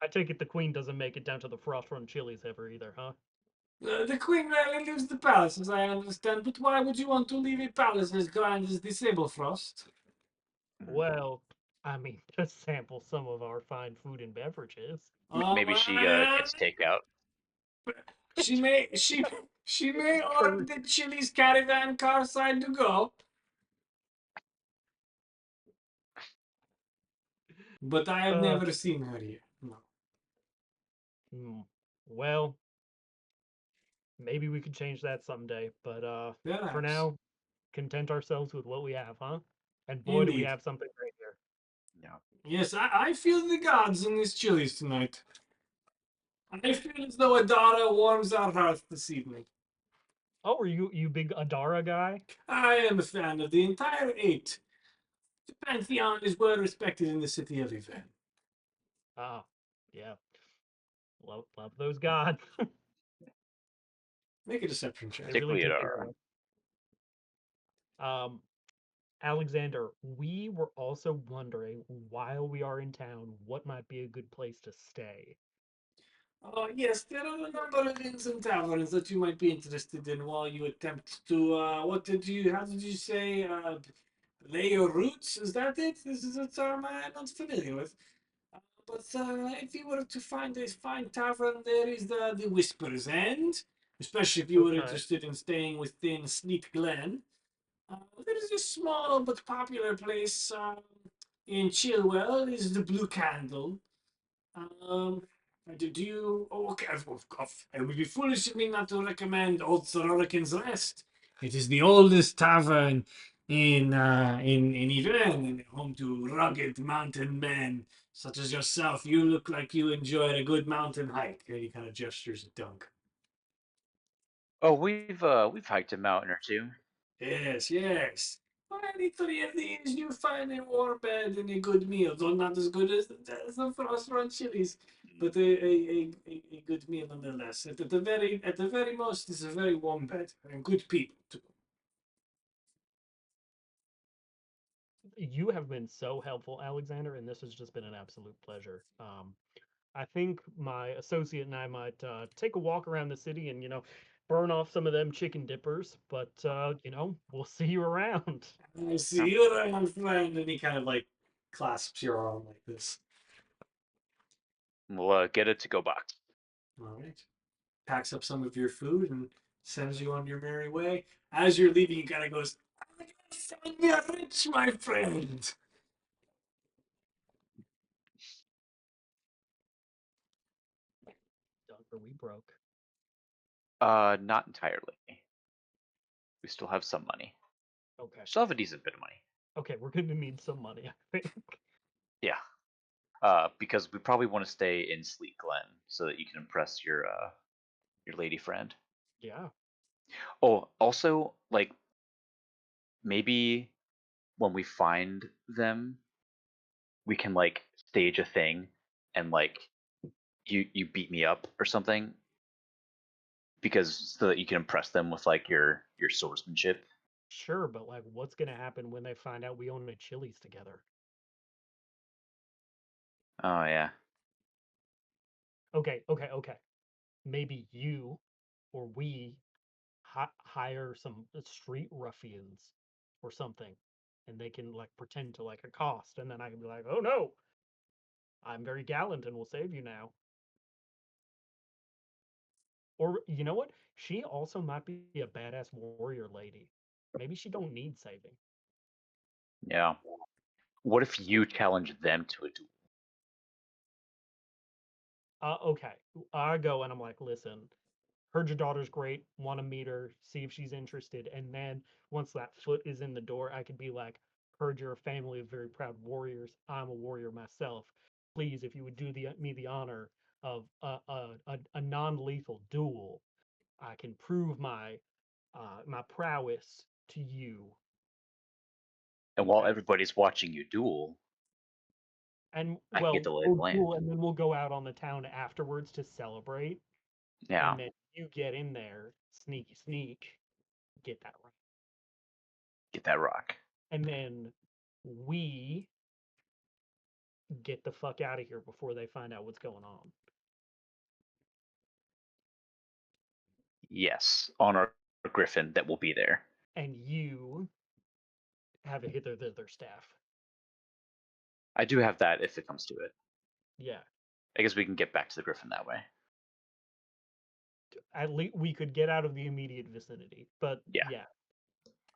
I take it the queen doesn't make it down to the frost run chilies ever either, huh? The Queen rarely leaves the palace, as I understand. But why would you want to leave a palace as grand as the Sablefrost? Well, I mean, just sample some of our fine food and beverages. Maybe she Uh, gets takeout. she may she may order Curry. the Chili's caravan car side to go, but I have Uh, never seen her yet. No. hmm, well, maybe we could change that someday, but for Perhaps. now, content ourselves with what we have, huh? And boy, do we Indeed. have something great here. Yeah. Yes, I feel the gods in this Chili's tonight. I feel as though Adara warms our hearth this evening. Oh, are you big Adara guy? I am a fan of the entire eight. The Pantheon is well respected in the city of Yvonne. Ah, yeah, love those gods. Make a deception check. They really Particularly at take care our. of us. Alexander, we were also wondering while we are in town, what might be a good place to stay. Yes, there are a number of inns and taverns that you might be interested in while you attempt to, how did you say, lay your roots? Is that it? This is a term I'm not familiar with. But if you were to find a fine tavern, there is the Whisper's End, especially if you were Okay, interested in staying within Sleep Glen. There is a small but popular place in Chilwell. It is the Blue Candle. Um, do you? Oh, okay, it would be foolish of me not to recommend Old Sorokin's Rest. It is the oldest tavern in Yvonne, and home to rugged mountain men such as yourself. You look like you enjoy a good mountain hike. And he kind of gestures at Dunk. Oh, we've hiked a mountain or two. Yes, yes. For any 3 of these, you find a warm bed and a good meal. Though not as good as the frost run chilies, but a good meal nonetheless. At the very most, it's a very warm bed and good people too. You have been so helpful, Alexander, and this has just been an absolute pleasure. I think my associate and I might take a walk around the city and burn off some of them chicken dippers. But we'll see you around. I'll see you around, friend. And he kind of like clasps your arm like this. We'll get a to-go box. All right. Packs up some of your food and sends you on your merry way. As you're leaving, he kind of goes, "I found you rich, my friend." Doug, are we broke? Not entirely. We still have some money. Okay. Still have a decent bit of money. Okay, we're gonna need some money, I think. Yeah. Because we probably want to stay in Sleek Glen so that you can impress your lady friend. Yeah. Oh, also, like, maybe when we find them, we can like stage a thing and like you beat me up or something because so that you can impress them with like your swordsmanship. Sure, but like what's gonna happen when they find out we own a Chili's together? Oh yeah. Okay. Maybe you or we hire some street ruffians or something, and they can like pretend to like accost, and then I can be like, "Oh no, I'm very gallant and will save you now." Or you know what? She also might be a badass warrior lady. Maybe she don't need saving. Yeah. What if you challenge them to a duel? Okay. I go and I'm like, listen, heard your daughter's great, want to meet her, see if she's interested. And then once that foot is in the door, I could be like, heard you're a family of very proud warriors. I'm a warrior myself. Please, if you would do me the honor of a non-lethal duel, I can prove my prowess to you. And while And everybody's watching you duel, and I can get well, the lay of we'll the land. duel, and then we'll go out on the town afterwards to celebrate. Yeah. And then you get in there, sneaky sneak, get that right. Get that rock. And then we get the fuck out of here before they find out what's going on. Yes. On our griffin that will be there. And you have a hither thither staff. I do have that if it comes to it. Yeah. I guess we can get back to the griffin that way. At least we could get out of the immediate vicinity. But Yeah. yeah.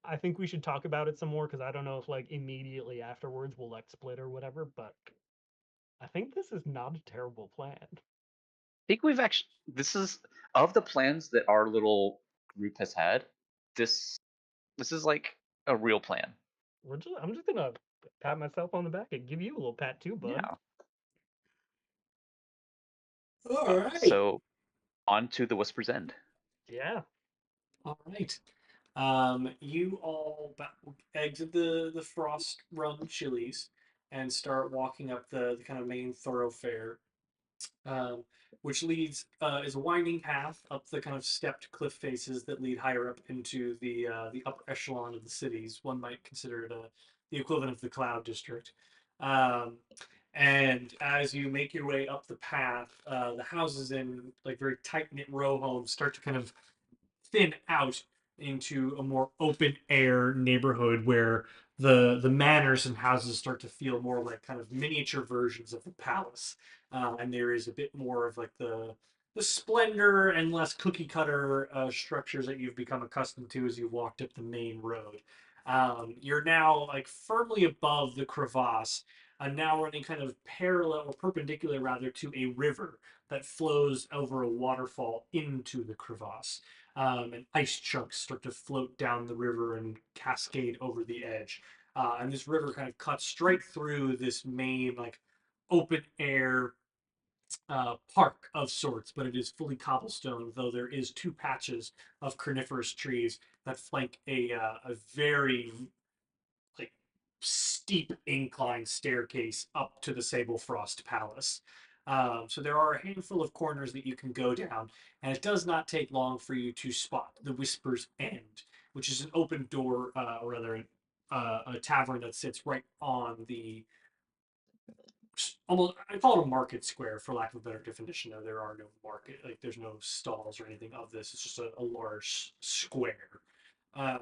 I think we should talk about it some more because I don't know if like immediately afterwards we'll like split or whatever, but I think this is not a terrible plan. I think we've actually this is of the plans that our little group has had, this is like a real plan. I'm just gonna pat myself on the back and give you a little pat too, bud. Yeah. All right. So on to the Whisper's End. Yeah. All right. You all exit the frost run chilies and start walking up the kind of main thoroughfare, um, which leads is a winding path up the kind of stepped cliff faces that lead higher up into the upper echelon of the cities. One might consider it the equivalent of the Cloud District. Um, and as you make your way up the path, the houses in like very tight knit row homes start to kind of thin out into a more open air neighborhood where the manors and houses start to feel more like kind of miniature versions of the palace, and there is a bit more of like the splendor and less cookie cutter structures that you've become accustomed to as you've walked up the main road. You're now like firmly above the crevasse, now running kind of parallel or perpendicular rather to a river that flows over a waterfall into the crevasse, and ice chunks start to float down the river and cascade over the edge. And this river kind of cuts straight through this main, like, open air park of sorts, but it is fully cobblestone, though there is two patches of coniferous trees that flank a very like steep incline staircase up to the Sable Frost Palace. So there are a handful of corners that you can go down, and it does not take long for you to spot the Whisper's End, which is an open door, or rather, a tavern that sits right on the almost, I call it a market square for lack of a better definition. Though there are no market, like there's no stalls or anything of this. It's just a large square. Uh,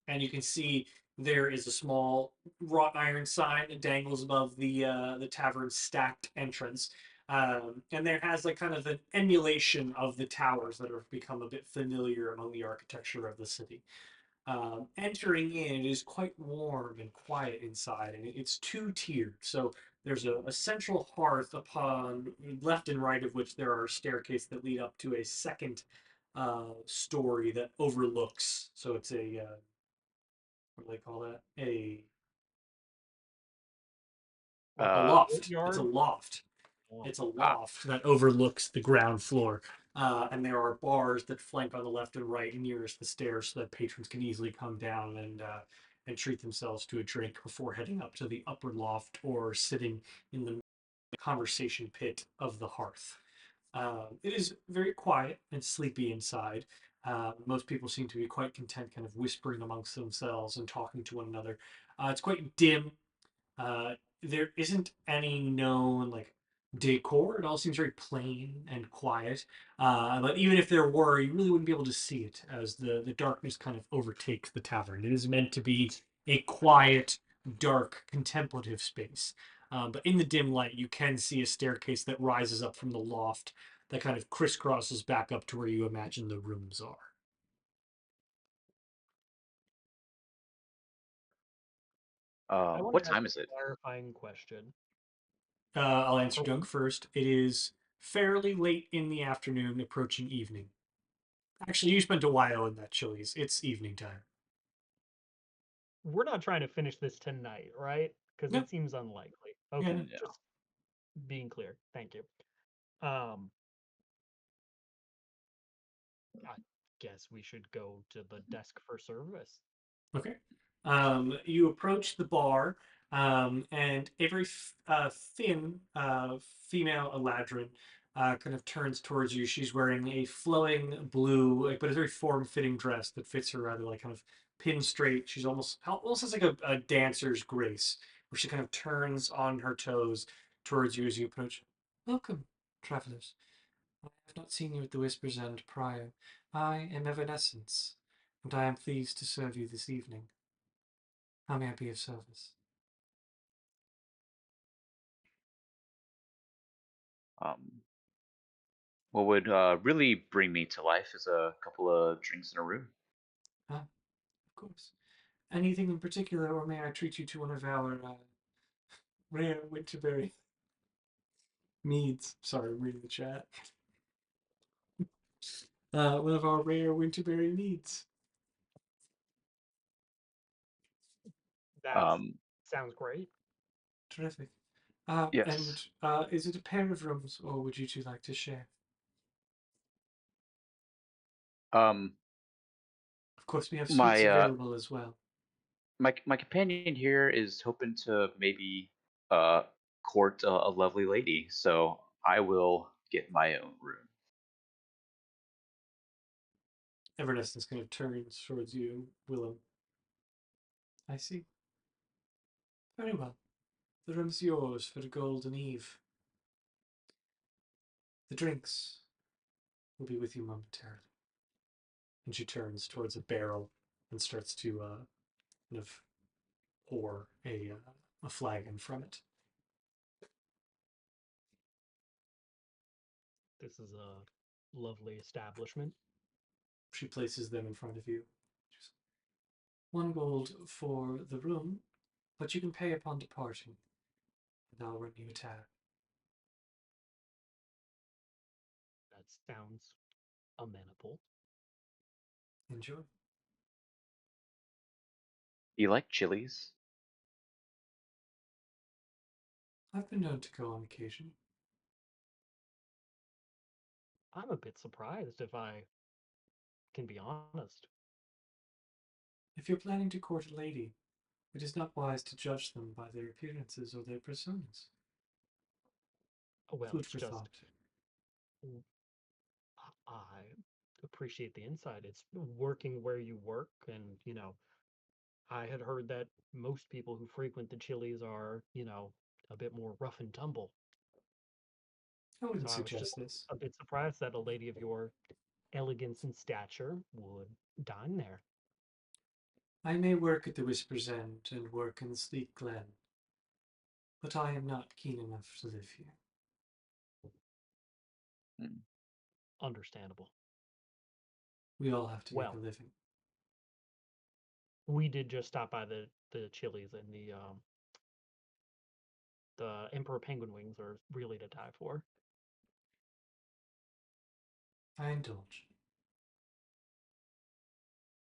and you can see there is a small wrought iron sign that dangles above the tavern's stacked entrance. And there has like kind of an emulation of the towers that have become a bit familiar among the architecture of the city. Entering in, it is quite warm and quiet inside, and it's two-tiered. So there's a central hearth upon left and right of which there are staircases that lead up to a second story that overlooks. So it's a what do they call that? A loft. It's a Courtyard? loft. Oh, It's a loft that overlooks the ground floor. And there are bars that flank on the left and right nearest the stairs so that patrons can easily come down and treat themselves to a drink before heading up to the upper loft or sitting in the conversation pit of the hearth. It is very quiet and sleepy inside. Most people seem to be quite content, kind of whispering amongst themselves and talking to one another. It's quite dim. uh, there isn't any known like decor. It all seems very plain and quiet. But even if there were, you really wouldn't be able to see it as the darkness kind of overtakes the tavern. It is meant to be a quiet, dark, contemplative space. But in the dim light, you can see a staircase that rises up from the loft that kind of crisscrosses back up to where you imagine the rooms are. I want What to ask time a is it? clarifying question. I'll answer Are Dunk we, first. It is fairly late in the afternoon, approaching evening. Actually, you spent a while in that Chili's. It's evening time. we're not trying to finish this tonight, right? Because No, it seems unlikely. yeah, Okay, no. No. just being clear. Thank you. Um, I guess we should go to the desk for service. Okay. You approach the bar, and a very thin female Eladrin kind of turns towards you. She's wearing a flowing blue, like, but a very form-fitting dress that fits her rather like kind of pin straight. She's almost has like a dancer's grace, where she kind of turns on her toes towards you as you approach. Welcome, travelers. I have not seen you at the Whisper's End prior. I am Evanescence, and I am pleased to serve you this evening. How may I be of service? Um, what would really bring me to life is a couple of drinks in a room. Ah, of course. Anything in particular, or may I treat you to one of our rare winterberry meads? Sorry, I'm reading the chat. One of our rare winterberry meads. That Um, sounds great. Terrific. And yes. is it a pair of rooms, or would you two like to share? Um, Of course, we have suites my available as well. my companion here is hoping to maybe uh court a lovely lady, so I will get my own room. Evanescence kind of turns towards you, Willem. I see. Very well. The room's yours for the Golden Eve. The drinks will be with you momentarily. And she turns towards a barrel and starts to kind of pour a flagon from it. This is a lovely establishment. She places them in front of you. She's, 1 gold for the room, but you can pay upon departing, and I'll run you a tab. That sounds amenable. Enjoy. Do you like chilies? I've been known to go on occasion. I'm a bit surprised, if I can be honest. If you're planning to court a lady, it is not wise to judge them by their appearances or their personas. Well, Food it's for just thought. I appreciate the insight. It's working where you work, and I had heard that most people who frequent the Chili's are, a bit more rough and tumble. I wouldn't So I was just suggest this. a bit surprised that a lady of your elegance and stature would dine there. I may work at the Whisper's End and work in the Sleek Glen, but I am not keen enough to live here. Understandable. We all have to make a Well, living. we did just stop by the Chili's, and the Emperor Penguin wings are really to die for. I indulge.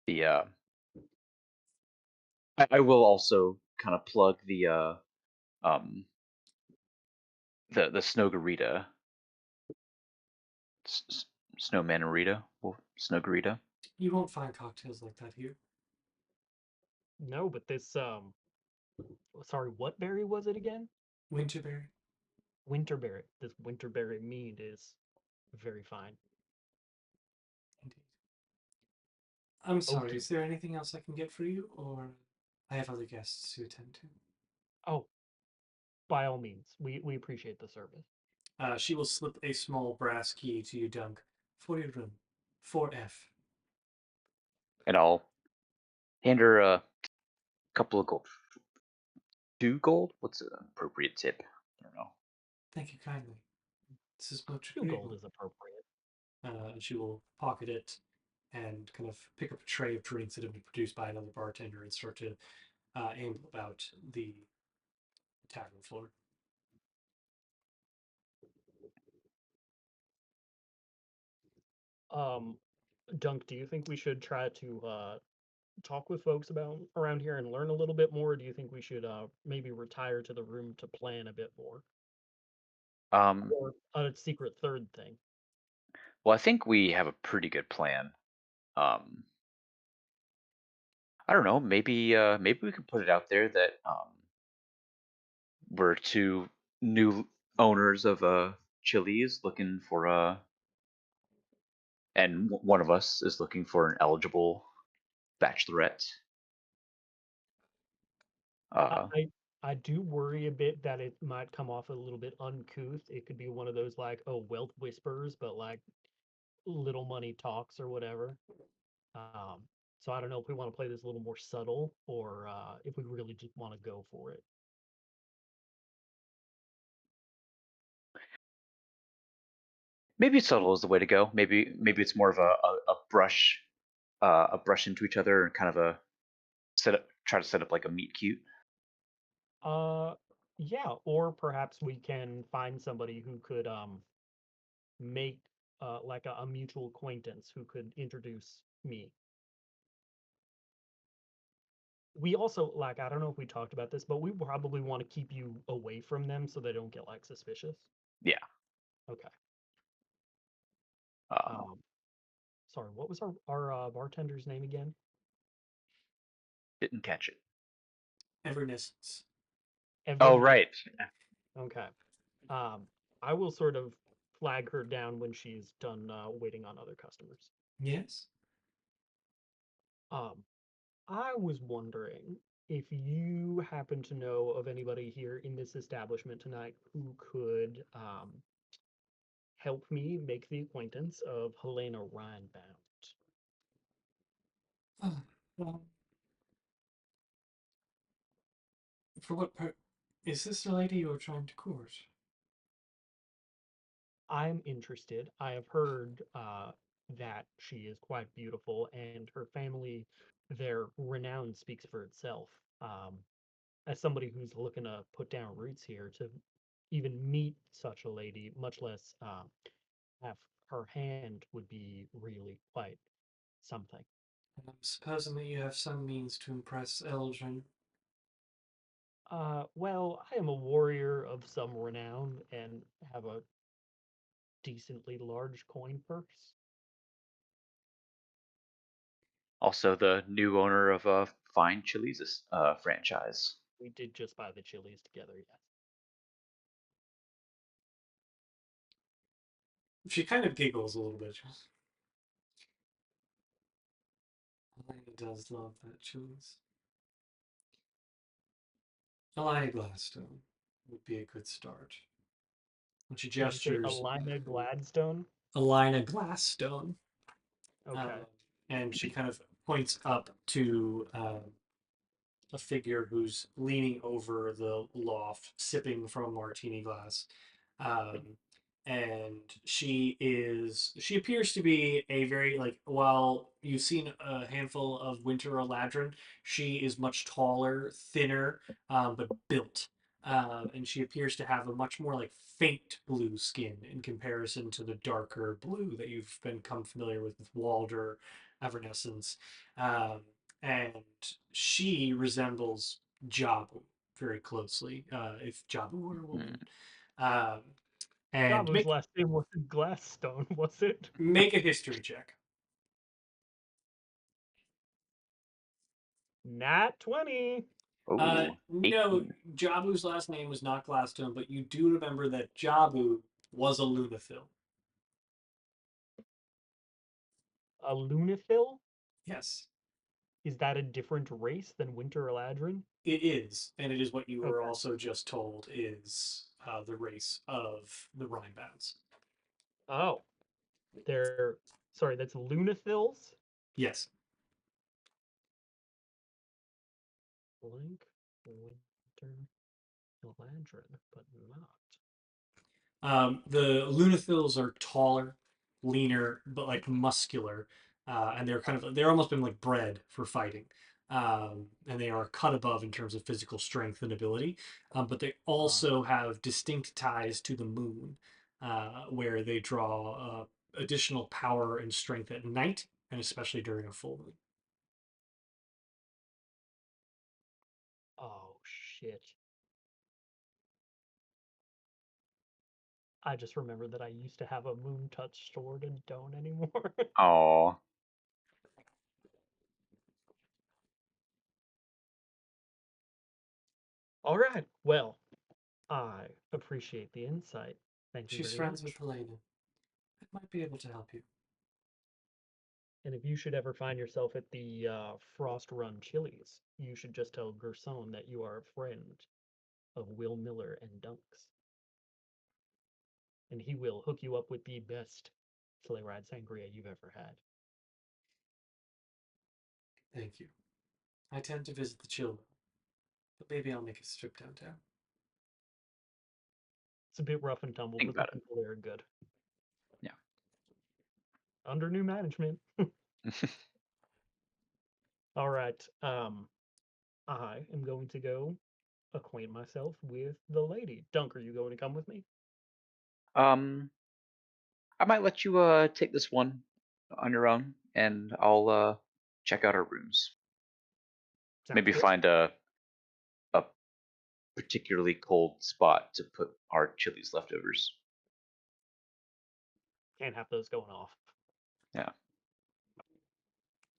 The I will also kind of plug um the Snowgarita, S- S- Snowmanarita, well, Snowgarita. You won't find cocktails like that here. No, but this sorry, what berry was it again? Winterberry. Winterberry. This winterberry mead is very fine. Indeed. I'm sorry, Okay. is there anything else I can get for you, or I have other guests to attend to? Oh, by all means, we appreciate the service. She will slip a small brass key to you, Dunk, for your room. 4F. And I'll hand her a couple of gold. 2 gold? What's an appropriate tip? I don't know. Thank you kindly. This is much 2 gold agreeable. is appropriate. And she will pocket it and kind of pick up a tray of drinks that have been produced by another bartender and start to amble about the tavern floor. Um, Dunk, do you think we should try to talk with folks about around here and learn a little bit more? Or do you think we should maybe retire to the room to plan a bit more, Um, or a secret third thing? well, I think we have a pretty good plan. Um, I don't know. Maybe we could put it out there that we're two new owners of Chili's looking for and one of us is looking for an eligible bachelorette. I, Uh, I I do worry a bit that it might come off a little bit uncouth. It could be one of those like, oh, wealth whispers, but like little money talks or whatever. Um, so I don't know if we want to play this a little more subtle or if we really just want to go for it. maybe subtle is the way to go. Maybe it's more of a brush into each other and kind of a try to set up like a meet cute. Uh, yeah, or perhaps we can find somebody who could make like a mutual acquaintance who could introduce me. We also like I don't know if we talked about this, but we probably want to keep you away from them so they don't get like suspicious. Yeah. Okay. Um, Um, sorry, what was our bartender's name again? didn't catch it. Evanescence. Oh Evan. right. Okay. Um, I will sort of flag her down when she's done waiting on other customers. Yes? Um, I was wondering if you happen to know of anybody here in this establishment tonight who could help me make the acquaintance of Helena Rhimebound. Well, for what part? Is this the lady you're trying to court? I'm interested. I have heard that she is quite beautiful, and her family, their renown speaks for itself. As somebody who's looking to put down roots here, to even meet such a lady, much less have her hand, would be really quite something. And I'm supposing that you have some means to impress Eldrin. Well, I am a warrior of some renown and have a decently large coin purse. Also, the new owner of a fine Chili's franchise. We did just buy the chilies together, yes. She kind of giggles a little bit. Elena does love that Chili's. Elena Gladstone would be a good start. When she Did you say gestures, Alina Gladstone? Elena Gladstone, Okay. and she kind of points up to a figure who's leaning over the loft, sipping from a martini glass. Um, and she appears to be a very, like, while you've seen a handful of winter eladrin, she is much taller, thinner, but built. And she appears to have a much more like faint blue skin in comparison to the darker blue that you've become familiar with Walder, Evanescence. Um, and she resembles Jabu very closely, if Jabu were a woman. Um, and Jabu's last name wasn't Gladstone, was it? make a history check. Nat 20. Oh, No, 18. Jabu's last name was not Gladstone, but you do remember that Jabu was a Lunathil. A Lunathil? Yes, Is that a different race than Winter Eladrin? it is, and it is what you were Okay. also just told is the race of the Rhimebounds. Oh. They're sorry, that's Lunathils? Yes. Blank Winter Eladrin, but not. The Lunathils are taller, leaner, but like muscular, and they're almost been like bred for fighting. And they are cut above in terms of physical strength and ability, but they also have distinct ties to the moon, where they draw additional power and strength at night, and especially during a full moon. Oh shit. I just remember that I used to have a moon touch sword and don't anymore. Aw. All right. Well, I appreciate the insight. Thank you She's very friends much. with Helena. It might be able to help you. And if you should ever find yourself at the Frost Run Chili's, you should just tell Gerson that you are a friend of Will Miller and Dunks. And he will hook you up with the best sleigh ride sangria you've ever had. Thank you. I tend to visit the children, but maybe I'll make a trip downtown. It's a bit rough and tumble, Think but the about it. people there are good. Yeah. Under new management. All right. I am going to go acquaint myself with the lady. Dunk, are you going to come with me? um, I might let you take this one on your own, and I'll check out our rooms. Sounds Maybe good. find a particularly cold spot to put our Chili's leftovers. Can't have those going off. Yeah.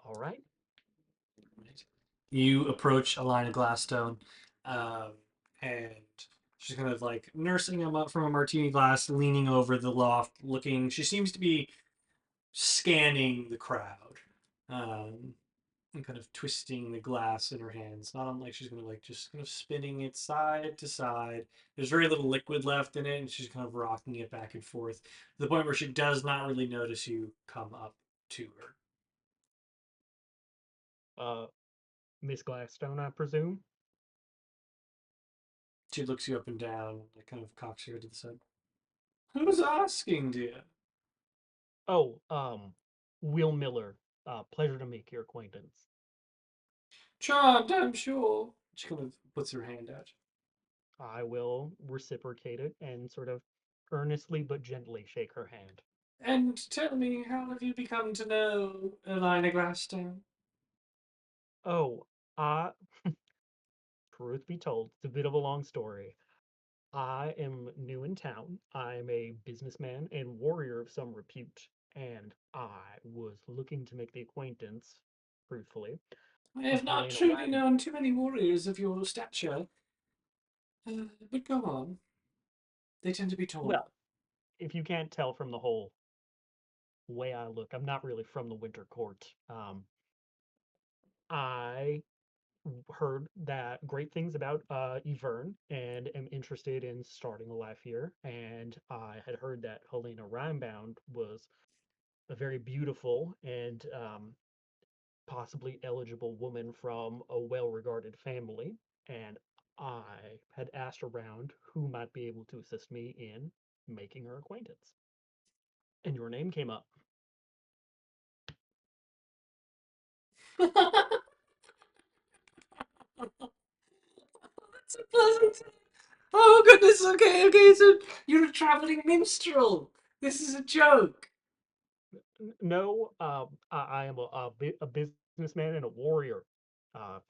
All right. You approach Alina Glasstone, um, and she's kind of like nursing him up from a martini glass, leaning over the loft, looking. She seems to be scanning the crowd, and kind of twisting the glass in her hands. Not unlike she's gonna like just kind of spinning it side to side. There's very little liquid left in it, and she's kind of rocking it back and forth to the point where she does not really notice you come up to her. Miss Gladstone, I presume. She looks you up and down, like kind of cocks her head to the side. Who's asking, dear? Oh, Will Miller. Pleasure to make your acquaintance. Charmed, I'm sure. She kind of puts her hand out. I will reciprocate it and sort of earnestly but gently shake her hand. And tell me, how have you become to know Elina Glasstone? Oh, truth be told, it's a bit of a long story. I am new in town. I'm a businessman and warrior of some repute, and I was looking to make the acquaintance, truthfully, I have of not Helena truly Ram. known too many warriors of your stature. But go on. They tend to be taller. Well, if you can't tell from the whole way I look, I'm not really from the Winter Court. I heard that great things about Yvern and am interested in starting a life here. And I had heard that Helena Rhimebound was a very beautiful and possibly eligible woman from a well-regarded family. And I had asked around who might be able to assist me in making her acquaintance. And your name came up. That's a pleasant. Oh goodness. Okay. Okay. So you're a traveling minstrel. This is a joke. No, I am a businessman and a warrior.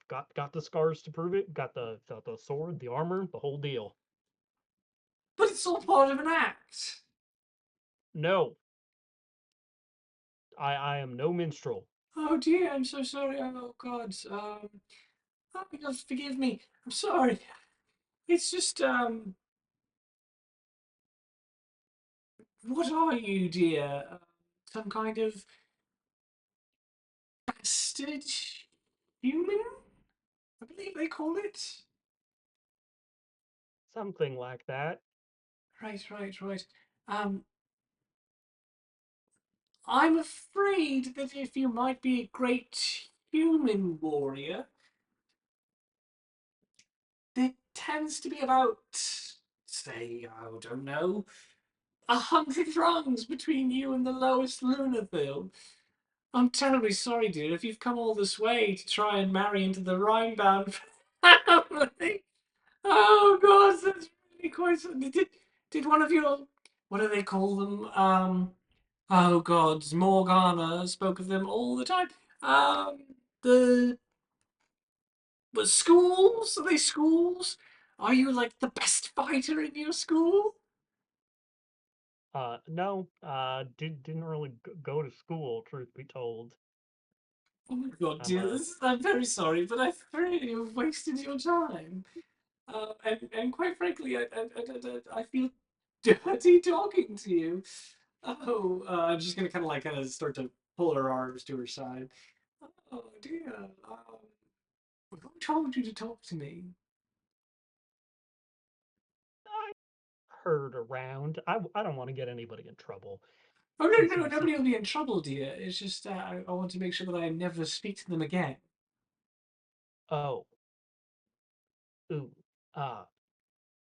Got the scars to prove it. Got the sword, the armor, the whole deal. But it's all part of an act. No, I am no minstrel. Oh dear. I'm so sorry. Oh God. Oh, God, forgive me. I'm sorry. It's just What are you, dear? Some kind of bastard human? I believe they call it. Something like that. Right, right, right. Um, I'm afraid that if you might be a great human warrior, there tends to be about, say, I don't know, 100 rungs between you and the lowest Lunafil. I'm terribly sorry, dear, if you've come all this way to try and marry into the Rhimebound family. Oh God, that's really quite. Did one of your, what do they call them? Oh God, Morgana spoke of them all the time. The But schools? Are they schools? Are you like the best fighter in your school? No, didn't really go to school, truth be told. Oh my God, I'm dear, a I'm very sorry, but I've really wasted your time. And quite frankly, I feel dirty talking to you. Oh, I'm just gonna kind of start to pull her arms to her side. Oh dear. Who told you to talk to me? I heard around. I don't want to get anybody in trouble. Oh no, This no, is nobody will be in trouble, dear. It's just I want to make sure that I never speak to them again. oh ooh uh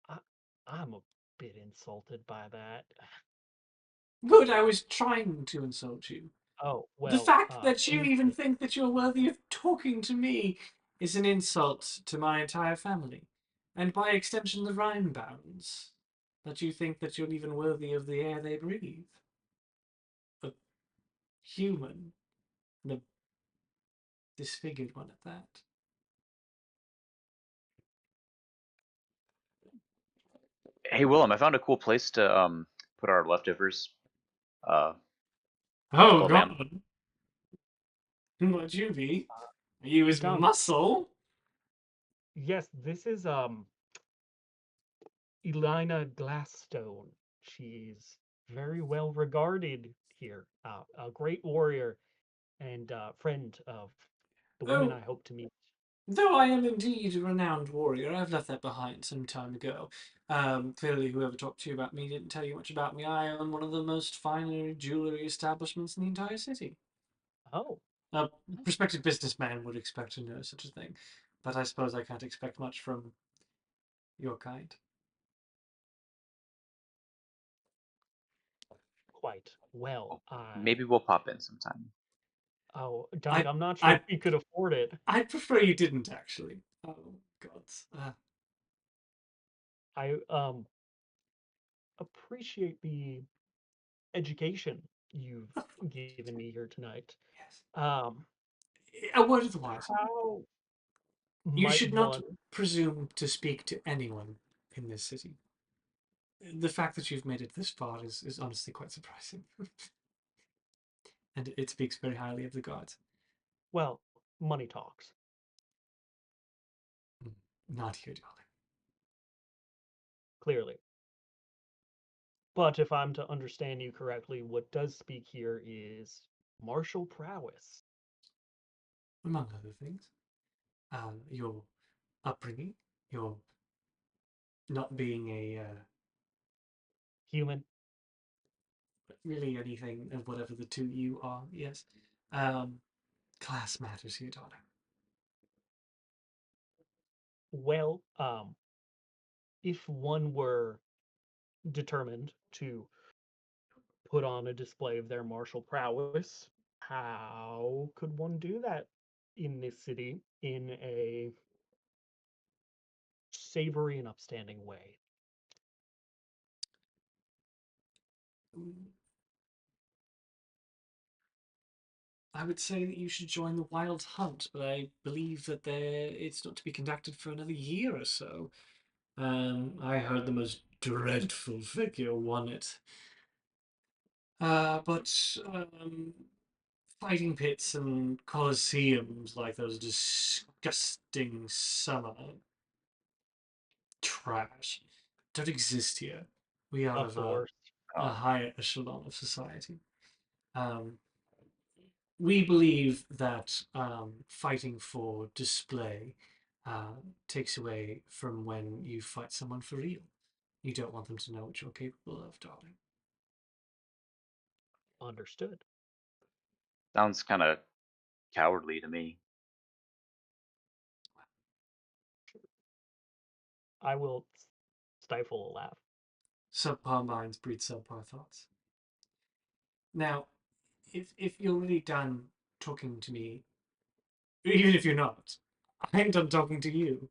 I, I'm a bit insulted by that. Good, I was trying to insult you. Oh The well, fact that you believe even me. think that you're worthy of talking to me is an insult to my entire family, and by extension, the Rhimebounds. That you think that you're even worthy of the air they breathe. A human, and a disfigured one at that. Hey Willem, I found a cool place to put our leftovers. Uh, Oh Skull Man. God, would you be? You as Dunk. muscle? Yes, this is Elina Glassstone. She's very well regarded here. A great warrior and friend of the women Oh, I hope to meet. though I am indeed a renowned warrior, I've left that behind some time ago. Clearly, whoever talked to you about me didn't tell you much about me. I own one of the most finer jewelry establishments in the entire city. Oh, A prospective businessman would expect to know such a thing, but I suppose I can't expect much from your kind. quite well. Maybe we'll pop in sometime. Oh, Dunk, I, I'm not sure if I, you could afford it. I'd prefer you didn't actually. Oh God. I appreciate the education you've given me here tonight. Yes. Um, A word of advice. how You might should not one? presume to speak to anyone in this city. The fact that you've made it this far is honestly quite surprising. And it speaks very highly of the gods. Well, money talks. Not here, darling. Clearly. But if I'm to understand you correctly, what does speak here is martial prowess. Among other things, your upbringing, your not being a Human. really anything of whatever the two you are. Yes, class matters here, darling. Well, if one were determined to put on a display of their martial prowess, how could one do that in this city in a savory and upstanding way? I would say that you should join the Wild Hunt, but I believe that it's not to be conducted for another year or so. I heard the most dreadful figure won it. But fighting pits and coliseums like those disgusting summer trash don't exist here. We are Of of course. a higher echelon of society. Um, we believe that fighting for display takes away from when you fight someone for real. You don't want them to know what you're capable of, darling. Understood. Sounds kind of cowardly to me. I will stifle a laugh. Subpar minds breed subpar thoughts. Now, if you're really done talking to me, even if you're not, I'm done talking to you.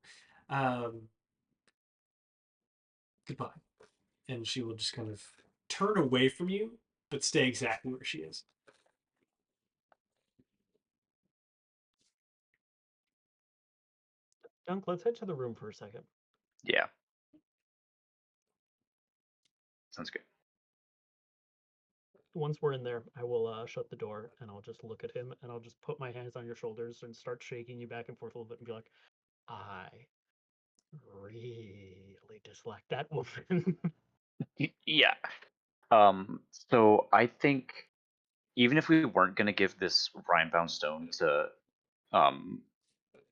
Um, Goodbye. And she will just kind of turn away from you, but stay exactly where she is. Dunk, let's head to the room for a second. Yeah. Sounds good. Once we're in there, I will shut the door and I'll just look at him and I'll just put my hands on your shoulders and start shaking you back and forth a little bit and be like, I really dislike that woman. Yeah. So I think even if we weren't gonna give this Rhimebound Stone um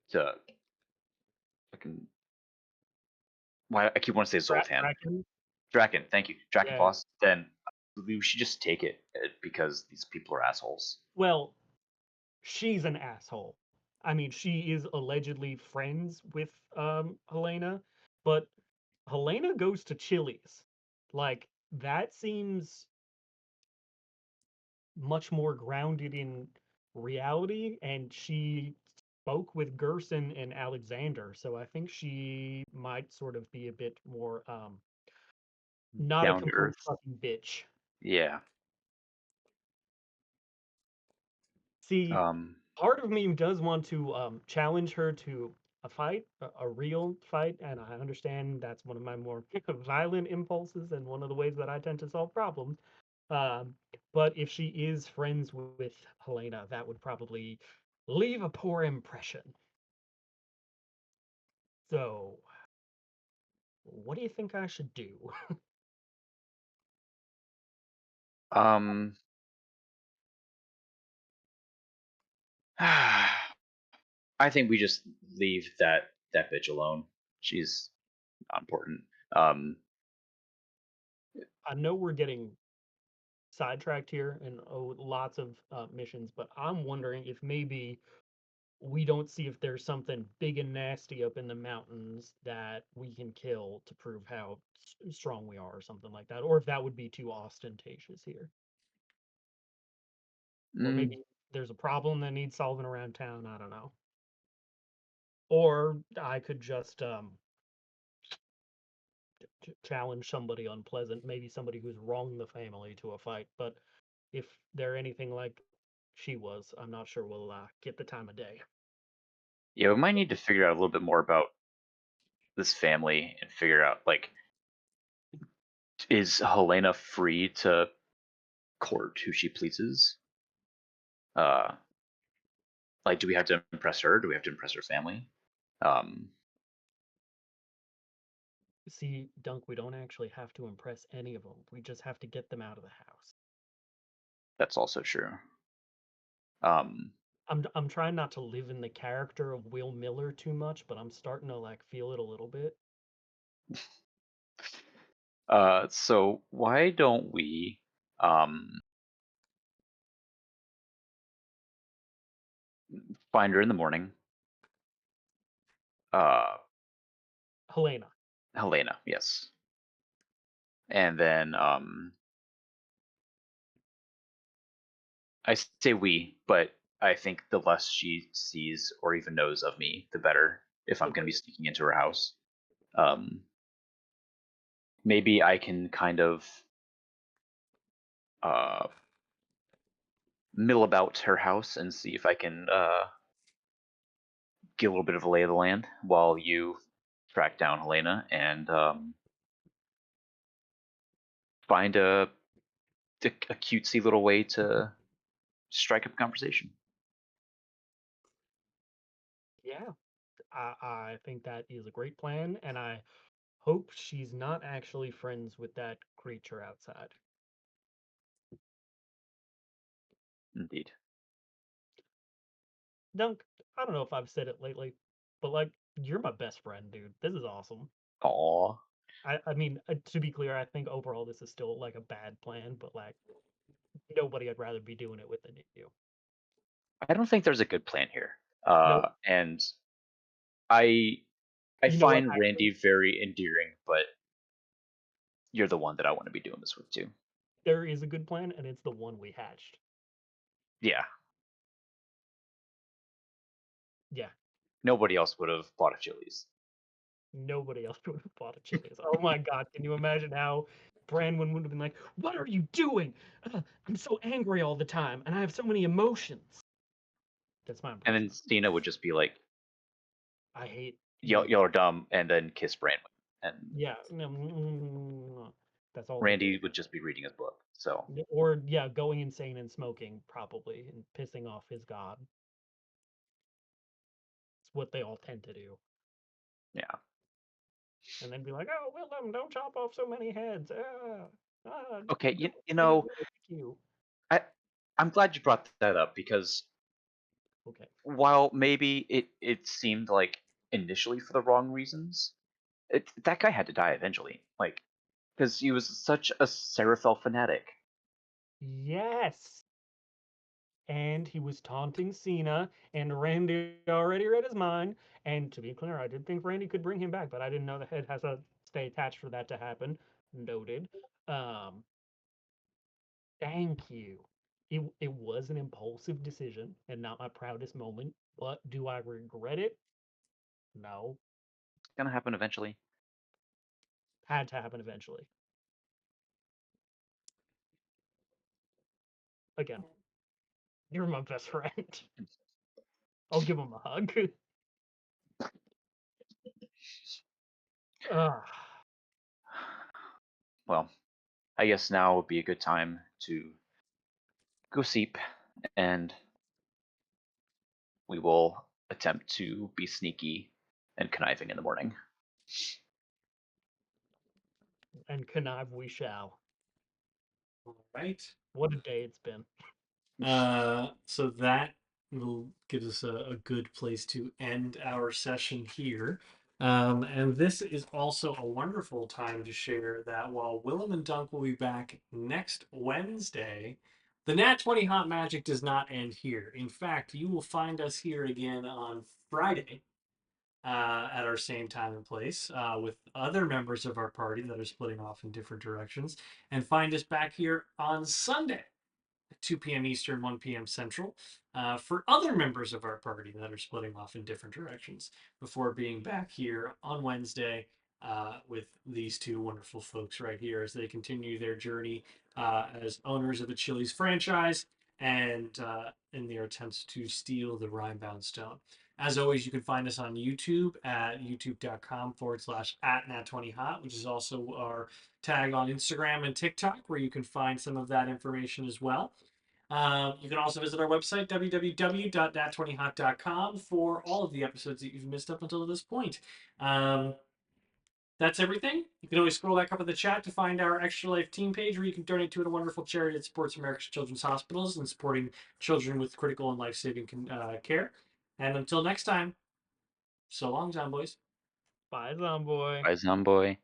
to fucking why I keep wanting to say Zoltan. Draken? Draken, thank you. Draken Yeah. Voss, then we should just take it because these people are assholes. Well, she's an asshole. I mean, she is allegedly friends with Helena, but Helena goes to Chili's. Like, that seems much more grounded in reality, and she spoke with Gerson and Alexander, so I think she might sort of be a bit more not a Down to complete earth. fucking bitch. Yeah. See, Um part of me does want to challenge her to a fight, a real fight, and I understand that's one of my more violent impulses and one of the ways that I tend to solve problems. Um, but if she is friends with Helena, that would probably leave a poor impression. So, what do you think I should do? um I think we just leave that bitch alone. She's not important. Um I know we're getting sidetracked here and lots of missions, but I'm wondering if maybe we don't see if there's something big and nasty up in the mountains that we can kill to prove how strong we are or something like that, or if that would be too ostentatious here. Or mm, maybe there's a problem that needs solving around town, I don't know. Or I could just challenge somebody unpleasant, maybe somebody who's wronged the family to a fight, but if they're anything like she was, I'm not sure we'll get the time of day. yeah, we might need to figure out a little bit more about this family and figure out like is Helena free to court who she pleases? Uh Like, do we have to impress her? Do we have to impress her family? See, Dunk, we don't actually have to impress any of them. We just have to get them out of the house. That's also true. I'm trying not to live in the character of Will Miller too much, but I'm starting to like feel it a little bit. So why don't we find her in the morning? Helena. Helena, yes. And then I say we, but I think the less she sees or even knows of me, the better. If I'm going to be sneaking into her house, maybe I can kind of mill about her house and see if I can get a little bit of a lay of the land while you track down Helena and find a cutesy little way to strike up a conversation. Yeah, I think that is a great plan, and I hope she's not actually friends with that creature outside. Indeed. Dunk, I don't know if I've said it lately, but like, you're my best friend, dude. This is awesome. Aw. I mean, to be clear, I think overall this is still like a bad plan, but like, nobody I'd rather be doing it with than you. I don't think there's a good plan here. Nope. And I You know what? find Randy very endearing, but you're the one that I want to be doing this with too. There is a good plan, and it's the one we hatched. Yeah. Yeah. Nobody else would have bought a Chili's. Nobody else would have bought a Chili's. Oh my god, can you imagine how Branwen would have been like, "What are you doing? I'm so angry all the time, and I have so many emotions." That's my And impression. then Stina would just be like, I hate y'all are dumb, and then kiss Branwen. And Yeah, that's all they Randy do. would just be reading his book. So Or yeah, going insane and smoking probably and pissing off his god. It's what they all tend to do. yeah. And then be like, "Oh, Willem, don't chop off so many heads. Okay, don't you make it know, like you." I'm glad you brought that up because Okay. while maybe it seemed like initially for the wrong reasons, that guy had to die eventually. Like, because he was such a Seraphel fanatic. Yes. And he was taunting Cena, and Randy already read his mind. And to be clear, I did think Randy could bring him back, but I didn't know the head has to stay attached for that to happen. Noted. Um, Thank you. It was an impulsive decision and not my proudest moment, but do I regret it? No. It's gonna happen eventually. Had to happen eventually. Again, you're my best friend. I'll give him a hug. Ah, Well, I guess now would be a good time to go sleep, and we will attempt to be sneaky and conniving in the morning. and connive we shall. All right. What a day it's been. So that will give us a good place to end our session here. And this is also a wonderful time to share that while Willem and Dunk will be back next Wednesday, the Nat 20 Hot Magic does not end here. In fact, you will find us here again on Friday at our same time and place with other members of our party that are splitting off in different directions, and find us back here on Sunday 2 p.m. Eastern, 1 p.m. Central, for other members of our party that are splitting off in different directions before being back here on Wednesday with these two wonderful folks right here as they continue their journey as owners of a Chili's franchise and in their attempts to steal the Rhimebound Stone. As always, you can find us on YouTube at youtube.com/at Nat20Hot, which is also our tag on Instagram and TikTok, where you can find some of that information as well. You can also visit our website, www.nat20hot.com, for all of the episodes that you've missed up until this point. That's everything. You can always scroll back up in the chat to find our Extra Life team page, where you can donate to a wonderful charity that supports America's children's hospitals and supporting children with critical and life-saving care. And until next time, so long, Zomboys. Bye, Zomboy. Bye, Zomboy.